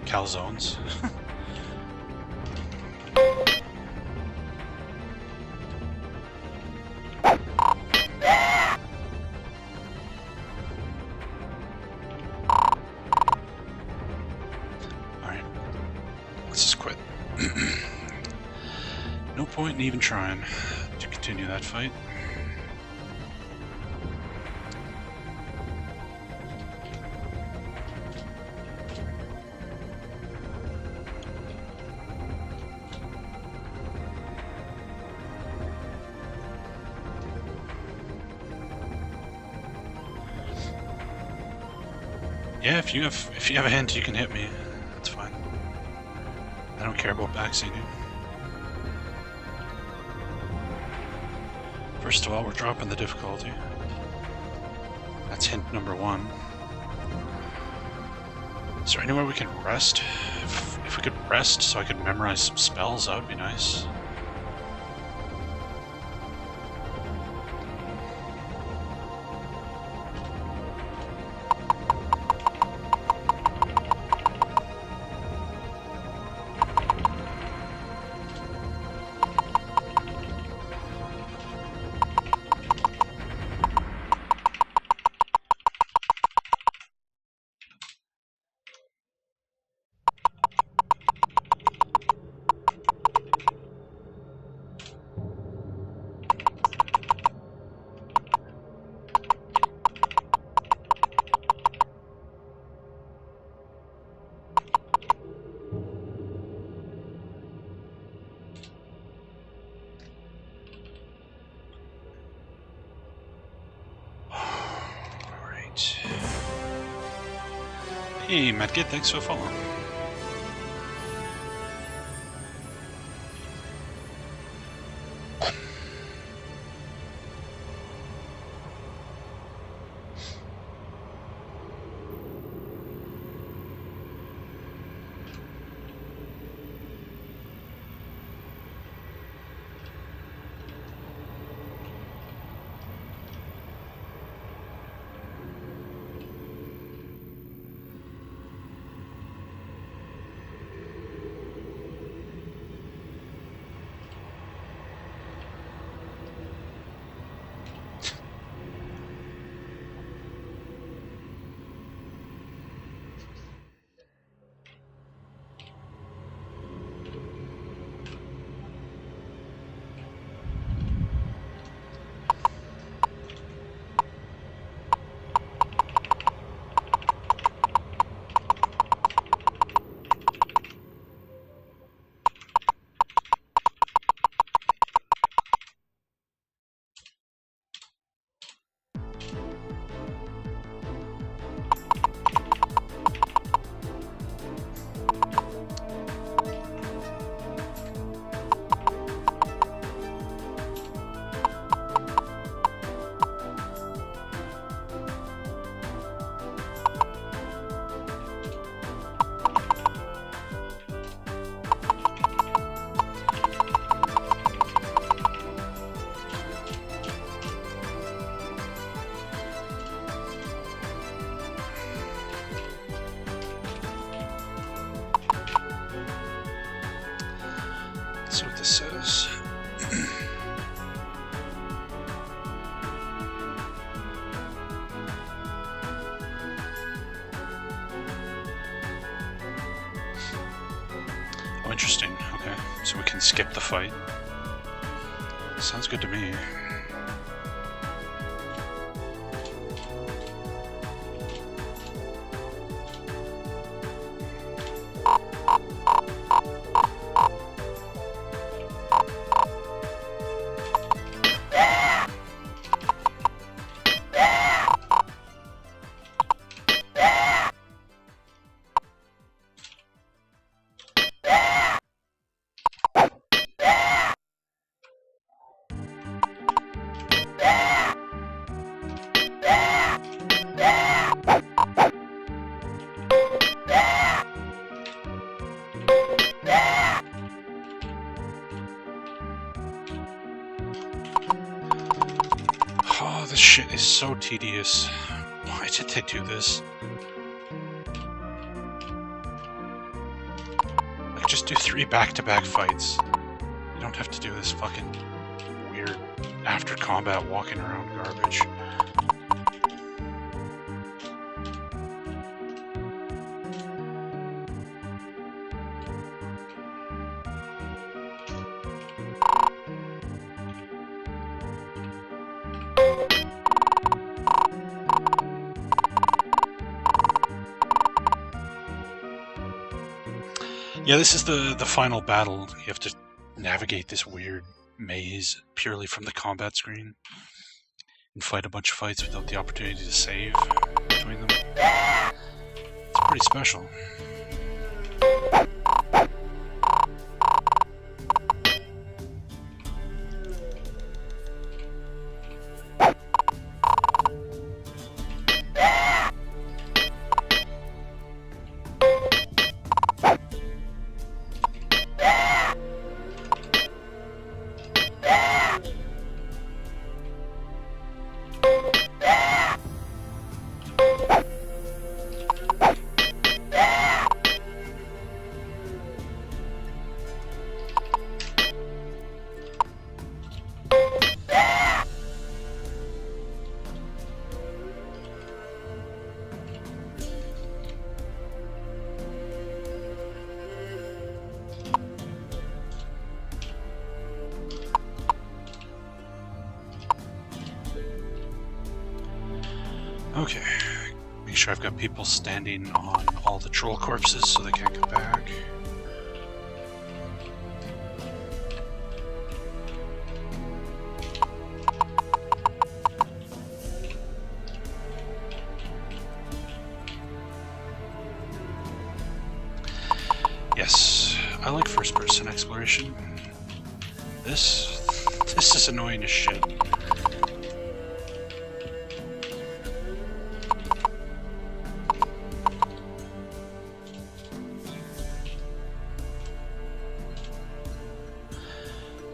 Calzones. Alright. Let's just quit. No point in even trying to continue that fight. Yeah, if you have a hint, you can hit me. That's fine. I don't care about backseating. First of all, we're dropping the difficulty. That's hint number one. Is there anywhere we can rest? If we could rest so I could memorize some spells, that would be nice. Hey, Medkit, thanks for following. Oh, interesting. Okay, so we can skip the fight. Sounds good to me. Oh, this shit is so tedious. Why did they do this? Like, just do 3 back-to-back fights. You don't have to do this fucking weird after combat walking around garbage. Yeah, this is the final battle. You have to navigate this weird maze purely from the combat screen and fight a bunch of fights without the opportunity to save between them. It's pretty special. Okay, make sure I've got people standing on all the troll corpses so they can't come back. Yes, I like first-person exploration. This is annoying as shit.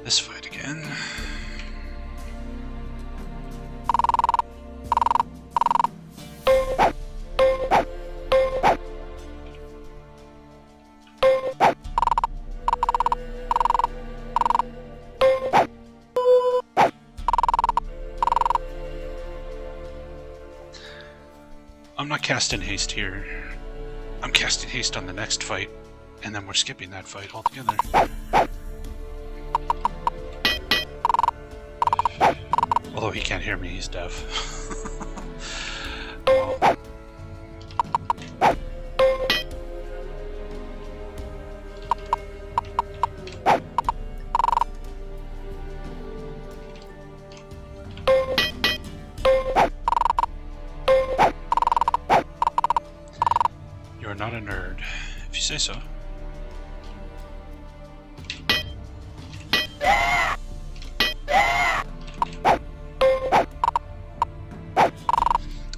This fight again. I'm not casting haste here. I'm casting haste on the next fight, and then we're skipping that fight altogether. Although he can't hear me, he's deaf. Well. You're not a nerd, if you say so.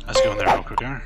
How's it going there, Hokugar?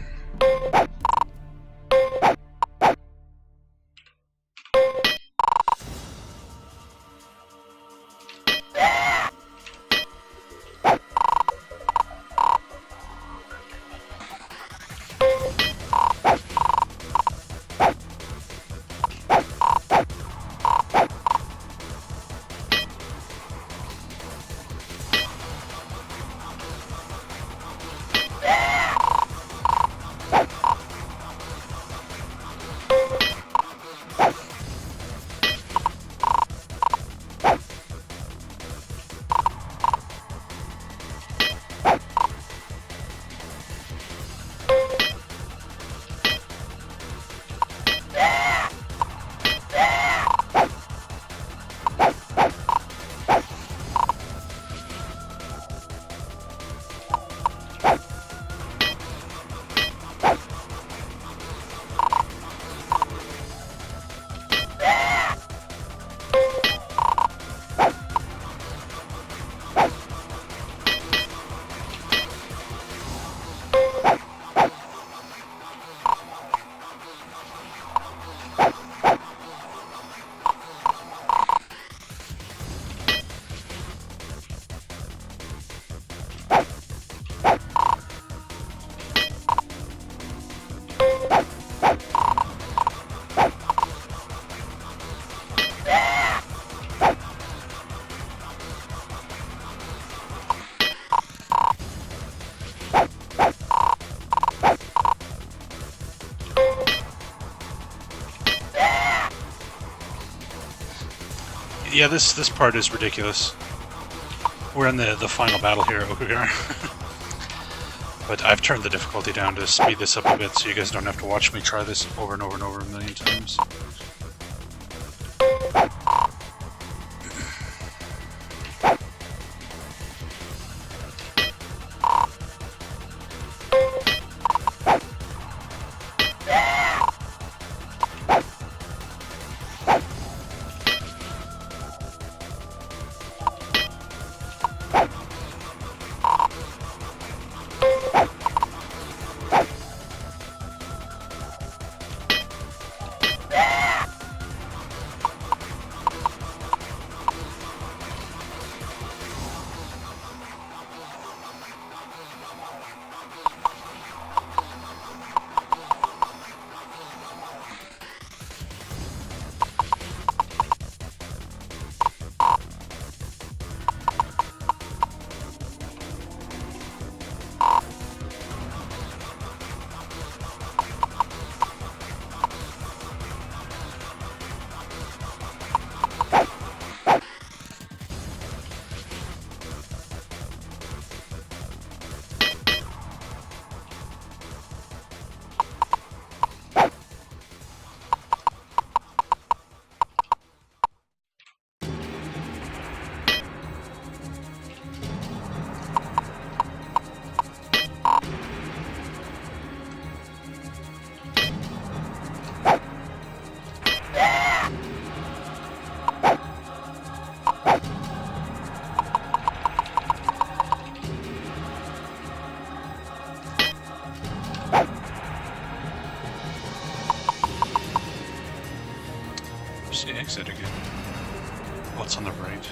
Yeah, this part is ridiculous. We're in the final battle here at Okugar. But I've turned the difficulty down to speed this up a bit so you guys don't have to watch me try this over and over and over a million times. Where's the exit again? What's on the right?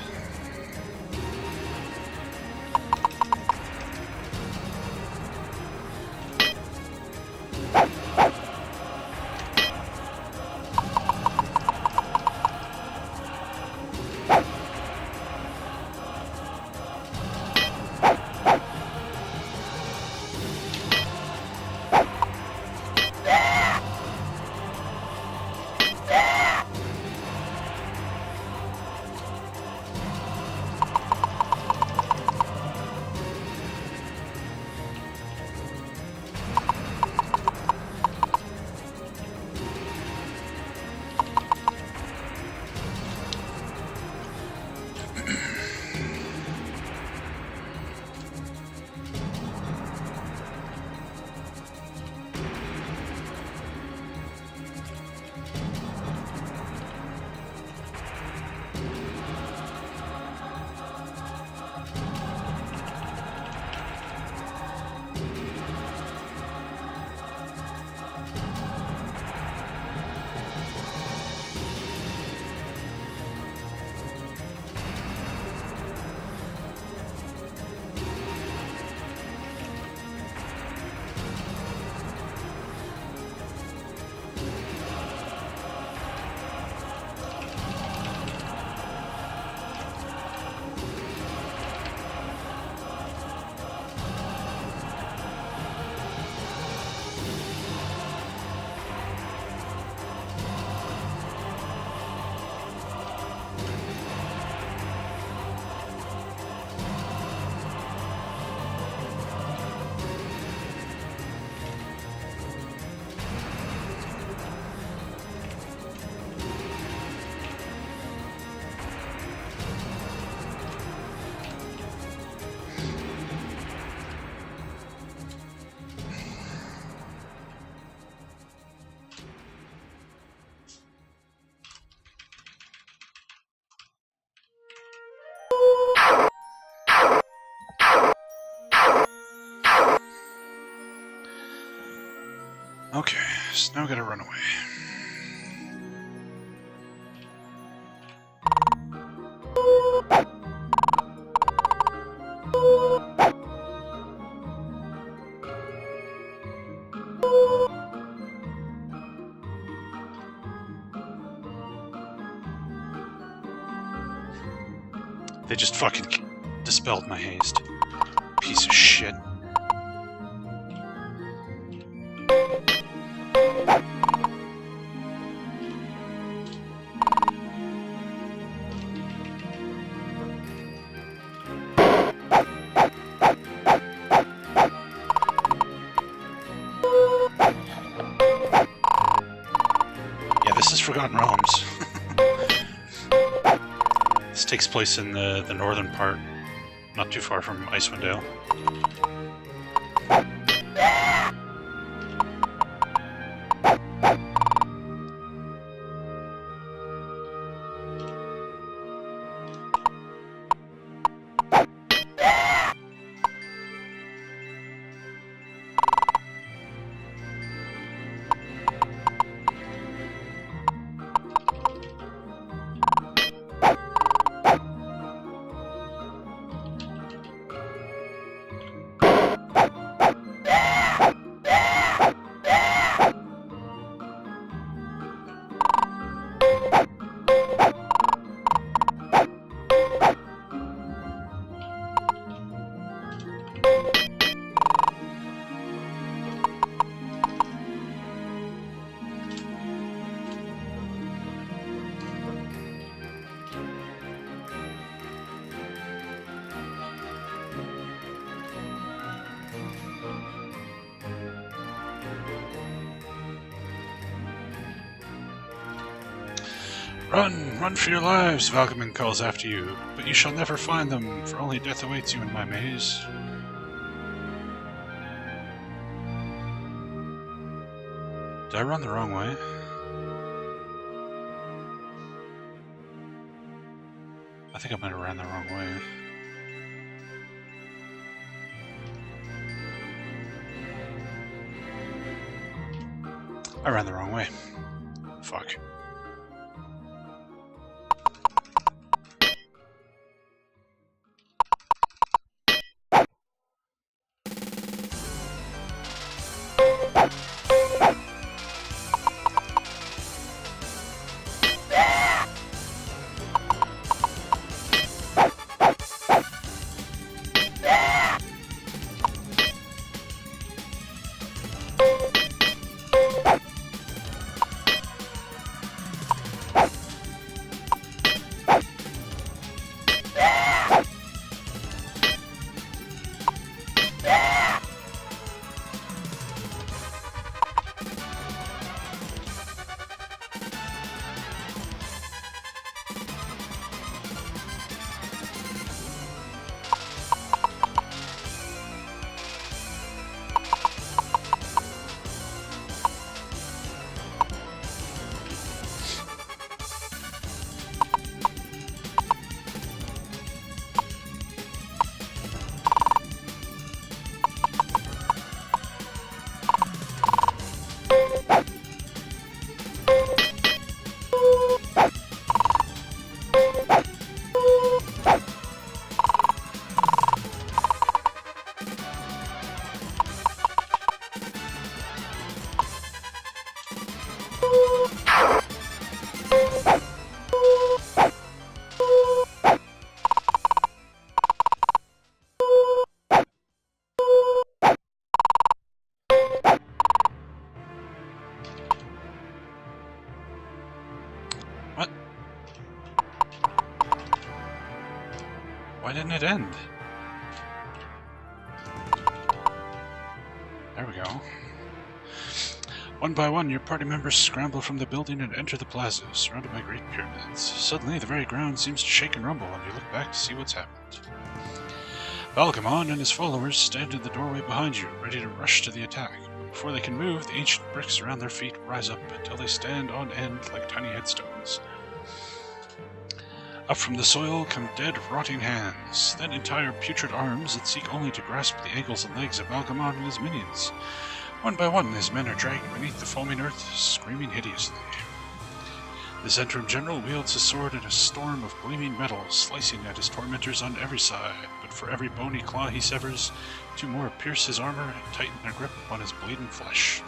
Okay, so now we gotta run away. They just fucking dispelled my haste. Piece of shit. Forgotten Realms. This takes place in the northern part, not too far from Icewind Dale. Run! Run for your lives! Valgaman calls after you, but you shall never find them, for only death awaits you in my maze. Did I run the wrong way? I think I might have ran the wrong way. I ran the wrong way. Fuck. What? Why didn't it end? There we go. One by one, your party members scramble from the building and enter the plaza, surrounded by great pyramids. Suddenly, the very ground seems to shake and rumble, and you look back to see what's happened. Valgamon and his followers stand in the doorway behind you, ready to rush to the attack. But before they can move, the ancient bricks around their feet rise up until they stand on end like tiny headstones. Up from the soil come dead, rotting hands, then entire putrid arms that seek only to grasp the ankles and legs of Valgamon and his minions. One by one, his men are dragged beneath the foaming earth, screaming hideously. The Zentrum General wields his sword in a storm of gleaming metal, slicing at his tormentors on every side, but for every bony claw he severs, two more pierce his armor and tighten their grip upon his bleeding flesh.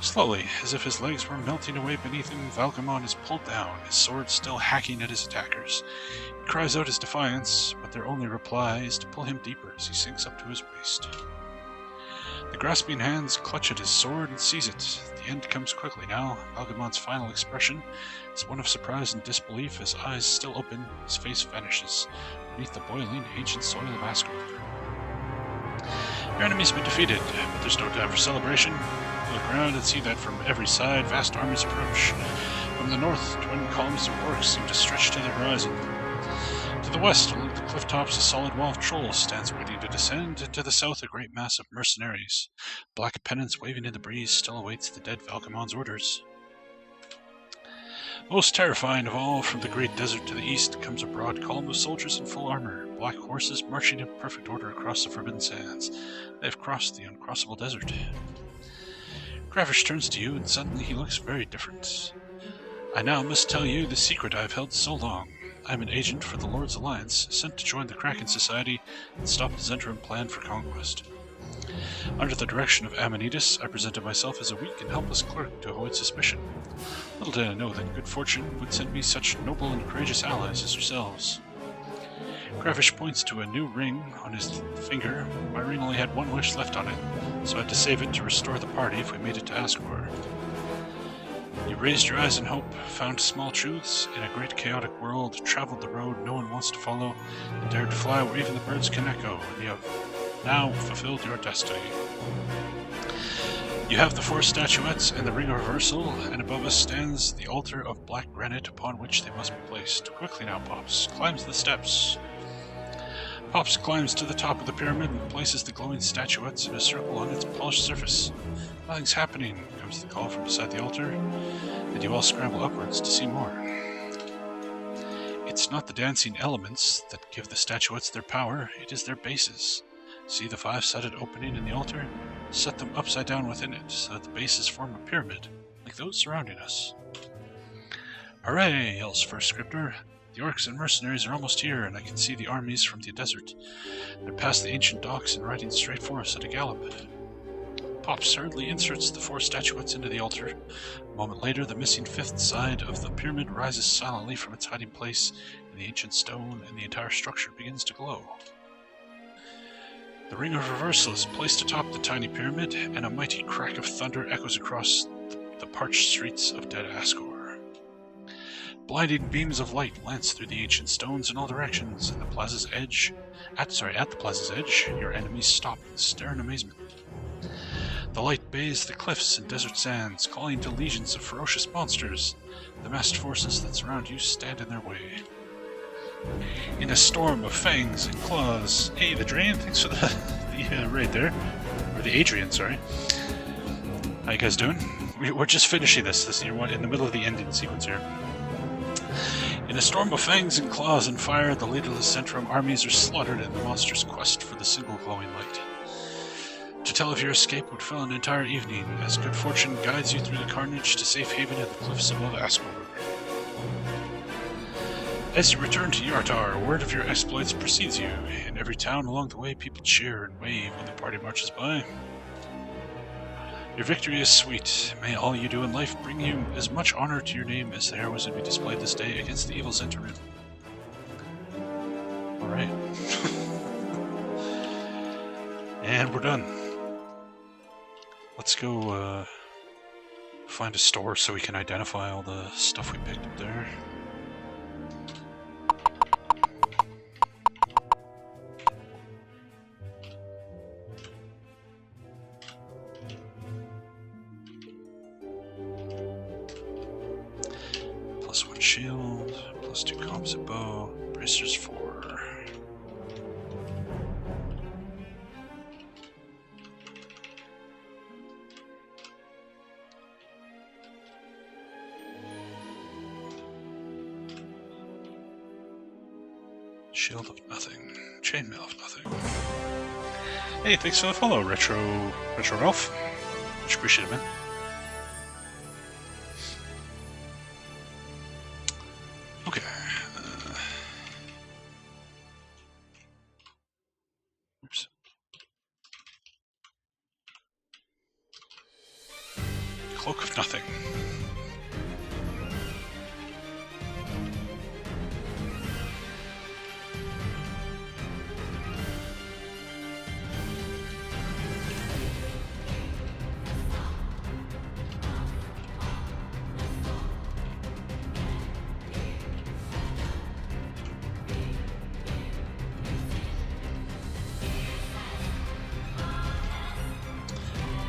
Slowly, as if his legs were melting away beneath him, Valgamon is pulled down, his sword still hacking at his attackers. He cries out his defiance, but their only reply is to pull him deeper as he sinks up to his waist. The grasping hands clutch at his sword and seize it. The end comes quickly now. Valgamon's final expression is one of surprise and disbelief. His eyes still open, his face vanishes beneath the boiling ancient soil of Asgard. Your enemies have been defeated, but there's no time for celebration. Look around and see that from every side, vast armies approach. From the north, twin columns of orcs seem to stretch to the horizon. To the west, along the cliff tops, a solid wall of trolls stands waiting to descend, and to the south, a great mass of mercenaries. Black pennants waving in the breeze still awaits the dead Valkamon's orders. Most terrifying of all, from the great desert to the east comes a broad column of soldiers in full armor, black horses marching in perfect order across the forbidden sands. They have crossed the uncrossable desert. Gravish turns to you, and suddenly he looks very different. I now must tell you the secret I have held so long. I am an agent for the Lord's Alliance, sent to join the Kraken Society and stop the Zentrum plan for conquest. Under the direction of Amanitas, I presented myself as a weak and helpless clerk to avoid suspicion. Little did I know that good fortune would send me such noble and courageous allies as yourselves. Gravish points to a new ring on his finger. My ring only had one wish left on it, so I had to save it to restore the party if we made it to Asgore. You raised your eyes in hope, found small truths in a great chaotic world, traveled the road no one wants to follow, and dared to fly where even the birds can echo, and you have now fulfilled your destiny. You have the 4 statuettes and the ring of reversal, and above us stands the altar of black granite upon which they must be placed. Quickly now, Pops climbs the steps. Pops climbs to the top of the pyramid and places the glowing statuettes in a circle on its polished surface. Nothing's happening, comes the call from beside the altar, and you all scramble upwards to see more. It's not the dancing elements that give the statuettes their power, it is their bases. See the 5-sided opening in the altar? Set them upside down within it, so that the bases form a pyramid, like those surrounding us. Hooray, yells First Scriptor. The orcs and mercenaries are almost here, and I can see the armies from the desert. They're past the ancient docks and riding straight for us at a gallop. Pops hurriedly inserts the 4 statuettes into the altar. A moment later, the missing 5th side of the pyramid rises silently from its hiding place in the ancient stone, and the entire structure begins to glow. The ring of reversal is placed atop the tiny pyramid, and a mighty crack of thunder echoes across the parched streets of dead Asgore. Blinding beams of light lance through the ancient stones in all directions, and at the plaza's edge, your enemies stop and stare in amazement. The light bathes the cliffs and desert sands, calling to legions of ferocious monsters. The massed forces that surround you stand in their way. In a storm of fangs and claws. Hey, the Drain, thanks for the raid there. Or the Adrian, sorry. How you guys doing? We're just finishing this. You're in the middle of the ending sequence here. In a storm of fangs and claws and fire, the leaderless Zentrum armies are slaughtered in the monster's quest for the single glowing light. To tell of your escape would fill an entire evening, as good fortune guides you through the carnage to safe haven at the cliffs above Asgore. As you return to Yartar, word of your exploits precedes you. In every town along the way, people cheer and wave when the party marches by. Your victory is sweet. May all you do in life bring you as much honor to your name as the heroism you displayed this day against the evil Zentrum. Alright. And we're done. Let's go find a store so we can identify all the stuff we picked up there. +1 shield, +2 composite bow, bracers 4. Shield of nothing, chainmail of nothing. Hey, thanks for the follow, Retro Ralph. Much appreciated, man. Okay. Oops. Cloak of nothing.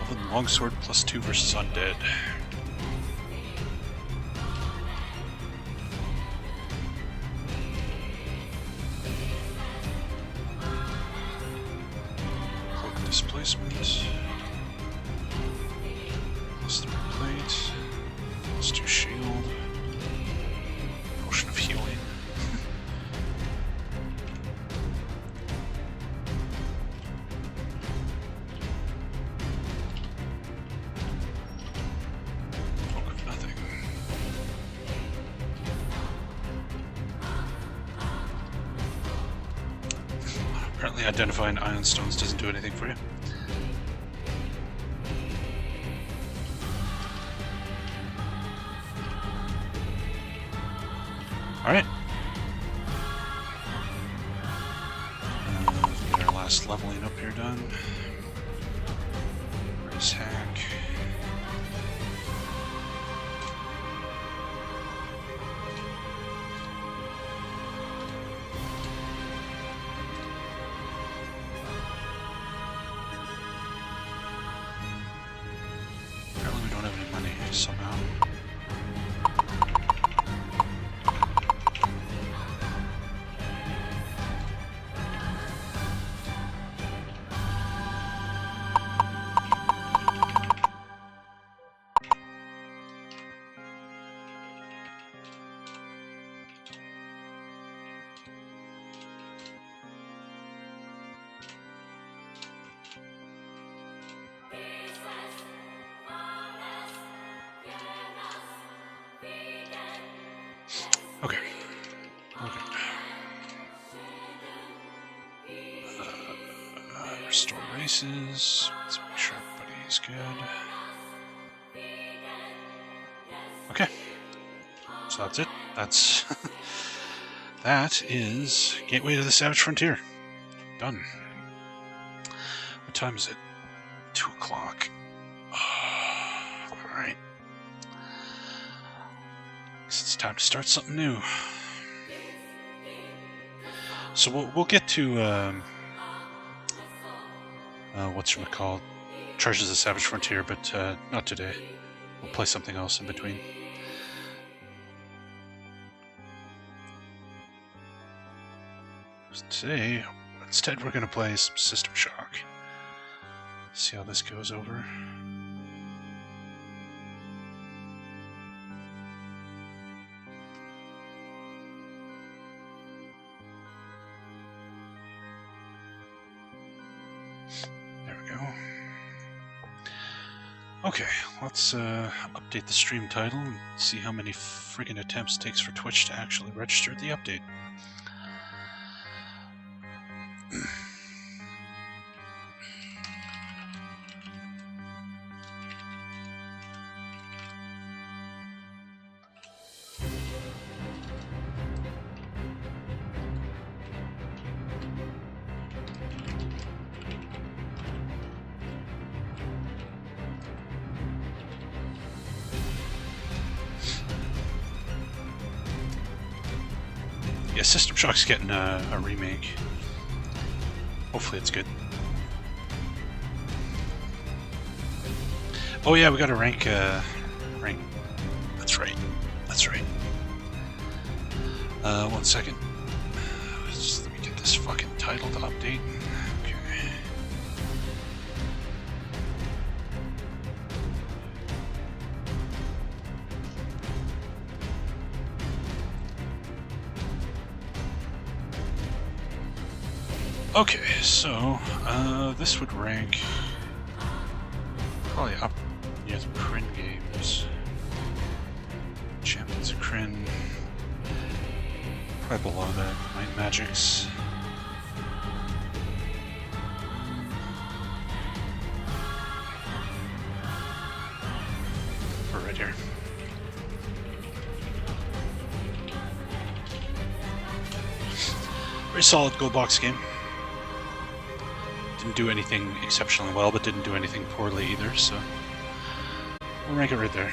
Elven Longsword +2 versus Undead. Cloak Displacement. +3 plate. +2 shield. Potion of Healing. Cloak of Nothing. Apparently identifying ion stones doesn't do anything for you. Alright. Get our last leveling up here done. Race hack. Apparently we don't have any money somehow. Okay. Restore races. Let's make sure everybody's good. Okay. So that's it. That's that is Gateway to the Savage Frontier. Done. What time is it? 2 o'clock. Alright. It's time to start something new. So we'll get to whatchamacallit, Treasures of the Savage Frontier, but not today. We'll play something else in between. Today, instead, we're going to play some System Shock. See how this goes over. There we go. Okay, let's update the stream title and see how many friggin' attempts it takes for Twitch to actually register the update. Yeah, System Shock's getting a remake. Hopefully it's good. Oh yeah, we got to rank. That's right. That's right. 1 second. Let me get this fucking title to update. Okay. Okay, so this would rank probably up near the Kryn games. Champions of Kryn. Probably below that. Might Magics. Or right here. Very solid gold box game. Didn't do anything exceptionally well, but didn't do anything poorly either, so we'll rank it right there.